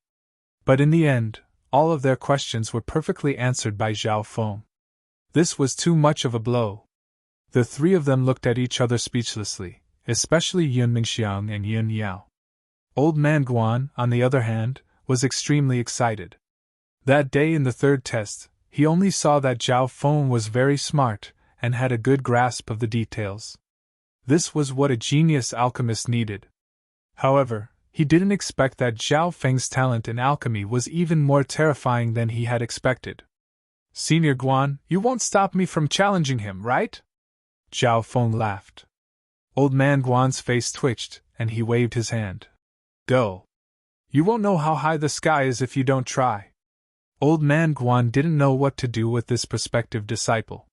But in the end, all of their questions were perfectly answered by Zhao Feng. This was too much of a blow. The three of them looked at each other speechlessly, especially Yun Mingxiang and Yun Yao. Old Man Guan, on the other hand, was extremely excited. That day in the third test, he only saw that Zhao Feng was very smart and had a good grasp of the details. This was what a genius alchemist needed. However, he didn't expect that Zhao Feng's talent in alchemy was even more terrifying than he had expected. Senior Guan, you won't stop me from challenging him, right? Zhao Feng laughed. Old Man Guan's face twitched, and he waved his hand. Go. You won't know how high the sky is if you don't try. Old Man Guan didn't know what to do with this prospective disciple.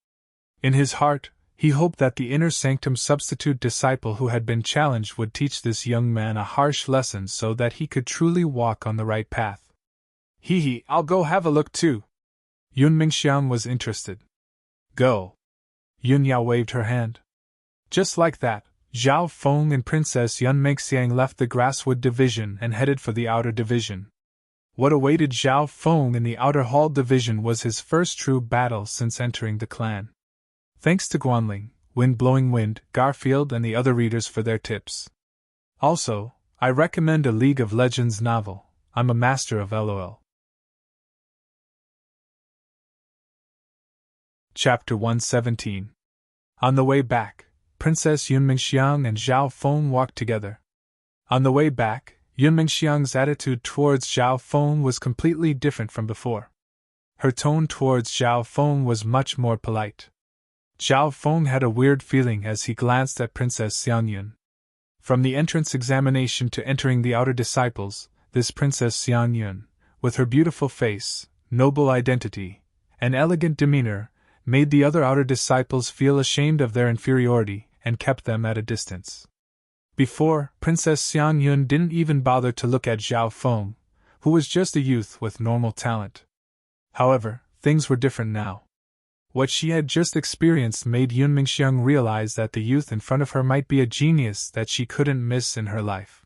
In his heart, he hoped that the inner sanctum substitute disciple who had been challenged would teach this young man a harsh lesson so that he could truly walk on the right path. I'll go have a look too. Yun Mingxiang was interested. Go. Yun Yao waved her hand. Just like that, Zhao Feng and Princess Yun Mengxiang left the Grasswood Division and headed for the Outer Division. What awaited Zhao Feng in the Outer Hall Division was his first true battle since entering the clan. Thanks to Guanling, Wind-Blowing Wind, Garfield and the other readers for their tips. Also, I recommend a League of Legends novel. I'm a master of LOL. Chapter 117. On the way back, Princess Yunmingxiang and Zhao Feng walked together. On the way back, Yunmingxiang's attitude towards Zhao Feng was completely different from before. Her tone towards Zhao Feng was much more polite. Zhao Feng had a weird feeling as he glanced at Princess Xiangyun. From the entrance examination to entering the outer disciples, this Princess Xiangyun, with her beautiful face, noble identity, and elegant demeanor, made the other outer disciples feel ashamed of their inferiority and kept them at a distance. Before, Princess Xiangyun didn't even bother to look at Zhao Feng, who was just a youth with normal talent. However, things were different now. What she had just experienced made Yunmingxiang realize that the youth in front of her might be a genius that she couldn't miss in her life.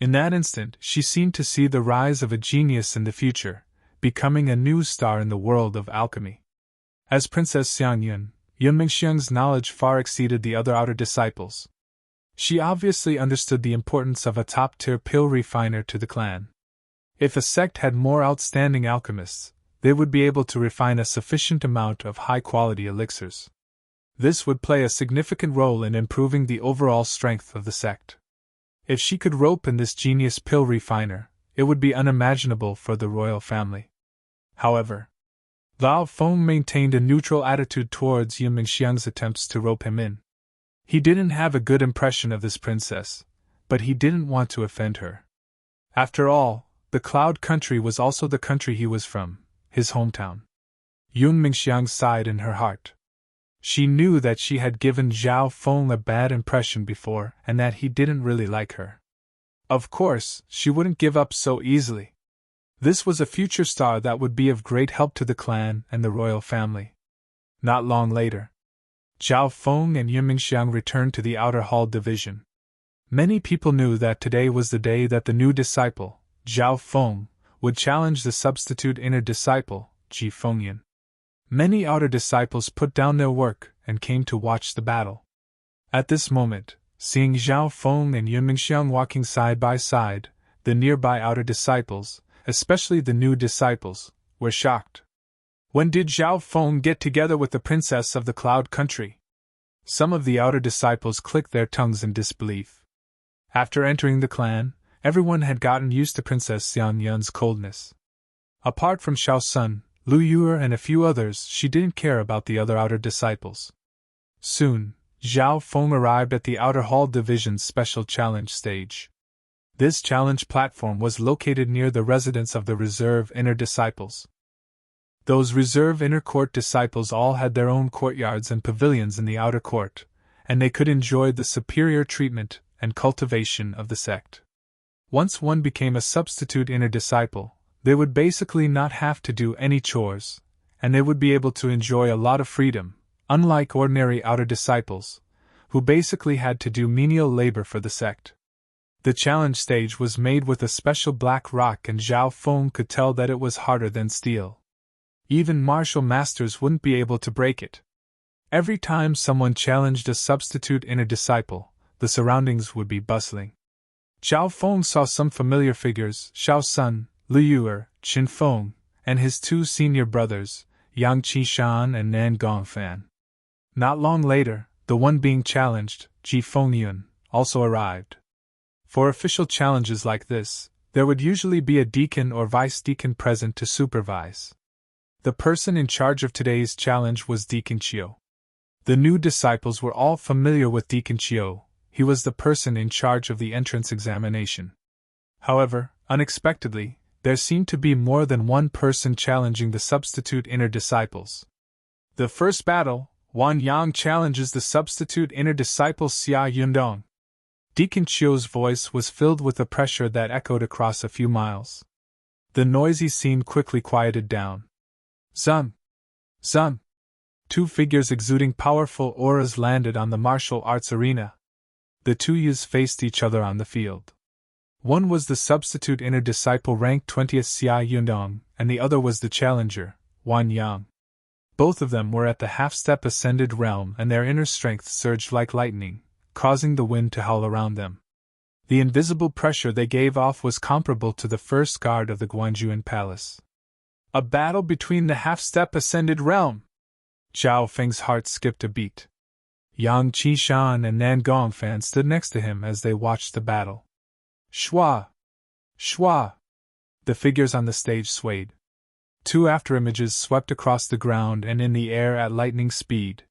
In that instant, she seemed to see the rise of a genius in the future, becoming a new star in the world of alchemy. As Princess Xiangyun, Yunmingxiang's knowledge far exceeded the other outer disciples. She obviously understood the importance of a top-tier pill refiner to the clan. If a sect had more outstanding alchemists, they would be able to refine a sufficient amount of high-quality elixirs. This would play a significant role in improving the overall strength of the sect. If she could rope in this genius pill refiner, it would be unimaginable for the royal family. However, Lao Feng maintained a neutral attitude towards Yunmingxiang's attempts to rope him in. He didn't have a good impression of this princess, but he didn't want to offend her. After all, the Cloud Country was also the country he was from, his hometown. Yunmingxiang sighed in her heart. She knew that she had given Zhao Feng a bad impression before and that he didn't really like her. Of course, she wouldn't give up so easily. This was a future star that would be of great help to the clan and the royal family. Not long later, Zhao Feng and Yunmingxiang returned to the outer hall division. Many people knew that today was the day that the new disciple, Zhao Feng, would challenge the substitute inner disciple, Ji Fengyan. Many outer disciples put down their work and came to watch the battle. At this moment, seeing Zhao Feng and Yunmingxiang walking side by side, the nearby outer disciples, especially the new disciples, were shocked. When did Zhao Feng get together with the princess of the Cloud Country? Some of the outer disciples clicked their tongues in disbelief. After entering the clan, everyone had gotten used to Princess Xiangyun's coldness. Apart from Xiao Sun, Lu Yuer and a few others, she didn't care about the other outer disciples. Soon, Zhao Feng arrived at the Outer Hall Division's special challenge stage. This challenge platform was located near the residence of the reserve inner disciples. Those reserve inner court disciples all had their own courtyards and pavilions in the outer court, and they could enjoy the superior treatment and cultivation of the sect. Once one became a substitute inner disciple, they would basically not have to do any chores, and they would be able to enjoy a lot of freedom, unlike ordinary outer disciples, who basically had to do menial labor for the sect. The challenge stage was made with a special black rock, and Zhao Feng could tell that it was harder than steel. Even martial masters wouldn't be able to break it. Every time someone challenged a substitute inner disciple, the surroundings would be bustling. Zhao Feng saw some familiar figures: Xiao Sun, Lu Yuer, Qin Feng, and his two senior brothers, Yang Qishan and Nan Gongfan. Not long later, the one being challenged, Ji Fengyun, also arrived. For official challenges like this, there would usually be a deacon or vice-deacon present to supervise. The person in charge of today's challenge was Deacon Qiu. The new disciples were all familiar with Deacon Qiu. He was the person in charge of the entrance examination. However, unexpectedly, there seemed to be more than one person challenging the substitute inner disciples. The first battle, Wan Yang challenges the substitute inner disciple Xia Yundong. Deacon Qiu's voice was filled with a pressure that echoed across a few miles. The noisy scene quickly quieted down. Zun! Zun! Two figures exuding powerful auras landed on the martial arts arena. The two youths faced each other on the field. One was the substitute inner disciple ranked 20th Xia Yundong, and the other was the challenger, Wan Yang. Both of them were at the half-step ascended realm, and their inner strength surged like lightning, causing the wind to howl around them. The invisible pressure they gave off was comparable to the first guard of the Guanjuan Palace. A battle between the half-step ascended realm! Zhao Feng's heart skipped a beat. Yang Qishan and Nan Gongfan stood next to him as they watched the battle. Shwa! Shwa! The figures on the stage swayed. Two afterimages swept across the ground and in the air at lightning speed.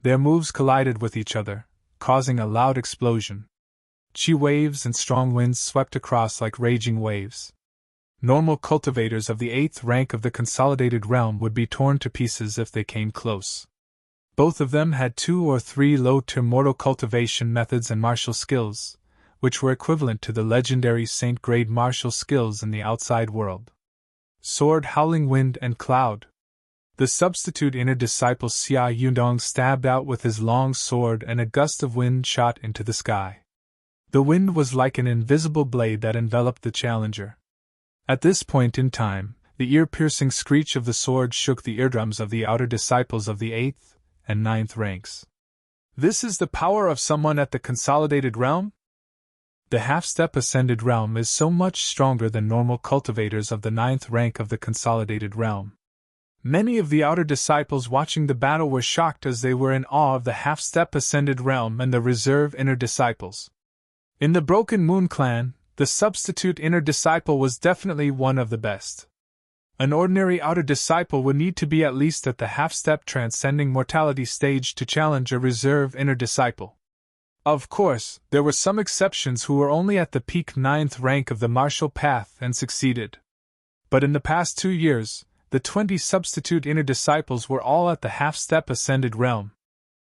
Their moves collided with each other, causing a loud explosion. Chi waves and strong winds swept across like raging waves. Normal cultivators of the 8th rank of the Consolidated Realm would be torn to pieces if they came close. Both of them had 2 or 3 low-tier mortal cultivation methods and martial skills, which were equivalent to the legendary Saint-grade martial skills in the outside world. Sword, Howling Wind, and Cloud. The substitute inner disciple Xia Yundong stabbed out with his long sword and a gust of wind shot into the sky. The wind was like an invisible blade that enveloped the challenger. At this point in time, the ear-piercing screech of the sword shook the eardrums of the outer disciples of the 8th and 9th ranks. This is the power of someone at the Consolidated Realm? The half-step ascended realm is so much stronger than normal cultivators of the 9th rank of the Consolidated Realm. Many of the outer disciples watching the battle were shocked as they were in awe of the half-step ascended realm and the reserve inner disciples. In the Broken Moon clan, the substitute inner disciple was definitely one of the best. An ordinary outer disciple would need to be at least at the half-step transcending mortality stage to challenge a reserve inner disciple. Of course, there were some exceptions who were only at the peak 9th rank of the martial path and succeeded. But in the past 2 years, the 20 substitute inner disciples were all at the half-step ascended realm.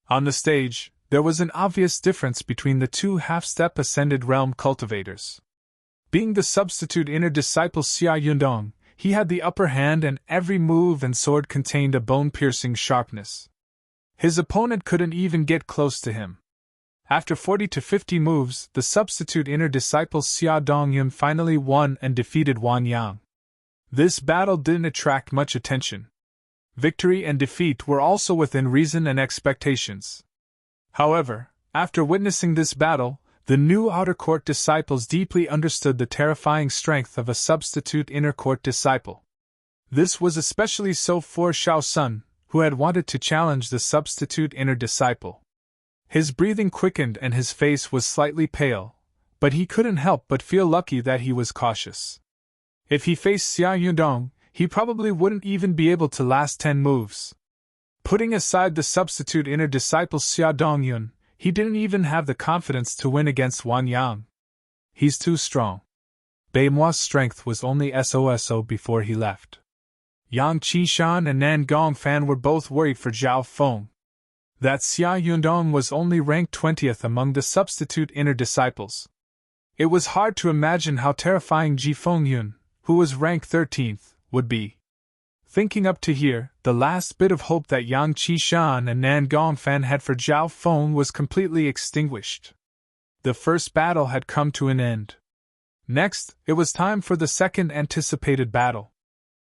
On the stage, there was an obvious difference between the 2 half-step ascended realm cultivators. Being the substitute inner disciple Xia Yundong, he had the upper hand and every move and sword contained a bone-piercing sharpness. His opponent couldn't even get close to him. After 40 to 50 moves, the substitute inner disciple Xia Dongyun finally won and defeated Wan Yang. This battle didn't attract much attention. Victory and defeat were also within reason and expectations. However, after witnessing this battle, the new outer court disciples deeply understood the terrifying strength of a substitute inner court disciple. This was especially so for Shao Sun, who had wanted to challenge the substitute inner disciple. His breathing quickened and his face was slightly pale, but he couldn't help but feel lucky that he was cautious. If he faced Xia Yundong, he probably wouldn't even be able to last 10 moves. Putting aside the substitute inner disciple Xia Dongyun, he didn't even have the confidence to win against Wan Yang. He's too strong. Bei Mua's strength was only SOSO before he left. Yang Qishan and Nan Gongfan were both worried for Zhao Feng. That Xia Yundong was only ranked 20th among the substitute inner disciples. It was hard to imagine how terrifying Ji Fengyun, who was ranked 13th, would be. Thinking up to here, the last bit of hope that Yang Qishan and Nan Gongfan had for Zhao Feng was completely extinguished. The first battle had come to an end. Next, it was time for the second anticipated battle.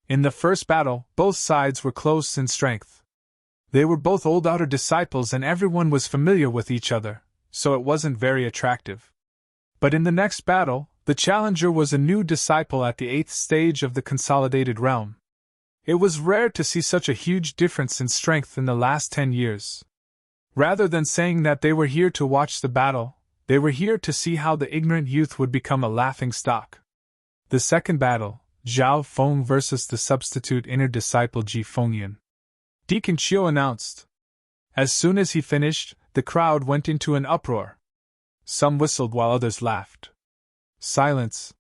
In the first battle, both sides were close in strength. They were both old outer disciples and everyone was familiar with each other, so it wasn't very attractive. But in the next battle, the challenger was a new disciple at the 8th stage of the Consolidated Realm. It was rare to see such a huge difference in strength in the last 10 years. Rather than saying that they were here to watch the battle, they were here to see how the ignorant youth would become a laughingstock. The second battle, Zhao Feng versus the substitute inner disciple Ji Fengyun. Deacon Chiu announced. As soon as he finished, the crowd went into an uproar. Some whistled while others laughed. Silence.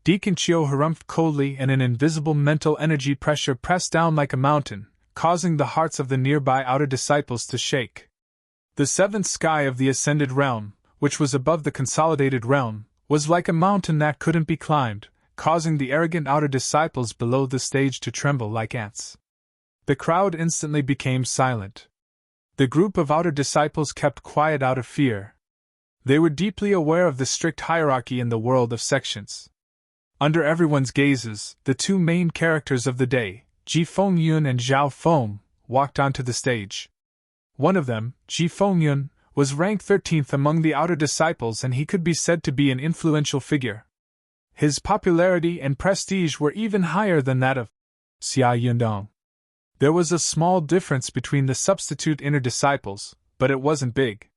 Deacon Chiu harumphed coldly and an invisible mental energy pressure pressed down like a mountain, causing the hearts of the nearby outer disciples to shake. The seventh sky of the Ascended Realm, which was above the Consolidated Realm, was like a mountain that couldn't be climbed, causing the arrogant outer disciples below the stage to tremble like ants. The crowd instantly became silent. The group of outer disciples kept quiet out of fear. They were deeply aware of the strict hierarchy in the world of sections. Under everyone's gazes, the two main characters of the day, Ji Fengyun and Zhao Feng, walked onto the stage. One of them, Ji Fengyun, was ranked 13th among the outer disciples and he could be said to be an influential figure. His popularity and prestige were even higher than that of Xia Yundong. There was a small difference between the substitute inner disciples, but it wasn't big.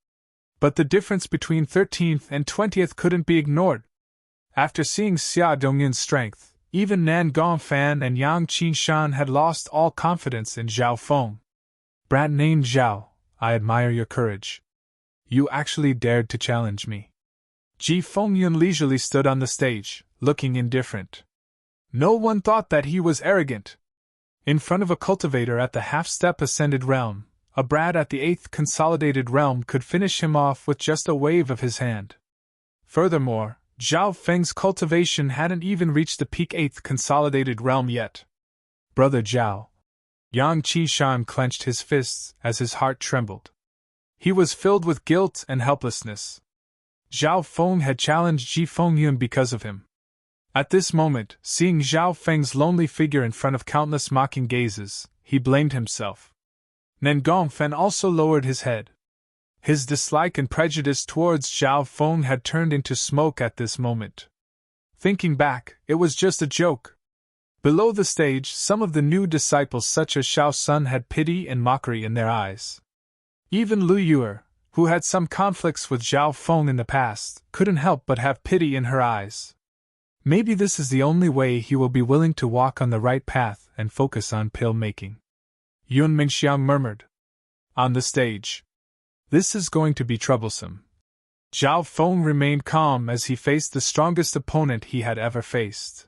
But the difference between 13th and 20th couldn't be ignored. After seeing Xia Dongyun's strength, even Nan Gongfan and Yang Qinshan had lost all confidence in Zhao Feng. "Brat named Zhao, I admire your courage. You actually dared to challenge me." Ji Fengyun leisurely stood on the stage, looking indifferent. No one thought that he was arrogant. In front of a cultivator at the half-step ascended realm, a brat at the 8th consolidated realm could finish him off with just a wave of his hand. Furthermore, Zhao Feng's cultivation hadn't even reached the peak 8th consolidated realm yet. "Brother Zhao." Yang Qishan clenched his fists as his heart trembled. He was filled with guilt and helplessness. Zhao Feng had challenged Ji Fengyun because of him. At this moment, seeing Zhao Feng's lonely figure in front of countless mocking gazes, he blamed himself. Nan Gongfen also lowered his head. His dislike and prejudice towards Zhao Feng had turned into smoke at this moment. Thinking back, it was just a joke. Below the stage, some of the new disciples such as Xiao Sun had pity and mockery in their eyes. Even Lu Yuer, who had some conflicts with Zhao Feng in the past, couldn't help but have pity in her eyes. Maybe this is the only way he will be willing to walk on the right path and focus on pill making. Yun Mingxiang murmured. On the stage. "This is going to be troublesome." Zhao Feng remained calm as he faced the strongest opponent he had ever faced.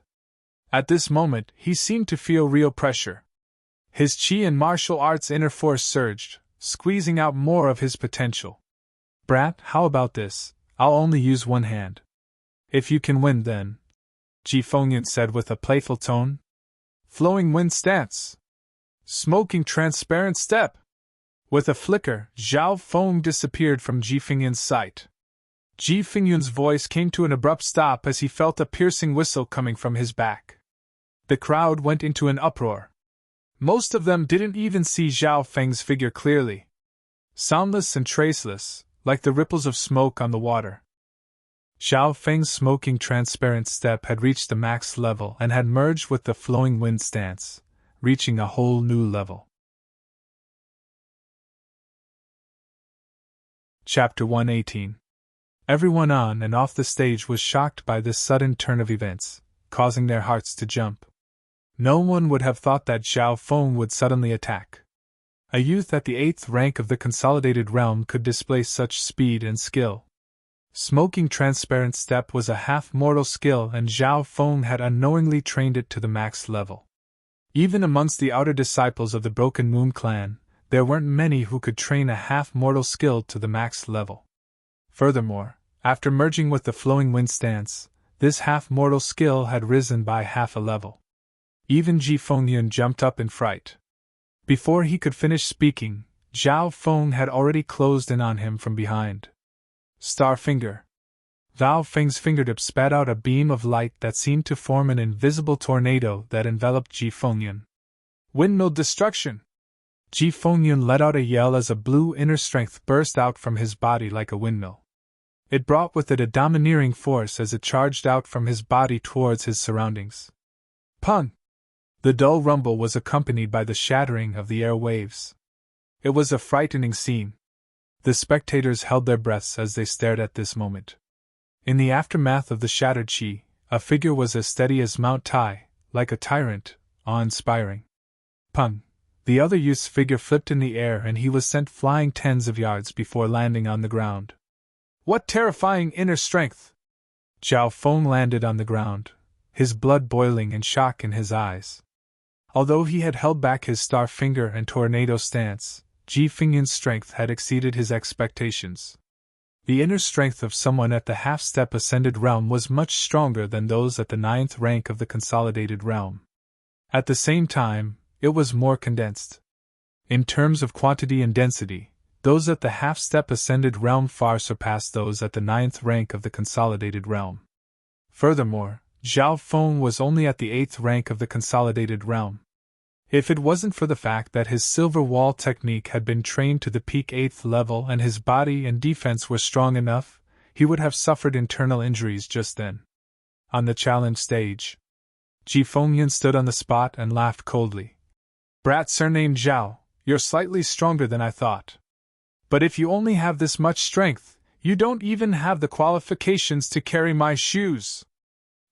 At this moment, he seemed to feel real pressure. His qi and martial arts inner force surged, squeezing out more of his potential. "Brat, how about this? I'll only use one hand. If you can win, then," Ji Fengyun said with a playful tone. "Flowing wind stance. Smoking transparent step." With a flicker, Zhao Feng disappeared from Ji Fengyun's sight. Ji Fengyun's voice came to an abrupt stop as he felt a piercing whistle coming from his back. The crowd went into an uproar. Most of them didn't even see Zhao Feng's figure clearly. Soundless and traceless, like the ripples of smoke on the water. Zhao Feng's smoking transparent step had reached the max level and had merged with the flowing wind stance, reaching a whole new level. Chapter 118. Everyone on and off the stage was shocked by this sudden turn of events, causing their hearts to jump. No one would have thought that Zhao Feng would suddenly attack. A youth at the 8th rank of the consolidated realm could display such speed and skill. Smoking transparent step was a half-mortal skill and Zhao Feng had unknowingly trained it to the max level. Even amongst the outer disciples of the Broken Moon clan, there weren't many who could train a half-mortal skill to the max level. Furthermore, after merging with the flowing wind stance, this half-mortal skill had risen by half a level. Even Ji Fengyun jumped up in fright. Before he could finish speaking, Zhao Feng had already closed in on him from behind. Star Finger. Zhao Feng's fingertips spat out a beam of light that seemed to form an invisible tornado that enveloped Ji Fengyun. Windmill destruction! Ji Fengyun let out a yell as a blue inner strength burst out from his body like a windmill. It brought with it a domineering force as it charged out from his body towards his surroundings. Pun! The dull rumble was accompanied by the shattering of the air waves. It was a frightening scene. The spectators held their breaths as they stared at this moment. In the aftermath of the shattered chi, a figure was as steady as Mount Tai, like a tyrant, awe-inspiring. Pun! The other youth's figure flipped in the air and he was sent flying tens of yards before landing on the ground. What terrifying inner strength! Zhao Feng landed on the ground, his blood boiling and shock in his eyes. Although he had held back his star finger and tornado stance, Ji Fengyun's strength had exceeded his expectations. The inner strength of someone at the half-step ascended realm was much stronger than those at the 9th rank of the consolidated realm. At the same time, it was more condensed. In terms of quantity and density, those at the half-step ascended realm far surpassed those at the 9th rank of the consolidated realm. Furthermore, Zhao Feng was only at the 8th rank of the consolidated realm. If it wasn't for the fact that his silver wall technique had been trained to the peak 8th level and his body and defense were strong enough, he would have suffered internal injuries just then. On the challenge stage, Ji Fengyun stood on the spot and laughed coldly. Brat surnamed Zhao, you're slightly stronger than I thought. But if you only have this much strength, you don't even have the qualifications to carry my shoes.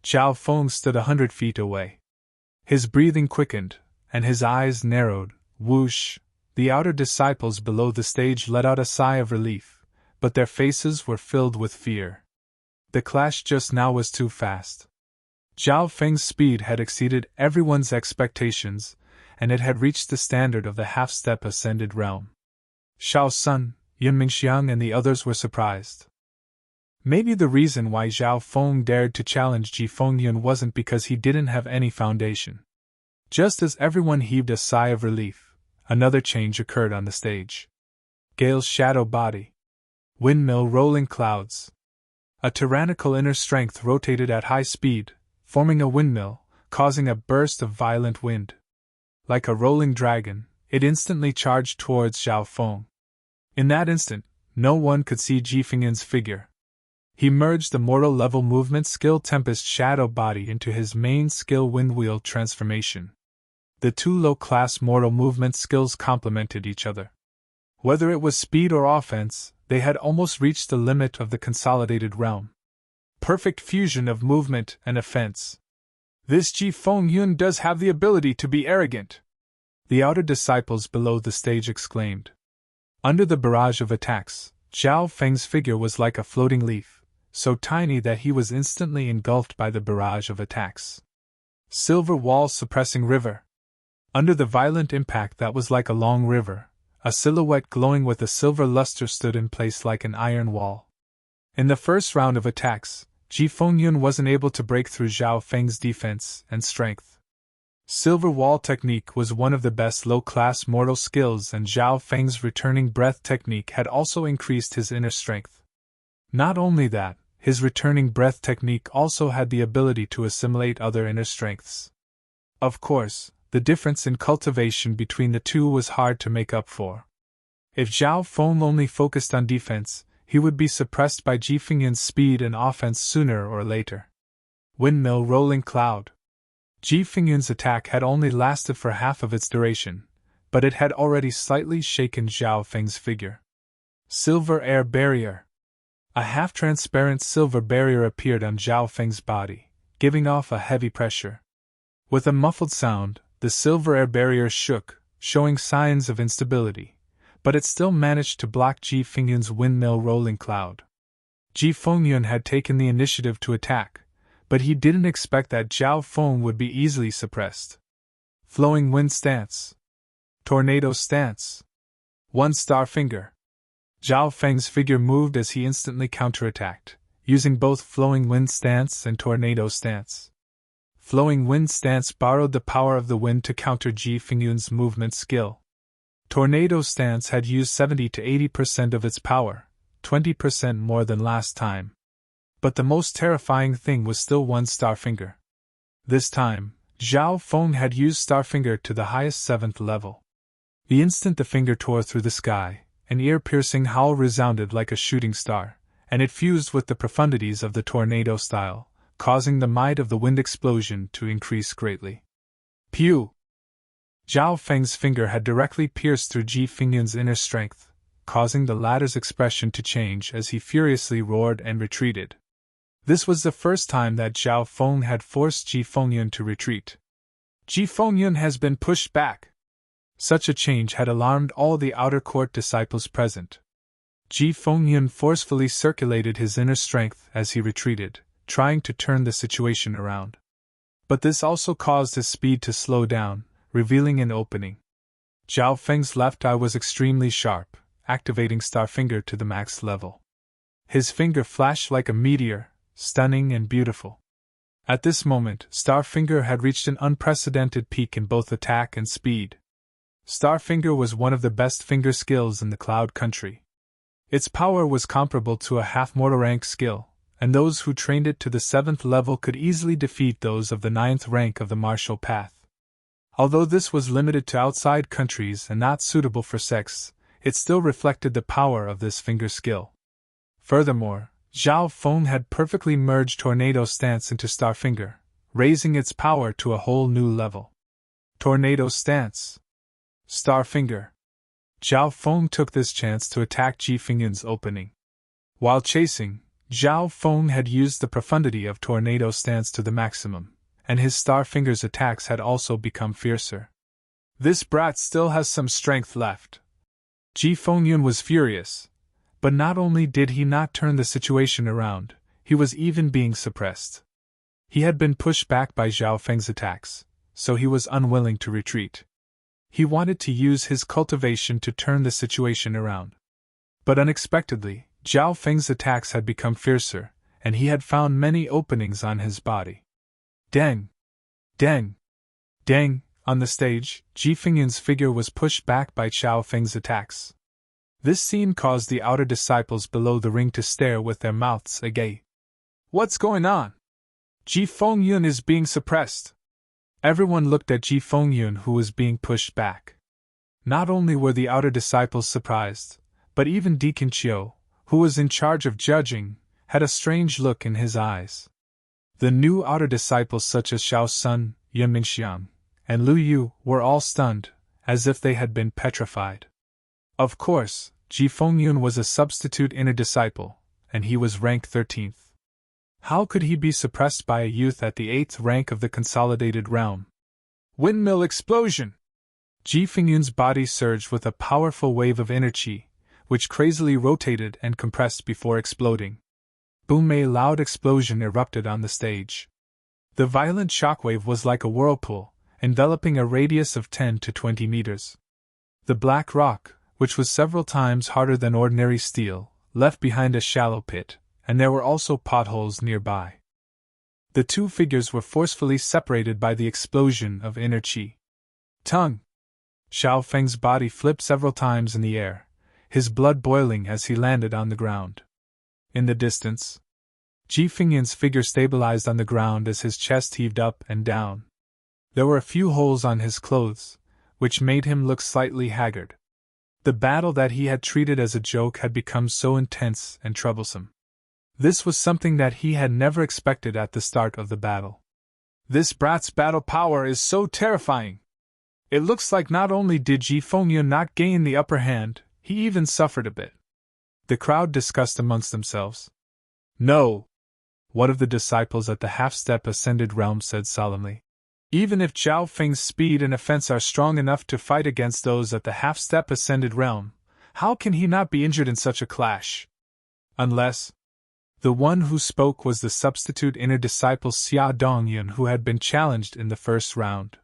Zhao Feng stood 100 feet away. His breathing quickened, and his eyes narrowed. Whoosh! The outer disciples below the stage let out a sigh of relief, but their faces were filled with fear. The clash just now was too fast. Zhao Feng's speed had exceeded everyone's expectations, and it had reached the standard of the half-step ascended realm. Shao Sun, Yun Mingxiang and the others were surprised. Maybe the reason why Zhao Feng dared to challenge Ji Fengyun wasn't because he didn't have any foundation. Just as everyone heaved a sigh of relief, another change occurred on the stage. Gale's shadow body. Windmill rolling clouds. A tyrannical inner strength rotated at high speed, forming a windmill, causing a burst of violent wind. Like a rolling dragon, it instantly charged towards Zhao Feng. In that instant, no one could see Ji Fengyun's figure. He merged the mortal-level movement skill Tempest Shadow Body into his main skill Windwheel transformation. The two low-class mortal movement skills complemented each other. Whether it was speed or offense, they had almost reached the limit of the consolidated realm. Perfect fusion of movement and offense. This Ji Fengyun does have the ability to be arrogant, the outer disciples below the stage exclaimed. Under the barrage of attacks, Zhao Feng's figure was like a floating leaf, so tiny that he was instantly engulfed by the barrage of attacks. Silver wall suppressing river. Under the violent impact that was like a long river, a silhouette glowing with a silver luster stood in place like an iron wall. In the first round of attacks, Ji Fengyun wasn't able to break through Zhao Feng's defense and strength. Silver wall technique was one of the best low-class mortal skills, and Zhao Feng's returning breath technique had also increased his inner strength. Not only that, his returning breath technique also had the ability to assimilate other inner strengths. Of course, the difference in cultivation between the two was hard to make up for. If Zhao Feng only focused on defense, he would be suppressed by Ji Fengyun's speed and offense sooner or later. Windmill rolling cloud. Ji Fengyun's attack had only lasted for half of its duration, but it had already slightly shaken Zhao Feng's figure. Silver air barrier. A half-transparent silver barrier appeared on Zhao Feng's body, giving off a heavy pressure. With a muffled sound, the silver air barrier shook, showing signs of instability, but it still managed to block Ji Fengyun's windmill rolling cloud. Ji Fengyun had taken the initiative to attack, but he didn't expect that Zhao Feng would be easily suppressed. Flowing wind stance. Tornado stance. One star finger. Zhao Feng's figure moved as he instantly counterattacked, using both flowing wind stance and tornado stance. Flowing wind stance borrowed the power of the wind to counter Ji Fengyun's movement skill. Tornado stance had used 70 to 80% of its power, 20% more than last time. But the most terrifying thing was still one star finger. This time, Zhao Feng had used Starfinger to the highest 7th level. The instant the finger tore through the sky, an ear-piercing howl resounded like a shooting star, and it fused with the profundities of the tornado style, causing the might of the wind explosion to increase greatly. Pew! Zhao Feng's finger had directly pierced through Ji Fengyun's inner strength, causing the latter's expression to change as he furiously roared and retreated. This was the first time that Zhao Feng had forced Ji Fengyun to retreat. Ji Fengyun has been pushed back. Such a change had alarmed all the outer court disciples present. Ji Fengyun forcefully circulated his inner strength as he retreated, trying to turn the situation around. But this also caused his speed to slow down, revealing an opening. Zhao Feng's left eye was extremely sharp, activating Starfinger to the max level. His finger flashed like a meteor, stunning and beautiful. At this moment, Starfinger had reached an unprecedented peak in both attack and speed. Starfinger was one of the best finger skills in the Cloud Country. Its power was comparable to a half-mortal rank skill, and those who trained it to the 7th level could easily defeat those of the 9th rank of the martial path. Although this was limited to outside countries and not suitable for sects, it still reflected the power of this finger skill. Furthermore, Zhao Feng had perfectly merged Tornado Stance into Starfinger, raising its power to a whole new level. Tornado Stance. Starfinger. Zhao Feng took this chance to attack Ji Fingyun's opening. While chasing, Zhao Feng had used the profundity of tornado stance to the maximum, and his star fingers attacks had also become fiercer. This brat still has some strength left. Ji Fengyun was furious, but not only did he not turn the situation around, he was even being suppressed. He had been pushed back by Zhao Feng's attacks, so he was unwilling to retreat. He wanted to use his cultivation to turn the situation around. But unexpectedly, Zhao Feng's attacks had become fiercer, and he had found many openings on his body. Deng! Deng! Deng! On the stage, Ji Fingyun's figure was pushed back by Zhao Feng's attacks. This scene caused the outer disciples below the ring to stare with their mouths agape. What's going on? Ji Fengyun is being suppressed. Everyone looked at Ji Fengyun, who was being pushed back. Not only were the outer disciples surprised, but even Deacon Chiu, who was in charge of judging, had a strange look in his eyes. The new outer disciples such as Xiao Sun, Yan Mingxiang, and Lu Yu were all stunned, as if they had been petrified. Of course, Ji Fengyun was a substitute inner disciple, and he was ranked 13th. How could he be suppressed by a youth at the 8th rank of the consolidated realm? Windmill explosion! Ji Fengyun's body surged with a powerful wave of inner qi, which crazily rotated and compressed before exploding. Boom! A loud explosion erupted on the stage. The violent shockwave was like a whirlpool, enveloping a radius of 10 to 20 meters. The black rock, which was several times harder than ordinary steel, left behind a shallow pit, and there were also potholes nearby. The two figures were forcefully separated by the explosion of inner qi. Tongue! Xiao Feng's body flipped several times in the air, his blood boiling as he landed on the ground. In the distance, Ji Fingyun's figure stabilized on the ground as his chest heaved up and down. There were a few holes on his clothes, which made him look slightly haggard. The battle that he had treated as a joke had become so intense and troublesome. This was something that he had never expected at the start of the battle. This brat's battle power is so terrifying. It looks like not only did Ji Fengyun not gain the upper hand, he even suffered a bit. The crowd discussed amongst themselves. No! One of the disciples at the half-step ascended realm said solemnly. Even if Zhao Feng's speed and offense are strong enough to fight against those at the half-step ascended realm, how can he not be injured in such a clash? Unless... The one who spoke was the substitute inner disciple Xia Dongyun, who had been challenged in the first round.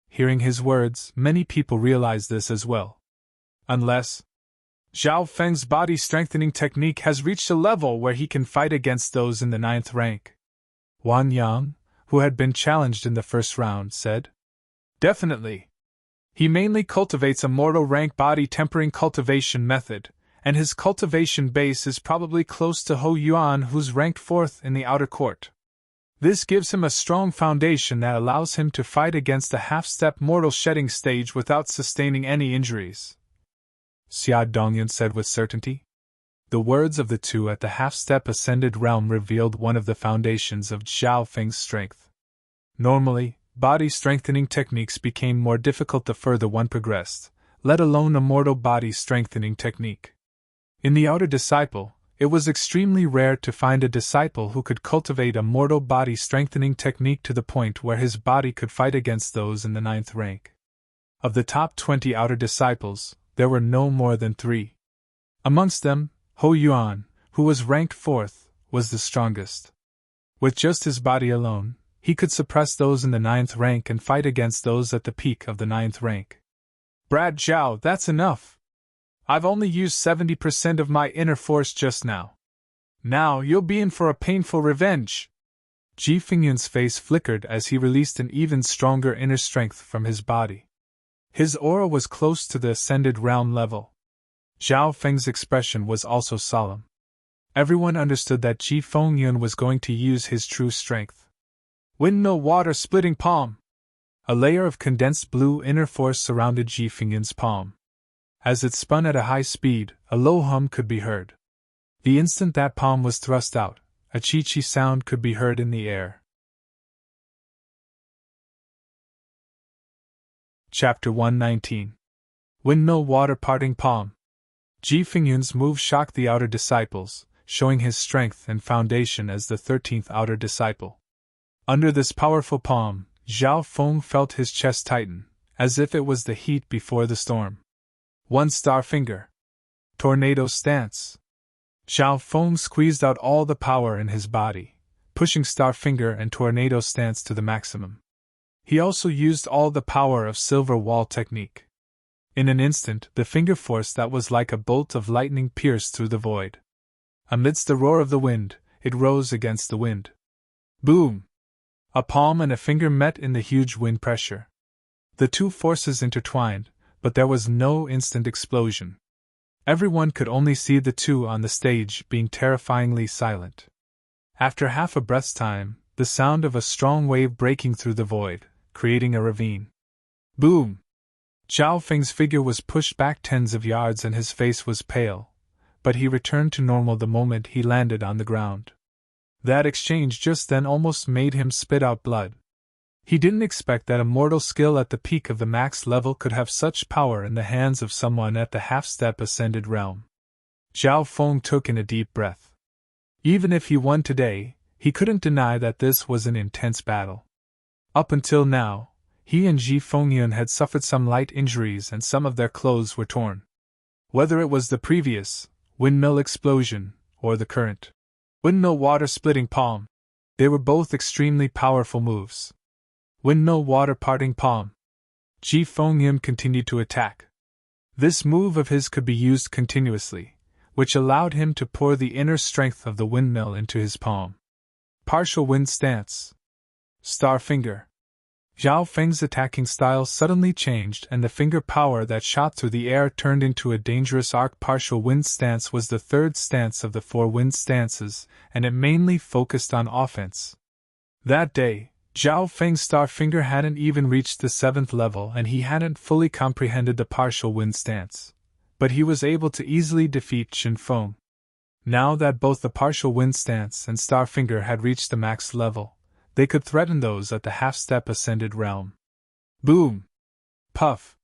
Hearing his words, many people realized this as well. Unless... Zhao Feng's body strengthening technique has reached a level where he can fight against those in the 9th rank. Wan Yang, who had been challenged in the first round, said. Definitely. He mainly cultivates a mortal rank body tempering cultivation method, and his cultivation base is probably close to Ho Yuan, who's ranked 4th in the outer court. This gives him a strong foundation that allows him to fight against the half-step mortal shedding stage without sustaining any injuries. Xia Dongyun said with certainty. The words of the two at the half-step ascended realm revealed one of the foundations of Zhao Feng's strength. Normally, body strengthening techniques became more difficult the further one progressed, let alone a mortal body strengthening technique. In the outer disciple, it was extremely rare to find a disciple who could cultivate a mortal body strengthening technique to the point where his body could fight against those in the 9th rank. Of the top 20 outer disciples, there were no more than 3. Amongst them, Ho Yuan, who was ranked 4th, was the strongest. With just his body alone, he could suppress those in the 9th rank and fight against those at the peak of the 9th rank. Brad Zhao, that's enough. I've only used 70% of my inner force just now. Now you'll be in for a painful revenge. Ji Fingyun's face flickered as he released an even stronger inner strength from his body. His aura was close to the ascended realm level. Zhao Feng's expression was also solemn. Everyone understood that Ji Fengyun was going to use his true strength. Windmill water splitting palm. A layer of condensed blue inner force surrounded Ji Fengyun's palm. As it spun at a high speed, a low hum could be heard. The instant that palm was thrust out, a chi-chi sound could be heard in the air. Chapter 119. Windmill water parting palm. Ji Fingyun's move shocked the outer disciples, showing his strength and foundation as the 13th outer disciple. Under this powerful palm, Zhao Feng felt his chest tighten, as if it was the heat before the storm. One star finger. Tornado stance. Zhao Feng squeezed out all the power in his body, pushing star finger and tornado stance to the maximum. He also used all the power of silver wall technique. In an instant, the finger force that was like a bolt of lightning pierced through the void. Amidst the roar of the wind, it rose against the wind. Boom! A palm and a finger met in the huge wind pressure. The two forces intertwined, but there was no instant explosion. Everyone could only see the two on the stage being terrifyingly silent. After half a breath's time, the sound of a strong wave breaking through the void, creating a ravine. Boom! Zhao Feng's figure was pushed back tens of yards and his face was pale, but he returned to normal the moment he landed on the ground. That exchange just then almost made him spit out blood. He didn't expect that a mortal skill at the peak of the max level could have such power in the hands of someone at the half-step ascended realm. Zhao Feng took in a deep breath. Even if he won today, he couldn't deny that this was an intense battle. Up until now, he and Ji Fengyun had suffered some light injuries and some of their clothes were torn. Whether it was the previous windmill explosion or the current windmill water-splitting palm, they were both extremely powerful moves. Windmill water parting palm. Ji Fengyun continued to attack. This move of his could be used continuously, which allowed him to pour the inner strength of the windmill into his palm. Partial wind stance. Star finger. Zhao Feng's attacking style suddenly changed and the finger power that shot through the air turned into a dangerous arc. Partial wind stance was the third stance of the 4 wind stances, and it mainly focused on offense. That day, Zhao Feng's star finger hadn't even reached the 7th level and he hadn't fully comprehended the partial wind stance, but he was able to easily defeat Shen Feng. Now that both the partial wind stance and star finger had reached the max level, they could threaten those at the half-step ascended realm. Boom! Puff!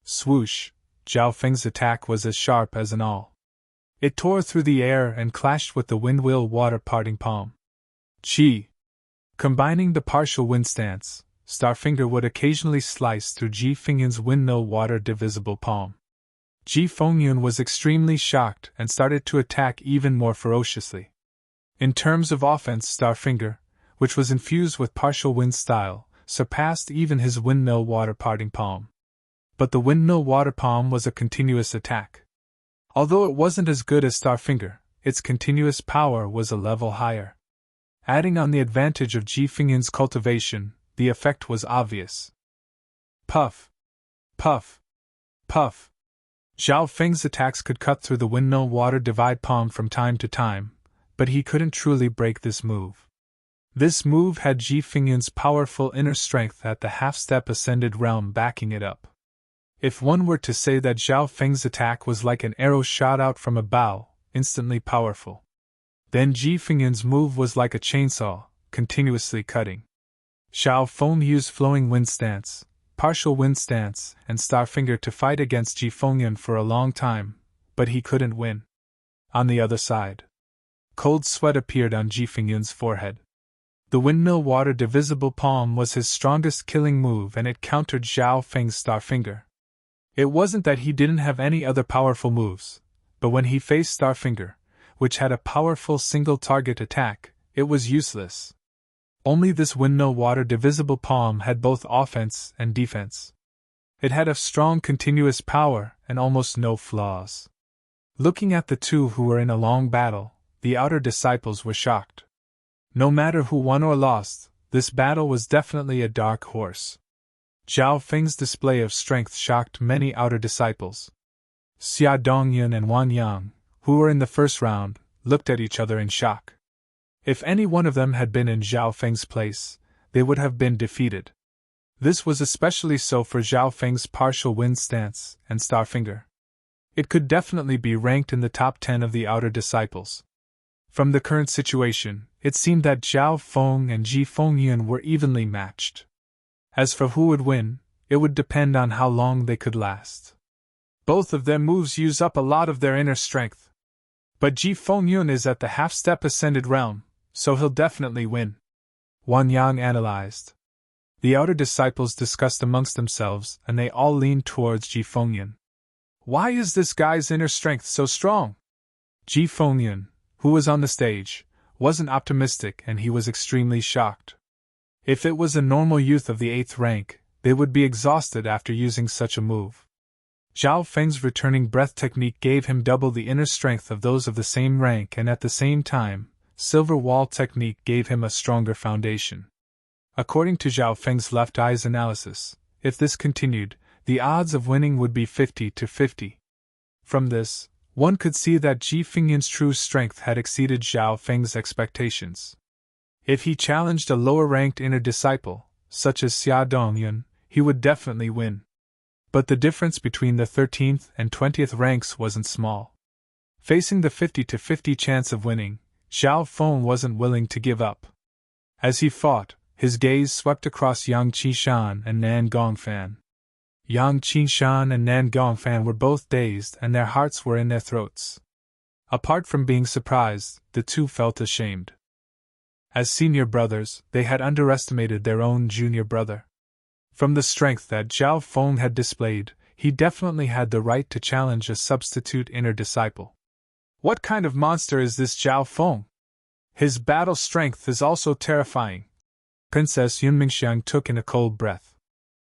Swoosh! Zhao Feng's attack was as sharp as an awl. It tore through the air and clashed with the windmill water parting palm. Chi! Combining the partial wind stance, Starfinger would occasionally slice through Ji Fengyun's windmill water divisible palm. Ji Fengyun was extremely shocked and started to attack even more ferociously. In terms of offense, Starfinger, which was infused with partial wind style, surpassed even his windmill water parting palm. But the windmill water palm was a continuous attack. Although it wasn't as good as Starfinger, its continuous power was a level higher. Adding on the advantage of Ji Fengyun's cultivation, the effect was obvious. Puff! Puff! Puff! Zhao Feng's attacks could cut through the windmill water divide palm from time to time, but he couldn't truly break this move. This move had Ji Fengyun's powerful inner strength at the half-step ascended realm backing it up. If one were to say that Zhao Feng's attack was like an arrow shot out from a bow, instantly powerful, then Ji Fengyun's move was like a chainsaw, continuously cutting. Zhao Feng used flowing wind stance, partial wind stance, and Starfinger to fight against Ji Fengyun for a long time, but he couldn't win. On the other side, cold sweat appeared on Ji Fengyun's forehead. The windmill water divisible palm was his strongest killing move and it countered Zhao Feng's Starfinger. It wasn't that he didn't have any other powerful moves, but when he faced Starfinger, which had a powerful single-target attack, it was useless. Only this windmill water divisible palm had both offense and defense. It had a strong continuous power and almost no flaws. Looking at the two who were in a long battle, the outer disciples were shocked. No matter who won or lost, this battle was definitely a dark horse. Zhao Feng's display of strength shocked many outer disciples. Xia Dongyun and Wan Yang, who were in the first round, looked at each other in shock. If any one of them had been in Zhao Feng's place, they would have been defeated. This was especially so for Zhao Feng's partial wind stance and Starfinger. It could definitely be ranked in the top 10 of the outer disciples. From the current situation, it seemed that Zhao Feng and Ji Fengyun were evenly matched. As for who would win, it would depend on how long they could last. Both of their moves use up a lot of their inner strength. But Ji Fengyun is at the half-step ascended realm, so he'll definitely win. Wan Yang analyzed. The outer disciples discussed amongst themselves, and they all leaned towards Ji Fengyun. Why is this guy's inner strength so strong? Ji Fengyun, who was on the stage, wasn't optimistic, and he was extremely shocked. If it was a normal youth of the 8th rank, they would be exhausted after using such a move. Zhao Feng's returning breath technique gave him double the inner strength of those of the same rank, and at the same time, silver wall technique gave him a stronger foundation. According to Zhao Feng's left eye's analysis, if this continued, the odds of winning would be 50-50. From this, one could see that Ji Fengyun's true strength had exceeded Zhao Feng's expectations. If he challenged a lower-ranked inner disciple, such as Xia Dongyun, he would definitely win. But the difference between the 13th and 20th ranks wasn't small. Facing the 50-50 chance of winning, Zhao Feng wasn't willing to give up. As he fought, his gaze swept across Yang Qishan and Nan Gongfan. Yang Qishan and Nan Gongfan were both dazed, and their hearts were in their throats. Apart from being surprised, the two felt ashamed. As senior brothers, they had underestimated their own junior brother. From the strength that Zhao Feng had displayed, he definitely had the right to challenge a substitute inner disciple. What kind of monster is this Zhao Feng? His battle strength is also terrifying. Princess Yunmingxiang took in a cold breath.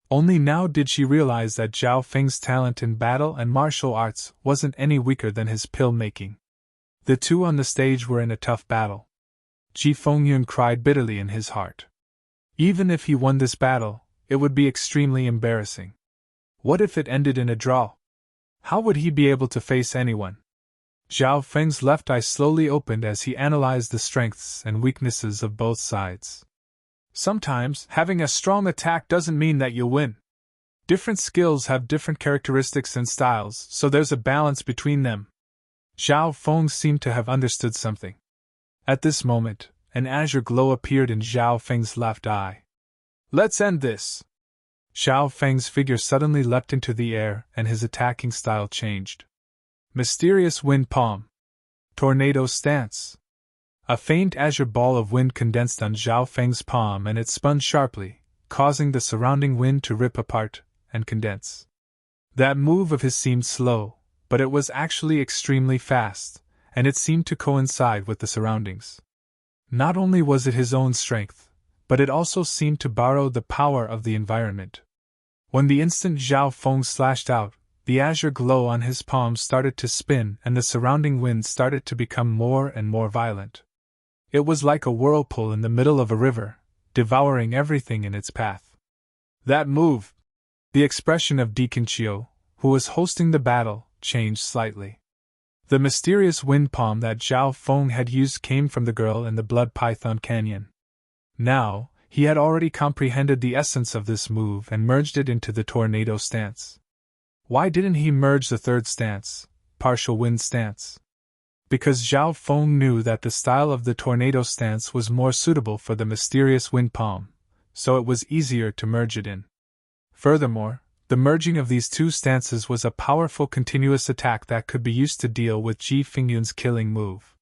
Only now did she realize that Zhao Feng's talent in battle and martial arts wasn't any weaker than his pill-making. The two on the stage were in a tough battle. Ji Fengyun cried bitterly in his heart. Even if he won this battle, it would be extremely embarrassing. What if it ended in a draw? How would he be able to face anyone? Zhao Feng's left eye slowly opened as he analyzed the strengths and weaknesses of both sides. Sometimes, having a strong attack doesn't mean that you'll win. Different skills have different characteristics and styles, so there's a balance between them. Zhao Feng seemed to have understood something. At this moment, an azure glow appeared in Zhao Feng's left eye. Let's end this! Zhao Feng's figure suddenly leapt into the air, and his attacking style changed. Mysterious Wind Palm. Tornado Stance. A faint azure ball of wind condensed on Zhao Feng's palm, and it spun sharply, causing the surrounding wind to rip apart and condense. That move of his seemed slow, but it was actually extremely fast, and it seemed to coincide with the surroundings. Not only was it his own strength, but it also seemed to borrow the power of the environment. When the instant Zhao Feng slashed out, the azure glow on his palm started to spin, and the surrounding wind started to become more and more violent. It was like a whirlpool in the middle of a river, devouring everything in its path. That move! The expression of Deacon Chiu, who was hosting the battle, changed slightly. The mysterious wind palm that Zhao Feng had used came from the girl in the Blood Python Canyon. Now, he had already comprehended the essence of this move and merged it into the tornado stance. Why didn't he merge the third stance, partial wind stance? Because Zhao Feng knew that the style of the tornado stance was more suitable for the mysterious wind palm, so it was easier to merge it in. Furthermore, the merging of these two stances was a powerful continuous attack that could be used to deal with Ji Fengyun's killing move.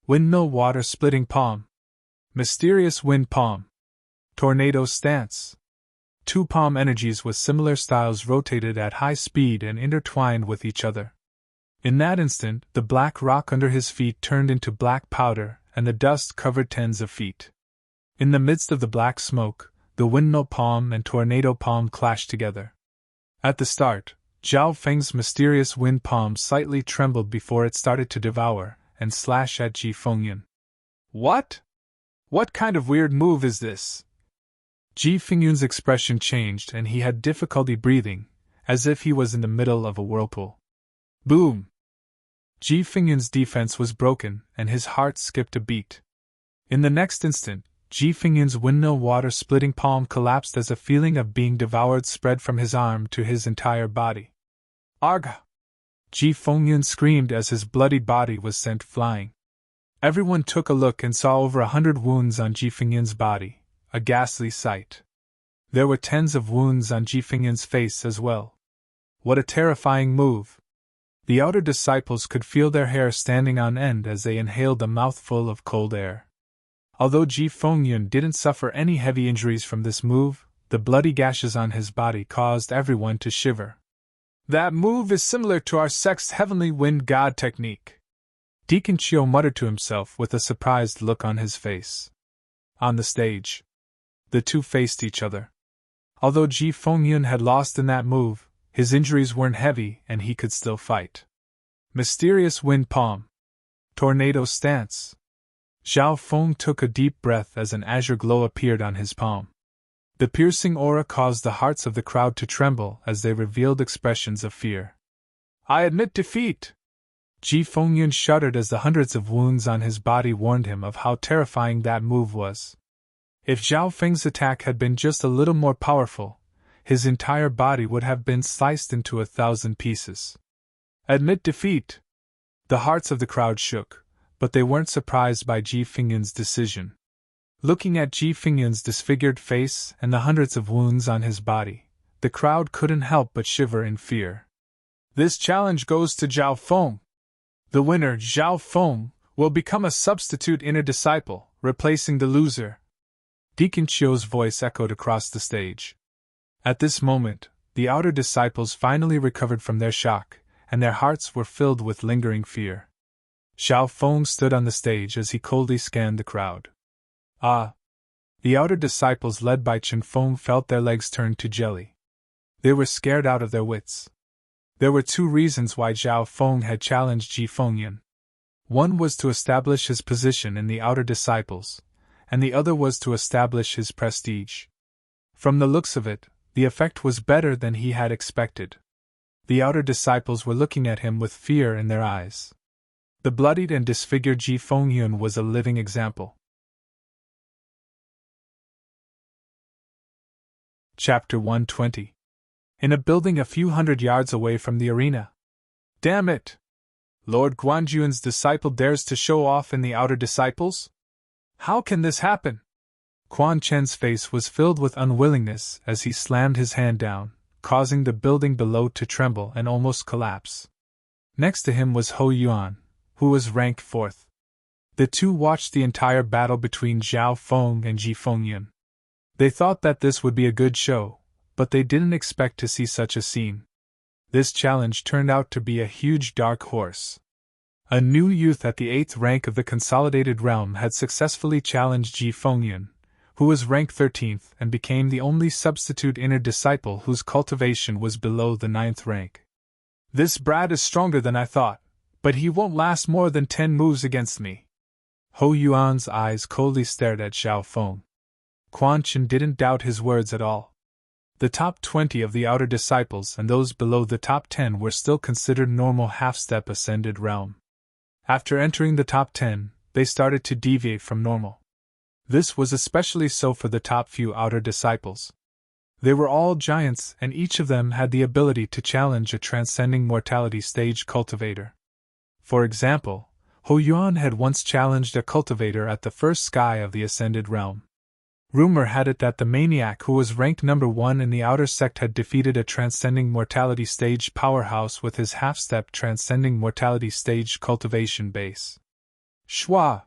Windmill Water Splitting Palm. Mysterious Wind Palm. Tornado Stance. Two palm energies with similar styles rotated at high speed and intertwined with each other. In that instant, the black rock under his feet turned into black powder, and the dust covered tens of feet. In the midst of the black smoke, the windmill palm and tornado palm clashed together. At the start, Zhao Feng's mysterious wind palm slightly trembled before it started to devour and slash at Ji Fengyun. What? What kind of weird move is this? Ji Fengyun's expression changed and he had difficulty breathing, as if he was in the middle of a whirlpool. Boom! Ji Fengyun's defense was broken and his heart skipped a beat. In the next instant, Ji Fengyun's windmill water-splitting palm collapsed as a feeling of being devoured spread from his arm to his entire body. Argh! Ji Fengyun screamed as his bloody body was sent flying. Everyone took a look and saw over 100 wounds on Ji Fengyun's body, a ghastly sight. There were tens of wounds on Ji Fengyun's face as well. What a terrifying move! The outer disciples could feel their hair standing on end as they inhaled a mouthful of cold air. Although Ji Fengyun didn't suffer any heavy injuries from this move, the bloody gashes on his body caused everyone to shiver. That move is similar to our sect's heavenly wind god technique, Deacon Chio muttered to himself with a surprised look on his face. On the stage, the two faced each other. Although Ji Fengyun had lost in that move, his injuries weren't heavy and he could still fight. Mysterious wind palm. Tornado stance. Zhao Feng took a deep breath as an azure glow appeared on his palm. The piercing aura caused the hearts of the crowd to tremble as they revealed expressions of fear. I admit defeat! Ji Fengyun shuddered as the hundreds of wounds on his body warned him of how terrifying that move was. If Zhao Feng's attack had been just a little more powerful, his entire body would have been sliced into 1,000 pieces. Admit defeat! The hearts of the crowd shook, but they weren't surprised by Ji Fengyun's decision. Looking at Ji Fengyun's disfigured face and the hundreds of wounds on his body, the crowd couldn't help but shiver in fear. This challenge goes to Zhao Feng. The winner, Zhao Feng, will become a substitute inner disciple, replacing the loser. Deacon Chio's voice echoed across the stage. At this moment, the outer disciples finally recovered from their shock, and their hearts were filled with lingering fear. Zhao Feng stood on the stage as he coldly scanned the crowd. Ah! The outer disciples led by Chen Feng felt their legs turn to jelly. They were scared out of their wits. There were two reasons why Zhao Feng had challenged Ji Fengyun. One was to establish his position in the outer disciples, and the other was to establish his prestige. From the looks of it, the effect was better than he had expected. The outer disciples were looking at him with fear in their eyes. The bloodied and disfigured Ji Fengyun was a living example. Chapter 120. In a building a few hundred yards away from the arena. Damn it! Lord Guanjuan's disciple dares to show off in the outer disciples? How can this happen? Quan Chen's face was filled with unwillingness as he slammed his hand down, causing the building below to tremble and almost collapse. Next to him was Hou Yuan, who was ranked 4th. The two watched the entire battle between Zhao Feng and Ji Fengyun. They thought that this would be a good show, but they didn't expect to see such a scene. This challenge turned out to be a huge dark horse. A new youth at the 8th rank of the Consolidated Realm had successfully challenged Ji Fengyun, who was ranked 13th and became the only substitute inner disciple whose cultivation was below the 9th rank. This brat is stronger than I thought, but he won't last more than 10 moves against me. Hou Yuan's eyes coldly stared at Zhao Feng. Quan Chen didn't doubt his words at all. The top 20 of the outer disciples and those below the top 10 were still considered normal half-step ascended realm. After entering the top 10, they started to deviate from normal. This was especially so for the top few outer disciples. They were all giants and each of them had the ability to challenge a transcending mortality stage cultivator. For example, Hou Yuan had once challenged a cultivator at the first sky of the ascended realm. Rumor had it that the maniac who was ranked number 1 in the outer sect had defeated a transcending mortality stage powerhouse with his half-step transcending mortality stage cultivation base. Shwa!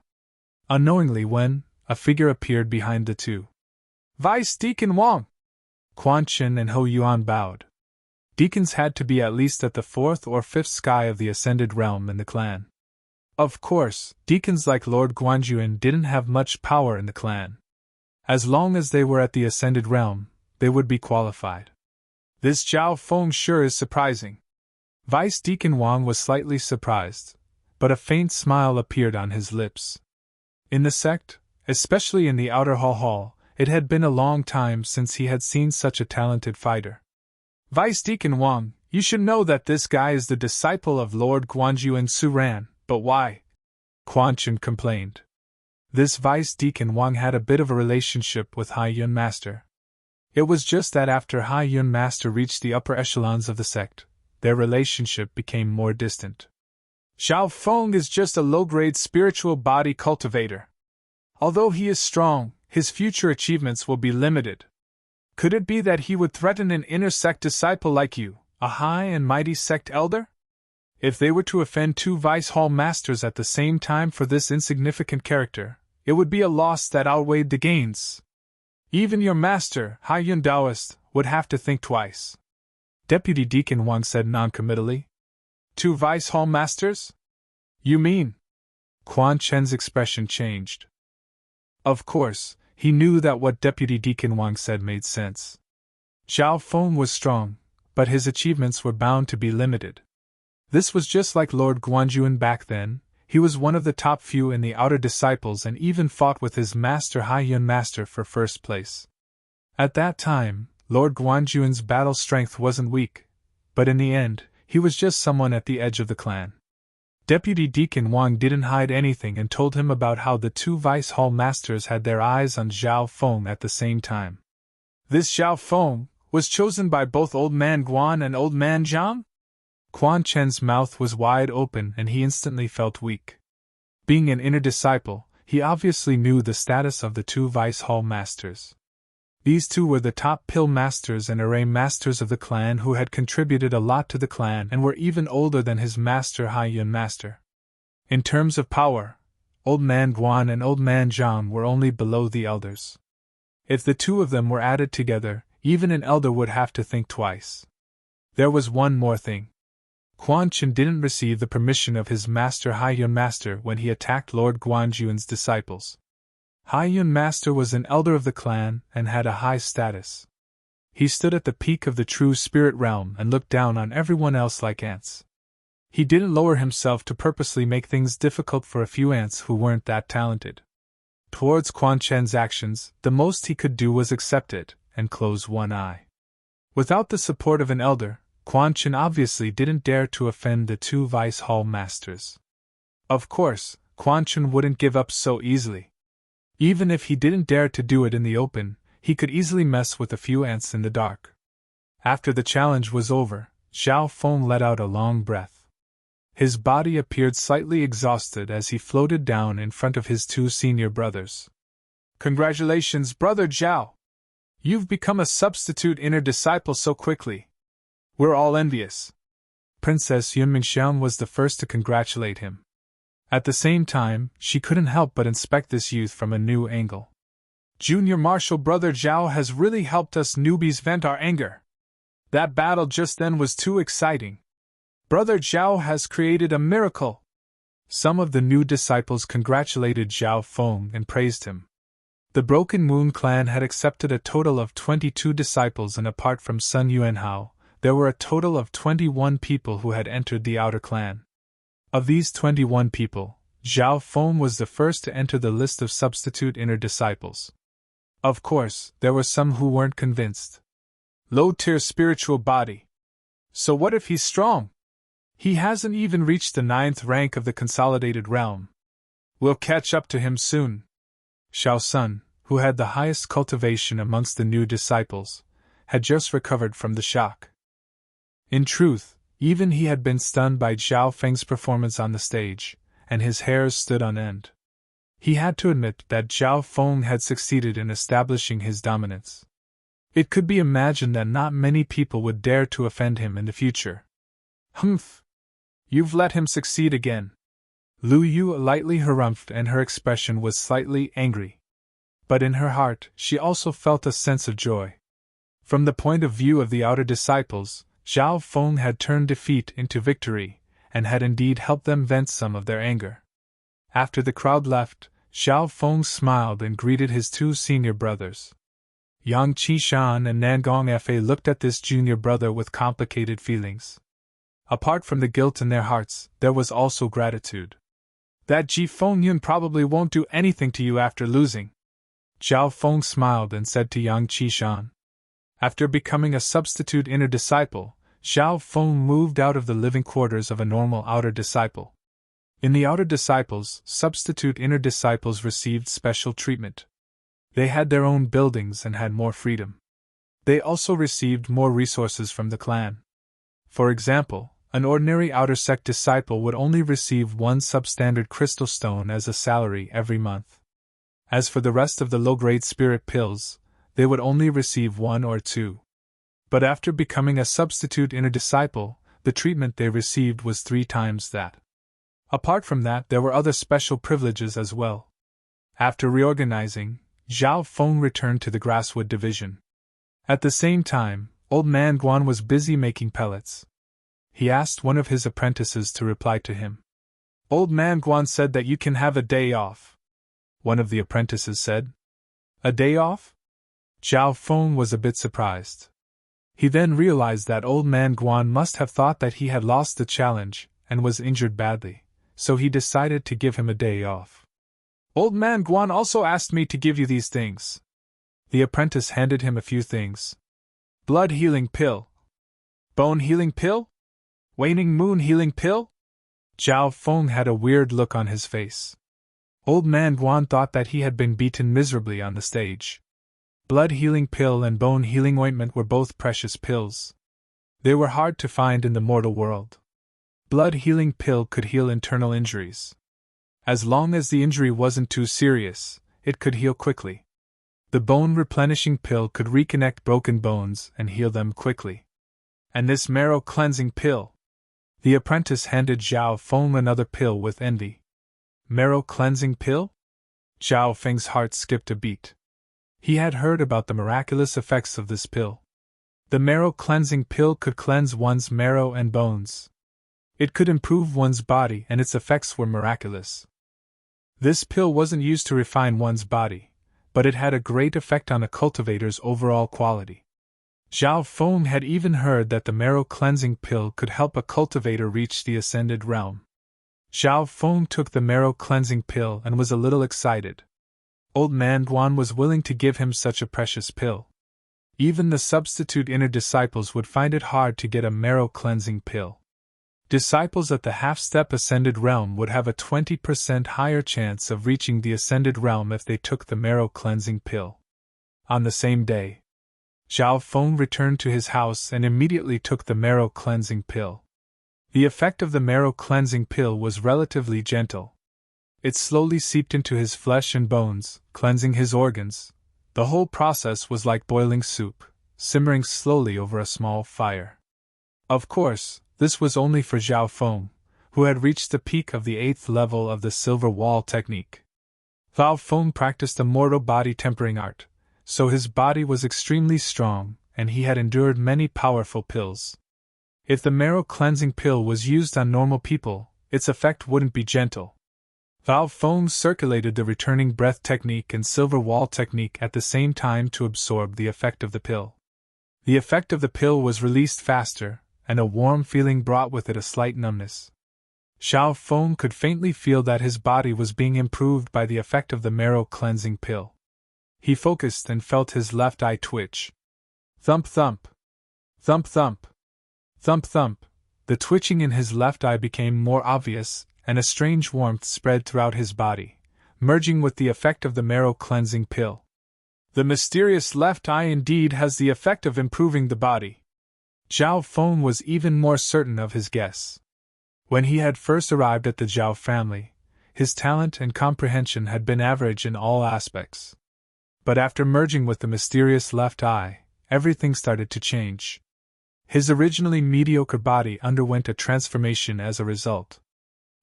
Unknowingly when, a figure appeared behind the two. Vice Deacon Wang! Quan Chen and Hou Yuan bowed. Deacons had to be at least at the 4th or 5th sky of the ascended realm in the clan. Of course, deacons like Lord Guanjuan didn't have much power in the clan. As long as they were at the ascended realm, they would be qualified. This Zhao Feng sure is surprising. Vice Deacon Wang was slightly surprised, but a faint smile appeared on his lips. In the sect, especially in the outer hall, it had been a long time since he had seen such a talented fighter. Vice Deacon Wang, you should know that this guy is the disciple of Lord Guanjuan Serene, but why? Quan Chen complained. This Vice Deacon Wang had a bit of a relationship with Hai Yun Master. It was just that after Hai Yun Master reached the upper echelons of the sect, their relationship became more distant. Zhao Feng is just a low-grade spiritual body cultivator. Although he is strong, his future achievements will be limited. Could it be that he would threaten an inner sect disciple like you, A high and mighty sect elder? If they were to offend two Vice Hall Masters at the same time for this insignificant character, it would be a loss that outweighed the gains. Even your master, Hai-Yun Taoist, would have to think twice. Deputy Deacon Wang said noncommittally. Two Vice Hall Masters? You mean? Quan Chen's expression changed. Of course, he knew that what Deputy Deacon Wang said made sense. Zhao Feng was strong, but his achievements were bound to be limited. This was just like Lord Guanjuan back then. He was one of the top few in the outer disciples and even fought with his master Hai-Yun Master for first place. At that time, Lord Guanjuan's battle strength wasn't weak, but in the end, he was just someone at the edge of the clan. Deputy Deacon Wang didn't hide anything and told him about how the two Vice Hall Masters had their eyes on Zhao Feng at the same time. This Zhao Feng was chosen by both Old Man Guan and Old Man Zhang? Quan Chen's mouth was wide open and he instantly felt weak. Being an inner disciple, he obviously knew the status of the two Vice Hall Masters. These two were the top pill masters and array masters of the clan who had contributed a lot to the clan and were even older than his master Hai-Yun Master. In terms of power, Old Man Guan and Old Man Zhang were only below the elders. If the two of them were added together, even an elder would have to think twice. There was one more thing. Quan Chen didn't receive the permission of his master Hai-Yun Master when he attacked Lord Guanjuan's disciples. Hai-Yun Master was an elder of the clan and had a high status. He stood at the peak of the true spirit realm and looked down on everyone else like ants. He didn't lower himself to purposely make things difficult for a few ants who weren't that talented. Towards Quan Chen's actions, the most he could do was accept it and close one eye. Without the support of an elder, Quan Chen obviously didn't dare to offend the two Vice Hall Masters. Of course, Quan Chen wouldn't give up so easily. Even if he didn't dare to do it in the open, he could easily mess with a few ants in the dark. After the challenge was over, Zhao Feng let out a long breath. His body appeared slightly exhausted as he floated down in front of his two senior brothers. Congratulations, Brother Zhao! You've become a substitute inner disciple so quickly. We're all envious. Princess Yunmingxiang was the first to congratulate him. At the same time, she couldn't help but inspect this youth from a new angle. Junior Marshal Brother Zhao has really helped us newbies vent our anger. That battle just then was too exciting. Brother Zhao has created a miracle. Some of the new disciples congratulated Zhao Feng and praised him. The Broken Moon clan had accepted a total of 22 disciples, and apart from Sun Yuanhao, there were a total of 21 people who had entered the outer clan. Of these 21 people, Zhao Feng was the first to enter the list of substitute inner disciples. Of course, there were some who weren't convinced. Low-tier spiritual body. So what if he's strong? He hasn't even reached the 9th rank of the consolidated realm. We'll catch up to him soon. Xiao Sun, who had the highest cultivation amongst the new disciples, had just recovered from the shock. In truth, even he had been stunned by Zhao Feng's performance on the stage, and his hairs stood on end. He had to admit that Zhao Feng had succeeded in establishing his dominance. It could be imagined that not many people would dare to offend him in the future. Humph! You've let him succeed again. Lu Yu lightly harumphed, and her expression was slightly angry. But in her heart, she also felt a sense of joy. From the point of view of the outer disciples, Zhao Feng had turned defeat into victory, and had indeed helped them vent some of their anger. After the crowd left, Zhao Feng smiled and greeted his two senior brothers. Yang Qishan and Nangong Fa looked at this junior brother with complicated feelings. Apart from the guilt in their hearts, there was also gratitude. That Ji Fengyun probably won't do anything to you after losing. Zhao Feng smiled and said to Yang Qishan. After becoming a substitute inner disciple, Zhao Feng moved out of the living quarters of a normal outer disciple. In the outer disciples, substitute inner disciples received special treatment. They had their own buildings and had more freedom. They also received more resources from the clan. For example, an ordinary outer sect disciple would only receive one substandard crystal stone as a salary every month. As for the rest of the low-grade spirit pills, they would only receive 1 or 2. But after becoming a substitute inner disciple, the treatment they received was 3 times that. Apart from that, there were other special privileges as well. After reorganizing, Zhao Feng returned to the Grasswood division. At the same time, Old Man Guan was busy making pellets. He asked one of his apprentices to reply to him. Old Man Guan said that you can have a day off. One of the apprentices said. A day off? Zhao Feng was a bit surprised. He then realized that Old Man Guan must have thought that he had lost the challenge and was injured badly, so he decided to give him a day off. Old Man Guan also asked me to give you these things. The apprentice handed him a few things. Blood healing pill. Bone healing pill? Waning moon healing pill? Zhao Feng had a weird look on his face. Old Man Guan thought that he had been beaten miserably on the stage. Blood healing pill and bone healing ointment were both precious pills. They were hard to find in the mortal world. Blood healing pill could heal internal injuries. As long as the injury wasn't too serious, it could heal quickly. The bone replenishing pill could reconnect broken bones and heal them quickly. And this marrow cleansing pill. The apprentice handed Zhao Feng another pill with envy. Marrow cleansing pill? Zhao Feng's heart skipped a beat. He had heard about the miraculous effects of this pill. The marrow cleansing pill could cleanse one's marrow and bones. It could improve one's body, and its effects were miraculous. This pill wasn't used to refine one's body, but it had a great effect on a cultivator's overall quality. Zhao Feng had even heard that the marrow cleansing pill could help a cultivator reach the ascended realm. Zhao Feng took the marrow cleansing pill and was a little excited. Old Man Guan was willing to give him such a precious pill. Even the substitute inner disciples would find it hard to get a marrow cleansing pill. Disciples at the half-step ascended realm would have a 20% higher chance of reaching the ascended realm if they took the marrow cleansing pill. On the same day, Zhao Feng returned to his house and immediately took the marrow cleansing pill. The effect of the marrow cleansing pill was relatively gentle. It slowly seeped into his flesh and bones, cleansing his organs. The whole process was like boiling soup, simmering slowly over a small fire. Of course, this was only for Zhao Feng, who had reached the peak of the 8th level of the Silver Wall technique. Zhao Feng practiced a mortal body tempering art, so his body was extremely strong, and he had endured many powerful pills. If the marrow cleansing pill was used on normal people, its effect wouldn't be gentle. Zhao Feng circulated the returning breath technique and Silver Wall technique at the same time to absorb the effect of the pill. The effect of the pill was released faster, and a warm feeling brought with it a slight numbness. Zhao Feng could faintly feel that his body was being improved by the effect of the marrow cleansing pill. He focused and felt his left eye twitch. Thump thump. Thump thump. Thump thump. The twitching in his left eye became more obvious, and a strange warmth spread throughout his body, merging with the effect of the marrow cleansing pill. The mysterious left eye indeed has the effect of improving the body. Zhao Feng was even more certain of his guess. When he had first arrived at the Zhao family, his talent and comprehension had been average in all aspects. But after merging with the mysterious left eye, everything started to change. His originally mediocre body underwent a transformation as a result.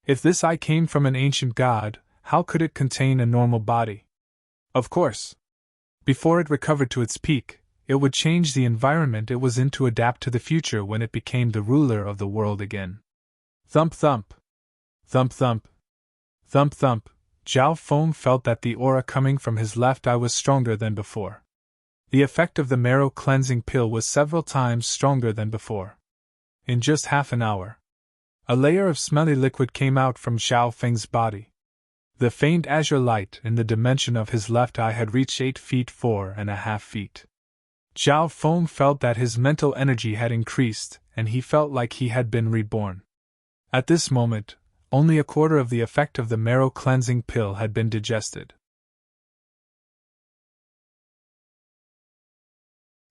If this eye came from an ancient god, how could it contain a normal body? Of course. Before it recovered to its peak, it would change the environment it was in to adapt to the future when it became the ruler of the world again. Thump thump. Thump thump. Thump thump. Zhao Feng felt that the aura coming from his left eye was stronger than before. The effect of the marrow cleansing pill was several times stronger than before. In just half an hour, a layer of smelly liquid came out from Zhao Feng's body. The faint azure light in the dimension of his left eye had reached 8 feet 4.5 feet. Zhao Feng felt that his mental energy had increased, and he felt like he had been reborn. At this moment, only a quarter of the effect of the marrow cleansing pill had been digested.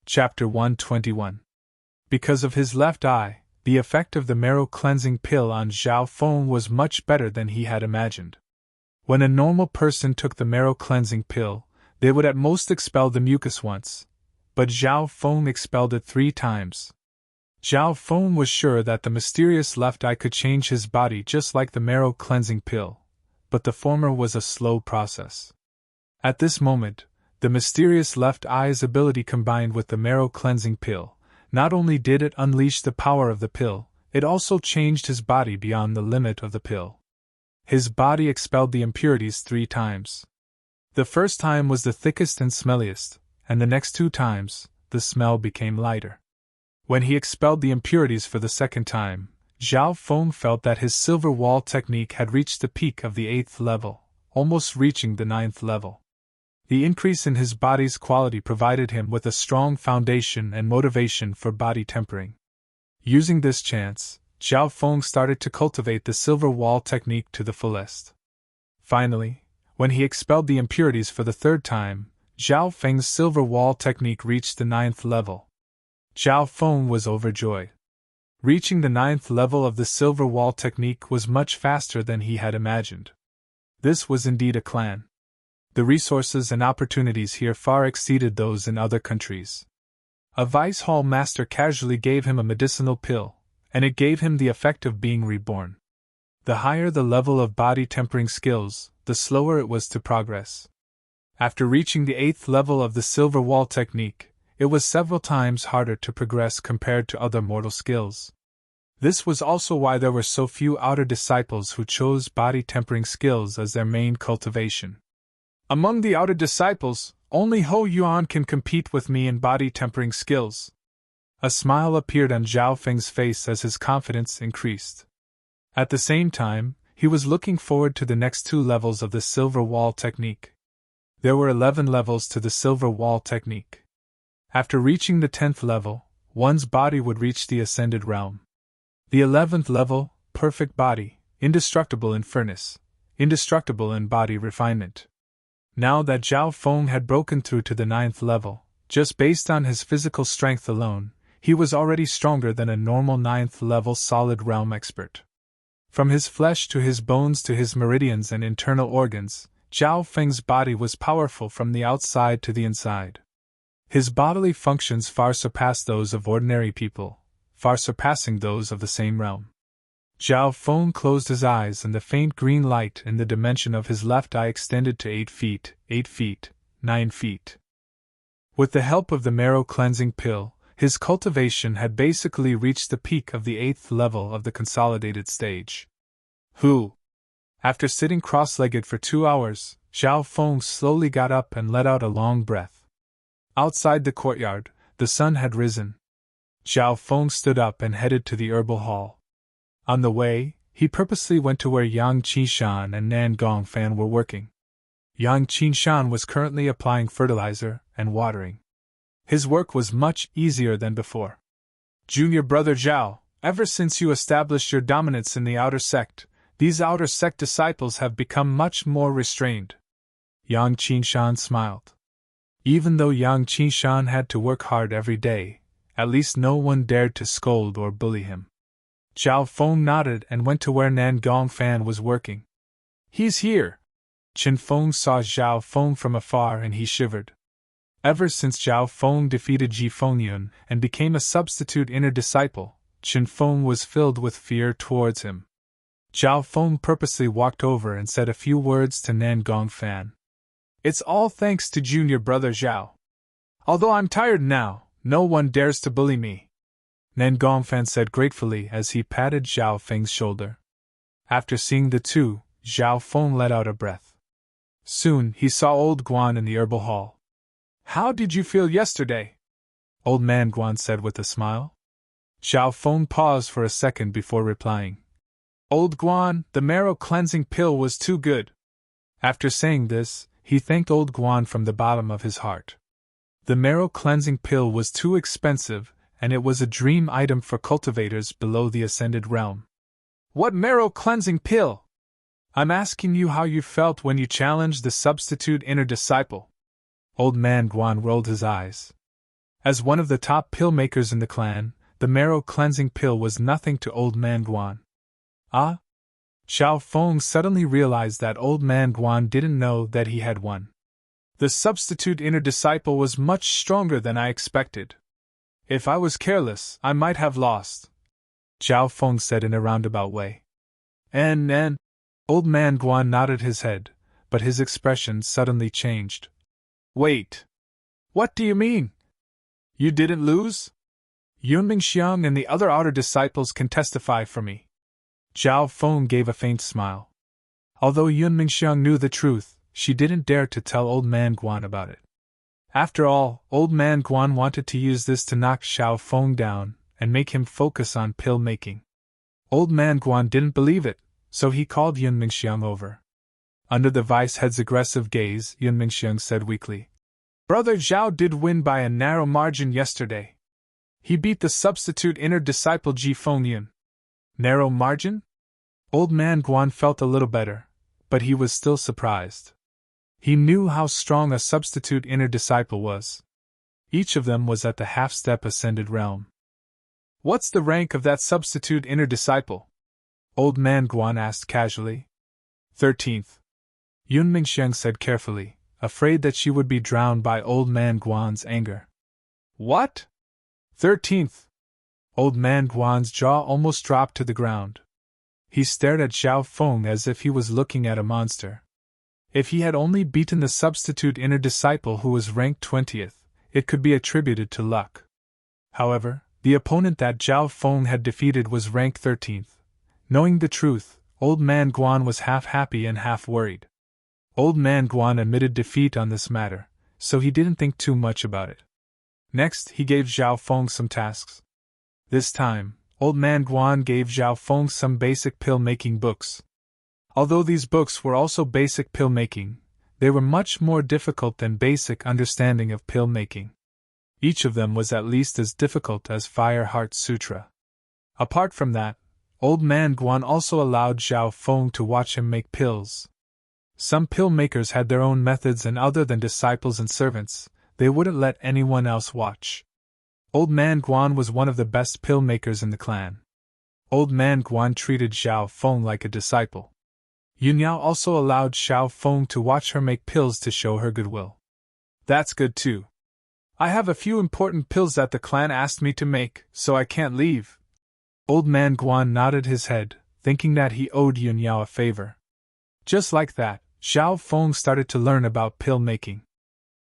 Chapter 121. Because of his left eye, the effect of the marrow cleansing pill on Zhao Feng was much better than he had imagined. When a normal person took the marrow cleansing pill, they would at most expel the mucus once, but Zhao Feng expelled it 3 times. Zhao Feng was sure that the mysterious left eye could change his body just like the marrow cleansing pill, but the former was a slow process. At this moment, the mysterious left eye's ability combined with the marrow cleansing pill. Not only did it unleash the power of the pill, it also changed his body beyond the limit of the pill. His body expelled the impurities 3 times. The first time was the thickest and smelliest, and the next 2 times, the smell became lighter. When he expelled the impurities for the second time, Zhao Feng felt that his silver wall technique had reached the peak of the 8th level, almost reaching the 9th level. The increase in his body's quality provided him with a strong foundation and motivation for body tempering. Using this chance, Zhao Feng started to cultivate the silver wall technique to the fullest. Finally, when he expelled the impurities for the 3rd time, Zhao Feng's silver wall technique reached the 9th level. Zhao Feng was overjoyed. Reaching the 9th level of the silver wall technique was much faster than he had imagined. This was indeed a clan. The resources and opportunities here far exceeded those in other countries. A vice hall master casually gave him a medicinal pill, and it gave him the effect of being reborn. The higher the level of body tempering skills, the slower it was to progress. After reaching the 8th level of the silver wall technique, it was several times harder to progress compared to other mortal skills. This was also why there were so few outer disciples who chose body tempering skills as their main cultivation. Among the outer disciples, only Ho Yuan can compete with me in body tempering skills. A smile appeared on Zhao Feng's face as his confidence increased. At the same time, he was looking forward to the next 2 levels of the silver wall technique. There were 11 levels to the silver wall technique. After reaching the 10th level, one's body would reach the ascended realm. The 11th level, perfect body, indestructible in furnace, indestructible in body refinement. Now that Zhao Feng had broken through to the 9th level, just based on his physical strength alone, he was already stronger than a normal 9th level solid realm expert. From his flesh to his bones to his meridians and internal organs, Zhao Feng's body was powerful from the outside to the inside. His bodily functions far surpassed those of ordinary people, far surpassing those of the same realm. Zhao Feng closed his eyes and the faint green light in the dimension of his left eye extended to 8 feet, 8 feet, 9 feet. With the help of the marrow cleansing pill, his cultivation had basically reached the peak of the 8th level of the consolidated stage. After sitting cross-legged for 2 hours, Zhao Feng slowly got up and let out a long breath. Outside the courtyard, the sun had risen. Zhao Feng stood up and headed to the herbal hall. On the way, he purposely went to where Yang Qinshan and Nan Gongfan were working. Yang Qinshan was currently applying fertilizer and watering. His work was much easier than before. Junior brother Zhao, ever since you established your dominance in the outer sect, these outer sect disciples have become much more restrained. Yang Qinshan smiled. Even though Yang Qinshan had to work hard every day, at least no one dared to scold or bully him. Zhao Feng nodded and went to where Nan Gongfan was working. He's here! Chen Feng saw Zhao Feng from afar and he shivered. Ever since Zhao Feng defeated Ji Fengyun and became a substitute inner disciple, Chen Feng was filled with fear towards him. Zhao Feng purposely walked over and said a few words to Nan Gongfan. It's all thanks to junior brother Zhao. Although I'm tired now, no one dares to bully me. Nan Gongfan said gratefully as he patted Zhao Feng's shoulder. After seeing the two, Zhao Feng let out a breath. Soon he saw Old Guan in the herbal hall. How did you feel yesterday? Old man Guan said with a smile. Zhao Feng paused for a second before replying. Old Guan, the marrow cleansing pill was too good. After saying this, he thanked Old Guan from the bottom of his heart. The marrow cleansing pill was too expensive, and it was a dream item for cultivators below the ascended realm. What marrow cleansing pill? I'm asking you how you felt when you challenged the substitute inner disciple. Old man Guan rolled his eyes. As one of the top pill makers in the clan, the marrow cleansing pill was nothing to Old man Guan. Ah? Zhao Feng suddenly realized that Old man Guan didn't know that he had one. The substitute inner disciple was much stronger than I expected. If I was careless, I might have lost, Zhao Feng said in a roundabout way. And, Old man Guan nodded his head, but his expression suddenly changed. Wait. What do you mean? You didn't lose? Yun Mingxiang and the other outer disciples can testify for me. Zhao Feng gave a faint smile. Although Yun Mingxiang knew the truth, she didn't dare to tell Old Man Guan about it. After all, Old Man Guan wanted to use this to knock Zhao Feng down and make him focus on pill making. Old Man Guan didn't believe it, so he called Yun Mingxiang over. Under the vice head's aggressive gaze, Yun Mingxiang said weakly, Brother Zhao did win by a narrow margin yesterday. He beat the substitute inner disciple Ji Fengyun. Narrow margin? Old Man Guan felt a little better, but he was still surprised. He knew how strong a substitute inner disciple was. Each of them was at the half-step ascended realm. What's the rank of that substitute inner disciple? Old Man Guan asked casually. 13th. Yun Mingxiang said carefully, afraid that she would be drowned by Old Man Guan's anger. What? 13th. Old Man Guan's jaw almost dropped to the ground. He stared at Zhao Feng as if he was looking at a monster. If he had only beaten the substitute inner disciple who was ranked 20th, it could be attributed to luck. However, the opponent that Zhao Feng had defeated was ranked 13th. Knowing the truth, Old Man Guan was half happy and half worried. Old Man Guan admitted defeat on this matter, so he didn't think too much about it. Next, he gave Zhao Feng some tasks. This time, Old Man Guan gave Zhao Feng some basic pill-making books. Although these books were also basic pill-making, they were much more difficult than basic understanding of pill-making. Each of them was at least as difficult as Fire Heart Sutra. Apart from that, Old Man Guan also allowed Zhao Feng to watch him make pills. Some pill makers had their own methods, and other than disciples and servants, they wouldn't let anyone else watch. Old Man Guan was one of the best pill makers in the clan. Old Man Guan treated Zhao Feng like a disciple. Yun Yao also allowed Zhao Feng to watch her make pills to show her goodwill. That's good too. I have a few important pills that the clan asked me to make, so I can't leave. Old Man Guan nodded his head, thinking that he owed Yun Yao a favor. Just like that, Zhao Feng started to learn about pill making.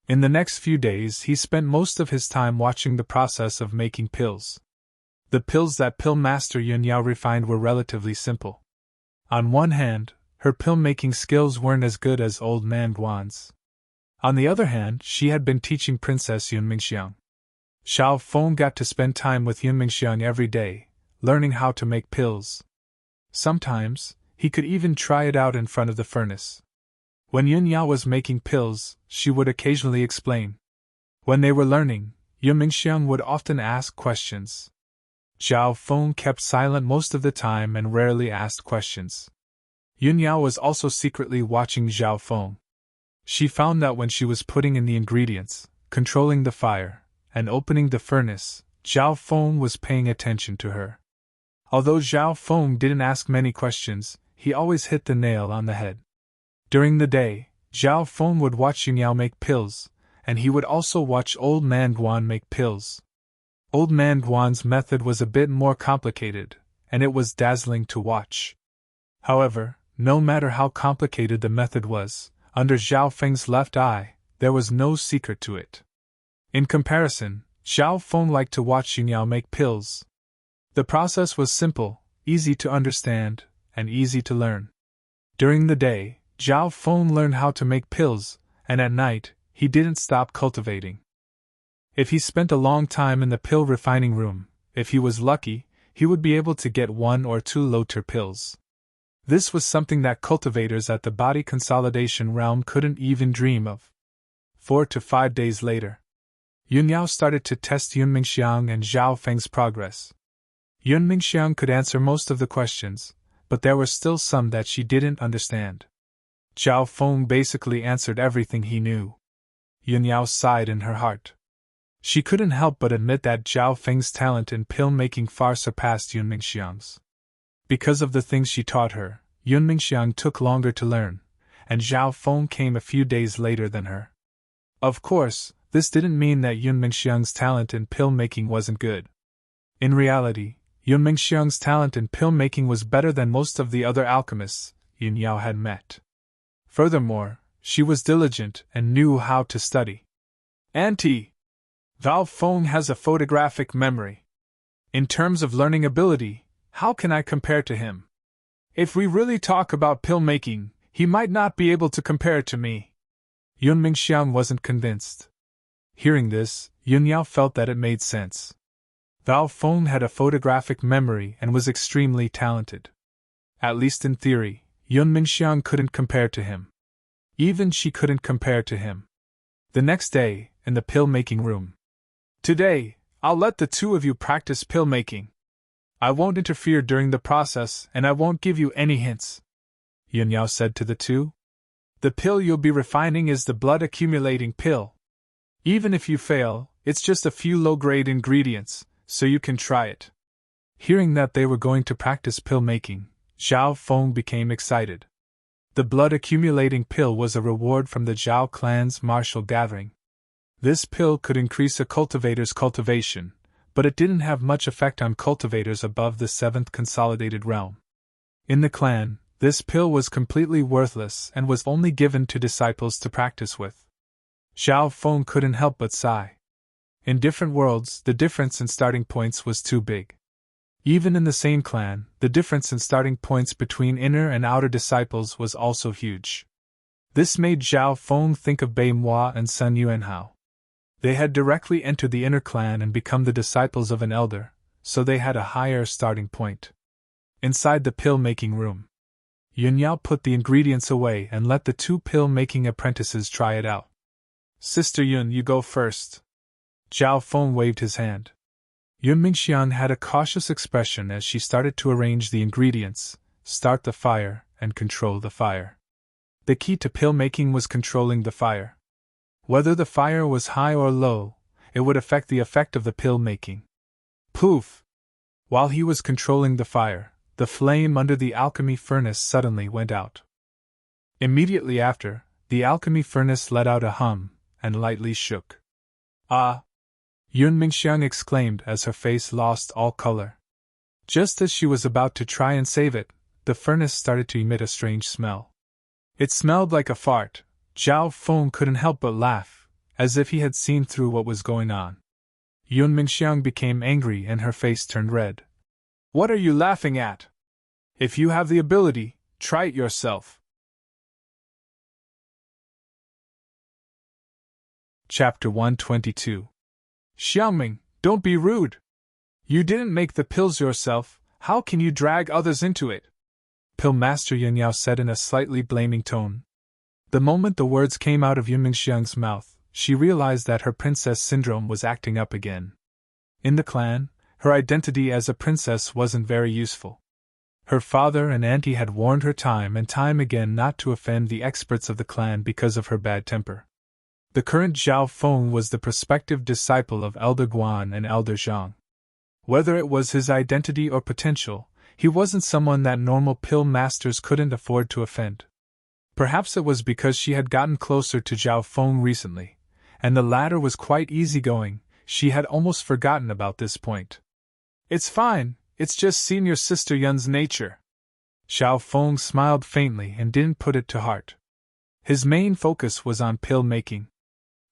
In the next few days, he spent most of his time watching the process of making pills. The pills that Pill Master Yun Yao refined were relatively simple. On one hand, her pill-making skills weren't as good as Old Man Guan's. On the other hand, she had been teaching Princess Yun Mingxiang. Zhao Feng got to spend time with Yun Mingxiang every day, learning how to make pills. Sometimes, he could even try it out in front of the furnace. When Yun Yao was making pills, she would occasionally explain. When they were learning, Yun Mingxiang would often ask questions. Zhao Feng kept silent most of the time and rarely asked questions. Yun Yao was also secretly watching Zhao Feng. She found that when she was putting in the ingredients, controlling the fire, and opening the furnace, Zhao Feng was paying attention to her. Although Zhao Feng didn't ask many questions, he always hit the nail on the head. During the day, Zhao Feng would watch Yun Yao make pills, and he would also watch Old Man Guan make pills. Old Man Guan's method was a bit more complicated, and it was dazzling to watch. However, no matter how complicated the method was, under Zhao Feng's left eye, there was no secret to it. In comparison, Zhao Feng liked to watch Yun Yao make pills. The process was simple, easy to understand, and easy to learn. During the day, Zhao Feng learned how to make pills, and at night, he didn't stop cultivating. If he spent a long time in the pill refining room, if he was lucky, he would be able to get 1 or 2 Lotur pills. This was something that cultivators at the body consolidation realm couldn't even dream of. 4 to 5 days later, Yun Yao started to test Yun Mingxiang and Zhao Feng's progress. Yun Mingxiang could answer most of the questions, but there were still some that she didn't understand. Zhao Feng basically answered everything he knew. Yun Yao sighed in her heart. She couldn't help but admit that Zhao Feng's talent in pill-making far surpassed Yun Mingxiang's. Because of the things she taught her, Yun Mingxiang took longer to learn, and Zhao Feng came a few days later than her. Of course, this didn't mean that Yun Mingxiang's talent in pill making wasn't good. In reality, Yun Mingxiang's talent in pill making was better than most of the other alchemists Yun Yao had met. Furthermore, she was diligent and knew how to study. Auntie, Val Feng has a photographic memory. In terms of learning ability, how can I compare to him? If we really talk about pill making, he might not be able to compare to me. Yun Mingxiang wasn't convinced. Hearing this, Yun Yao felt that it made sense. Val Feng had a photographic memory and was extremely talented. At least in theory, Yun Mingxiang couldn't compare to him. Even she couldn't compare to him. The next day, in the pill-making room. Today, I'll let the two of you practice pill making. I won't interfere during the process and I won't give you any hints, Yun Yao said to the two. The pill you'll be refining is the blood-accumulating pill. Even if you fail, it's just a few low-grade ingredients, so you can try it. Hearing that they were going to practice pill making, Zhao Feng became excited. The blood-accumulating pill was a reward from the Zhao clan's martial gathering. This pill could increase a cultivator's cultivation, but it didn't have much effect on cultivators above the 7th consolidated realm. In the clan, this pill was completely worthless and was only given to disciples to practice with. Zhao Feng couldn't help but sigh. In different worlds, the difference in starting points was too big. Even in the same clan, the difference in starting points between inner and outer disciples was also huge. This made Zhao Feng think of Bai Moi and Sun Yuanhao. They had directly entered the inner clan and become the disciples of an elder, so they had a higher starting point. Inside the pill-making room, Yun Yao put the ingredients away and let the two pill-making apprentices try it out. Sister Yun, you go first. Zhao Feng waved his hand. Yun Mingxiang had a cautious expression as she started to arrange the ingredients, start the fire, and control the fire. The key to pill-making was controlling the fire. Whether the fire was high or low, it would affect the effect of the pill making. Poof! While he was controlling the fire, the flame under the alchemy furnace suddenly went out. Immediately after, the alchemy furnace let out a hum, and lightly shook. Ah! Yun Mingxiang exclaimed as her face lost all color. Just as she was about to try and save it, the furnace started to emit a strange smell. It smelled like a fart. Zhao Feng couldn't help but laugh, as if he had seen through what was going on. Yun Mingxiang became angry and her face turned red. What are you laughing at? If you have the ability, try it yourself. Chapter 122. Xiangming, don't be rude. You didn't make the pills yourself, how can you drag others into it? Pill Master Yun Yao said in a slightly blaming tone. The moment the words came out of Yun Mingxiang's mouth, she realized that her princess syndrome was acting up again. In the clan, her identity as a princess wasn't very useful. Her father and auntie had warned her time and time again not to offend the experts of the clan because of her bad temper. The current Zhao Feng was the prospective disciple of Elder Guan and Elder Zhang. Whether it was his identity or potential, he wasn't someone that normal pill masters couldn't afford to offend. Perhaps it was because she had gotten closer to Zhao Feng recently, and the latter was quite easygoing, she had almost forgotten about this point. It's fine, it's just senior sister Yun's nature. Zhao Feng smiled faintly and didn't put it to heart. His main focus was on pill making.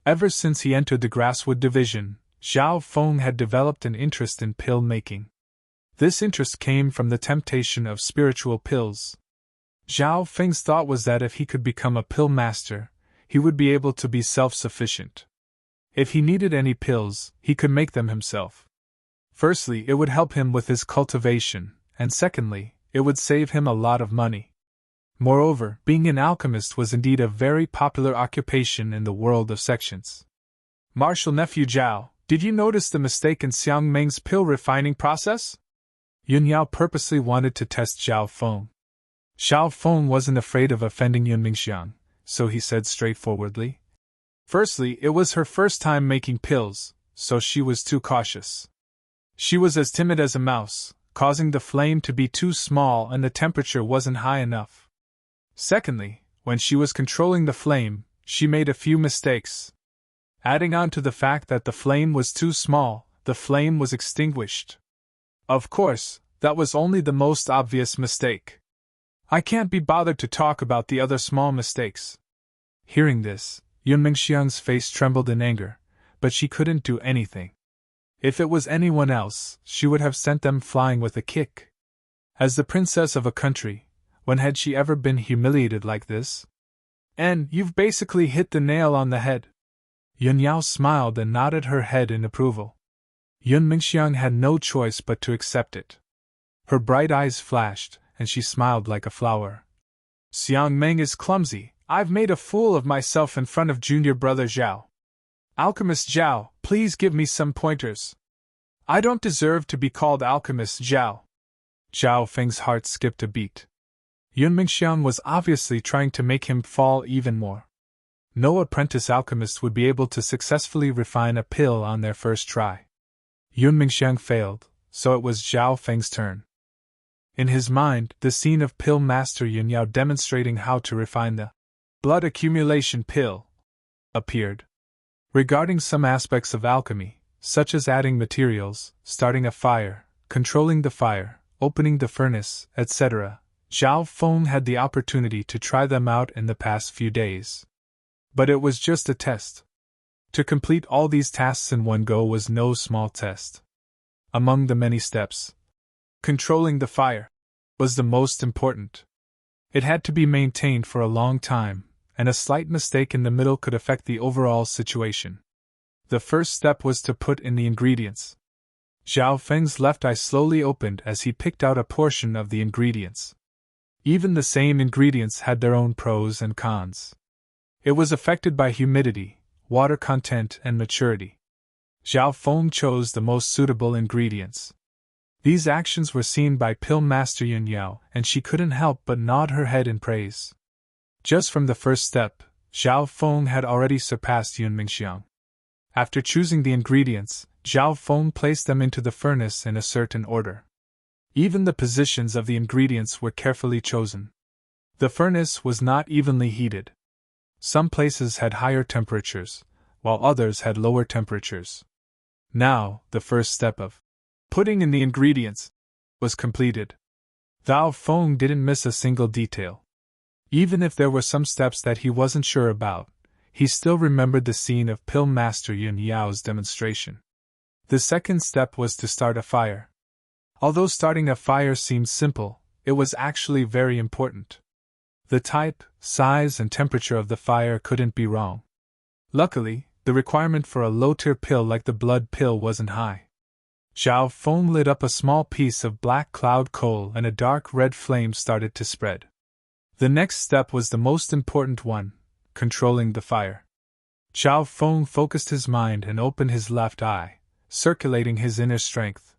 Ever since he entered the Grasswood Division, Zhao Feng had developed an interest in pill making. This interest came from the temptation of spiritual pills. Zhao Feng's thought was that if he could become a pill master, he would be able to be self-sufficient. If he needed any pills, he could make them himself. Firstly, it would help him with his cultivation, and secondly, it would save him a lot of money. Moreover, being an alchemist was indeed a very popular occupation in the world of sections. Martial Nephew Zhao, did you notice the mistake in Xiangmeng's pill refining process? Yun Yao purposely wanted to test Zhao Feng. Zhao Feng wasn't afraid of offending Yun Mingxiang, so he said straightforwardly. Firstly, it was her first time making pills, so she was too cautious. She was as timid as a mouse, causing the flame to be too small and the temperature wasn't high enough. Secondly, when she was controlling the flame, she made a few mistakes. Adding on to the fact that the flame was too small, the flame was extinguished. Of course, that was only the most obvious mistake. I can't be bothered to talk about the other small mistakes. Hearing this, Yun Mingxiang's face trembled in anger, but she couldn't do anything. If it was anyone else, she would have sent them flying with a kick. As the princess of a country, when had she ever been humiliated like this? And you've basically hit the nail on the head. Yun Yao smiled and nodded her head in approval. Yun Mingxiang had no choice but to accept it. Her bright eyes flashed, and she smiled like a flower. Xiang Meng is clumsy. I've made a fool of myself in front of junior brother Zhao. Alchemist Zhao, please give me some pointers. I don't deserve to be called Alchemist Zhao. Zhao Feng's heart skipped a beat. Yun Mingxiang was obviously trying to make him fall even more. No apprentice alchemist would be able to successfully refine a pill on their first try. Yun Mingxiang failed, so it was Zhao Feng's turn. In his mind, the scene of Pill Master Yun Yao demonstrating how to refine the blood accumulation pill appeared. Regarding some aspects of alchemy, such as adding materials, starting a fire, controlling the fire, opening the furnace, etc., Zhao Feng had the opportunity to try them out in the past few days. But it was just a test. To complete all these tasks in one go was no small test. Among the many steps, controlling the fire was the most important. It had to be maintained for a long time, and a slight mistake in the middle could affect the overall situation. The first step was to put in the ingredients. Zhao Feng's left eye slowly opened as he picked out a portion of the ingredients. Even the same ingredients had their own pros and cons. It was affected by humidity, water content, and maturity. Zhao Feng chose the most suitable ingredients. These actions were seen by Pill Master Yun Yao, and she couldn't help but nod her head in praise. Just from the first step, Zhao Feng had already surpassed Yun Mingxiang. After choosing the ingredients, Zhao Feng placed them into the furnace in a certain order. Even the positions of the ingredients were carefully chosen. The furnace was not evenly heated. Some places had higher temperatures, while others had lower temperatures. Now, the first step of putting in the ingredients was completed. Zhao Feng didn't miss a single detail. Even if there were some steps that he wasn't sure about, he still remembered the scene of Pill Master Yun Yao's demonstration. The second step was to start a fire. Although starting a fire seemed simple, it was actually very important. The type, size, and temperature of the fire couldn't be wrong. Luckily, the requirement for a low-tier pill like the blood pill wasn't high. Zhao Feng lit up a small piece of black cloud coal and a dark red flame started to spread. The next step was the most important one, controlling the fire. Zhao Feng focused his mind and opened his left eye, circulating his inner strength.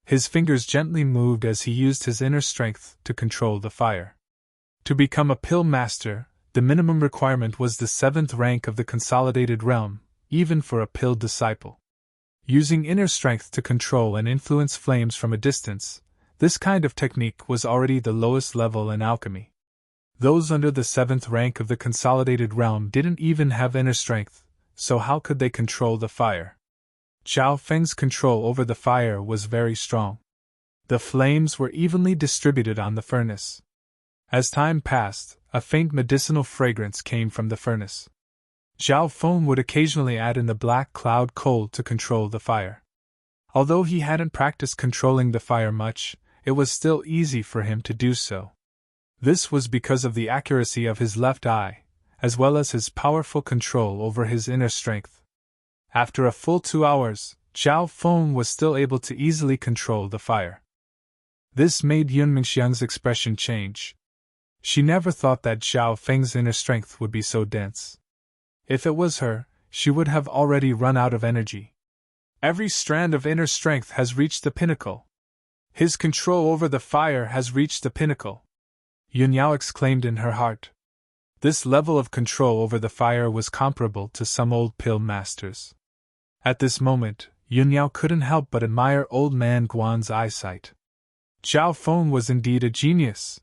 His fingers gently moved as he used his inner strength to control the fire. To become a pill master, the minimum requirement was the 7th rank of the consolidated realm, even for a pill disciple. Using inner strength to control and influence flames from a distance, this kind of technique was already the lowest level in alchemy. Those under the 7th rank of the consolidated realm didn't even have inner strength, so how could they control the fire? Zhao Feng's control over the fire was very strong. The flames were evenly distributed on the furnace. As time passed, a faint medicinal fragrance came from the furnace. Zhao Feng would occasionally add in the black cloud coal to control the fire. Although he hadn't practiced controlling the fire much, it was still easy for him to do so. This was because of the accuracy of his left eye, as well as his powerful control over his inner strength. After a full 2 hours, Zhao Feng was still able to easily control the fire. This made Yun Mingxiang's expression change. She never thought that Zhao Feng's inner strength would be so dense. If it was her, she would have already run out of energy. Every strand of inner strength has reached the pinnacle. His control over the fire has reached the pinnacle. Yun Yao exclaimed in her heart. This level of control over the fire was comparable to some old pill masters. At this moment, Yun Yao couldn't help but admire old man Guan's eyesight. Zhao Feng was indeed a genius.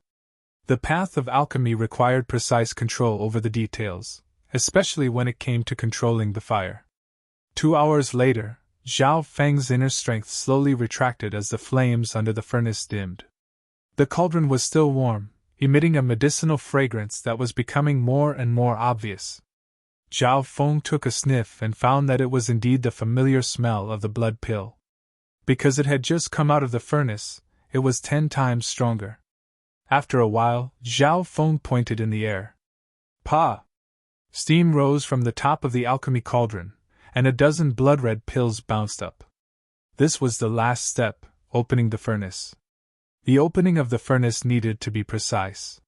The path of alchemy required precise control over the details, especially when it came to controlling the fire. 2 hours later, Zhao Feng's inner strength slowly retracted as the flames under the furnace dimmed. The cauldron was still warm, emitting a medicinal fragrance that was becoming more and more obvious. Zhao Feng took a sniff and found that it was indeed the familiar smell of the blood pill. Because it had just come out of the furnace, it was 10 times stronger. After a while, Zhao Feng pointed in the air. Pa! Steam rose from the top of the alchemy cauldron, and a dozen blood-red pills bounced up. This was the last step, opening the furnace. The opening of the furnace needed to be precise.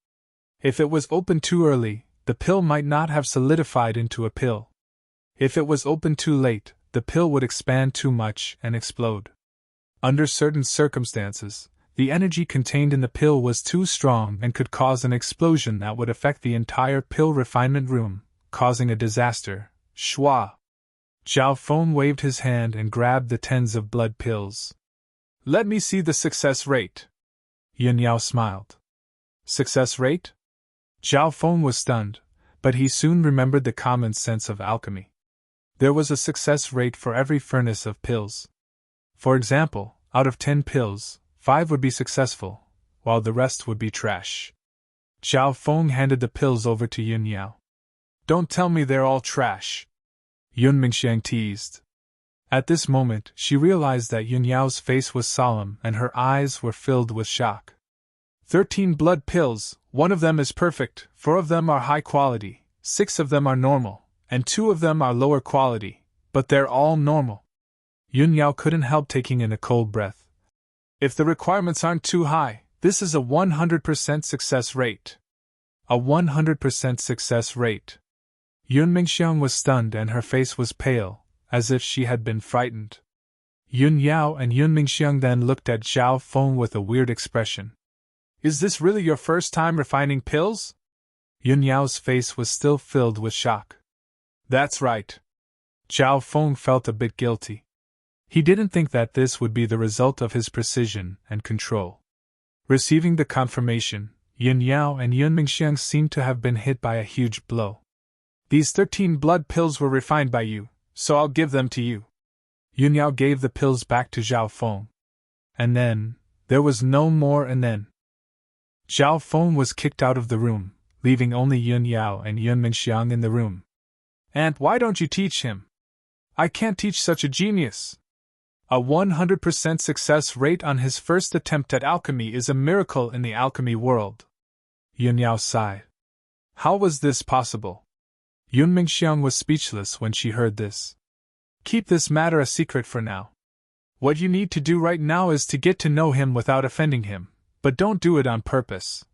If it was opened too early, the pill might not have solidified into a pill. If it was opened too late, the pill would expand too much and explode. Under certain circumstances, the energy contained in the pill was too strong and could cause an explosion that would affect the entire pill refinement room, causing a disaster. Shwa! Zhao Feng waved his hand and grabbed the tens of blood pills. Let me see the success rate. Yun Yao smiled. Success rate? Zhao Feng was stunned, but he soon remembered the common sense of alchemy. There was a success rate for every furnace of pills. For example, out of 10 pills, 5 would be successful, while the rest would be trash. Zhao Feng handed the pills over to Yun Yao. Don't tell me they're all trash. Yun Mingxiang teased. At this moment, she realized that Yun Yao's face was solemn and her eyes were filled with shock. 13 blood pills, 1 of them is perfect, 4 of them are high quality, 6 of them are normal, and 2 of them are lower quality, but they're all normal. Yun Yao couldn't help taking in a cold breath. If the requirements aren't too high, this is a 100% success rate. A 100% success rate. Yun Mingxiang was stunned and her face was pale, as if she had been frightened. Yun Yao and Yun Mingxiang then looked at Zhao Feng with a weird expression. Is this really your first time refining pills? Yun Yao's face was still filled with shock. That's right. Zhao Feng felt a bit guilty. He didn't think that this would be the result of his precision and control. Receiving the confirmation, Yun Yao and Yun Mingxiang seemed to have been hit by a huge blow. These 13 blood pills were refined by you, so I'll give them to you. Yun Yao gave the pills back to Zhao Feng. And then, there was no more and then. Zhao Feng was kicked out of the room, leaving only Yun Yao and Yun Mingxiang in the room. Aunt, why don't you teach him? I can't teach such a genius. A 100% success rate on his first attempt at alchemy is a miracle in the alchemy world. Yun Yao sighed. How was this possible? Yun Mingxiang was speechless when she heard this. Keep this matter a secret for now. What you need to do right now is to get to know him without offending him, but don't do it on purpose.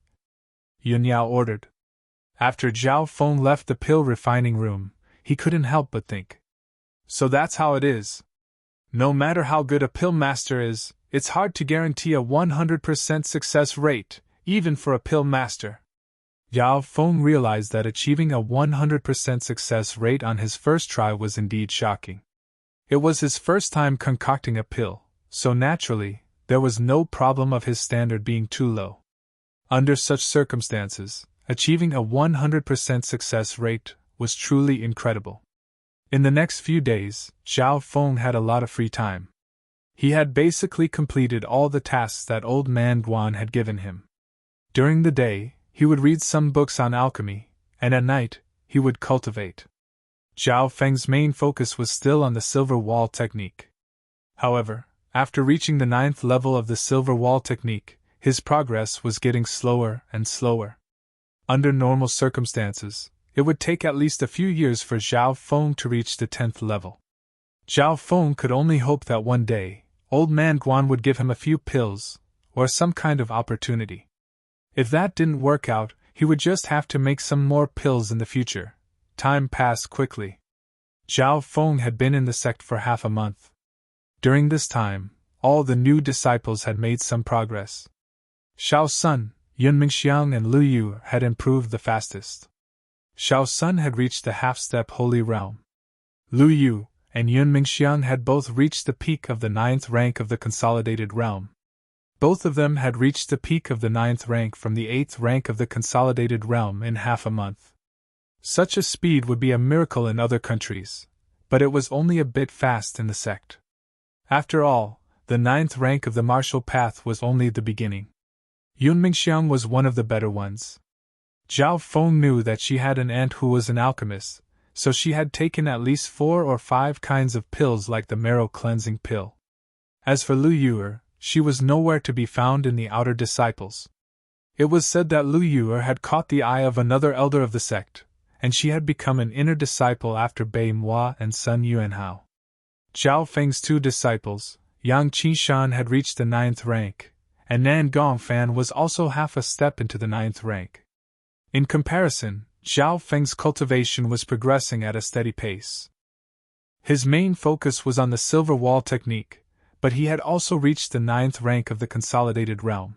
Yun Yao ordered. After Zhao Feng left the pill refining room, he couldn't help but think. So that's how it is. No matter how good a pill master is, it's hard to guarantee a 100% success rate, even for a pill master. Zhao Feng realized that achieving a 100% success rate on his first try was indeed shocking. It was his first time concocting a pill, so naturally, there was no problem of his standard being too low. Under such circumstances, achieving a 100% success rate was truly incredible. In the next few days, Zhao Feng had a lot of free time. He had basically completed all the tasks that Old Man Guan had given him. During the day, he would read some books on alchemy, and at night, he would cultivate. Zhao Feng's main focus was still on the silver wall technique. However, after reaching the 9th level of the silver wall technique, his progress was getting slower and slower. Under normal circumstances, it would take at least a few years for Zhao Feng to reach the 10th level. Zhao Feng could only hope that one day, Old Man Guan would give him a few pills, or some kind of opportunity. If that didn't work out, he would just have to make some more pills in the future. Time passed quickly. Zhao Feng had been in the sect for half a month. During this time, all the new disciples had made some progress. Shao Sun, Yun Mingxiang and Lu Yu had improved the fastest. Shao Sun had reached the half-step holy realm. Lu Yu and Yun Mingxiang had both reached the peak of the 9th rank of the consolidated realm. Both of them had reached the peak of the 9th rank from the 8th rank of the consolidated realm in half a month. Such a speed would be a miracle in other countries, but it was only a bit fast in the sect. After all, the 9th rank of the martial path was only the beginning. Yun Mingxiang was one of the better ones. Zhao Feng knew that she had an aunt who was an alchemist, so she had taken at least 4 or 5 kinds of pills like the marrow cleansing pill. As for Lu Yuer, she was nowhere to be found in the outer disciples. It was said that Lu Yuer had caught the eye of another elder of the sect, and she had become an inner disciple after Bei Mua and Sun Yuanhao. Zhao Feng's 2 disciples, Yang Qinshan, had reached the 9th rank, and Nan Gongfan was also half a step into the 9th rank. In comparison, Zhao Feng's cultivation was progressing at a steady pace. His main focus was on the silver wall technique, but he had also reached the 9th rank of the consolidated realm.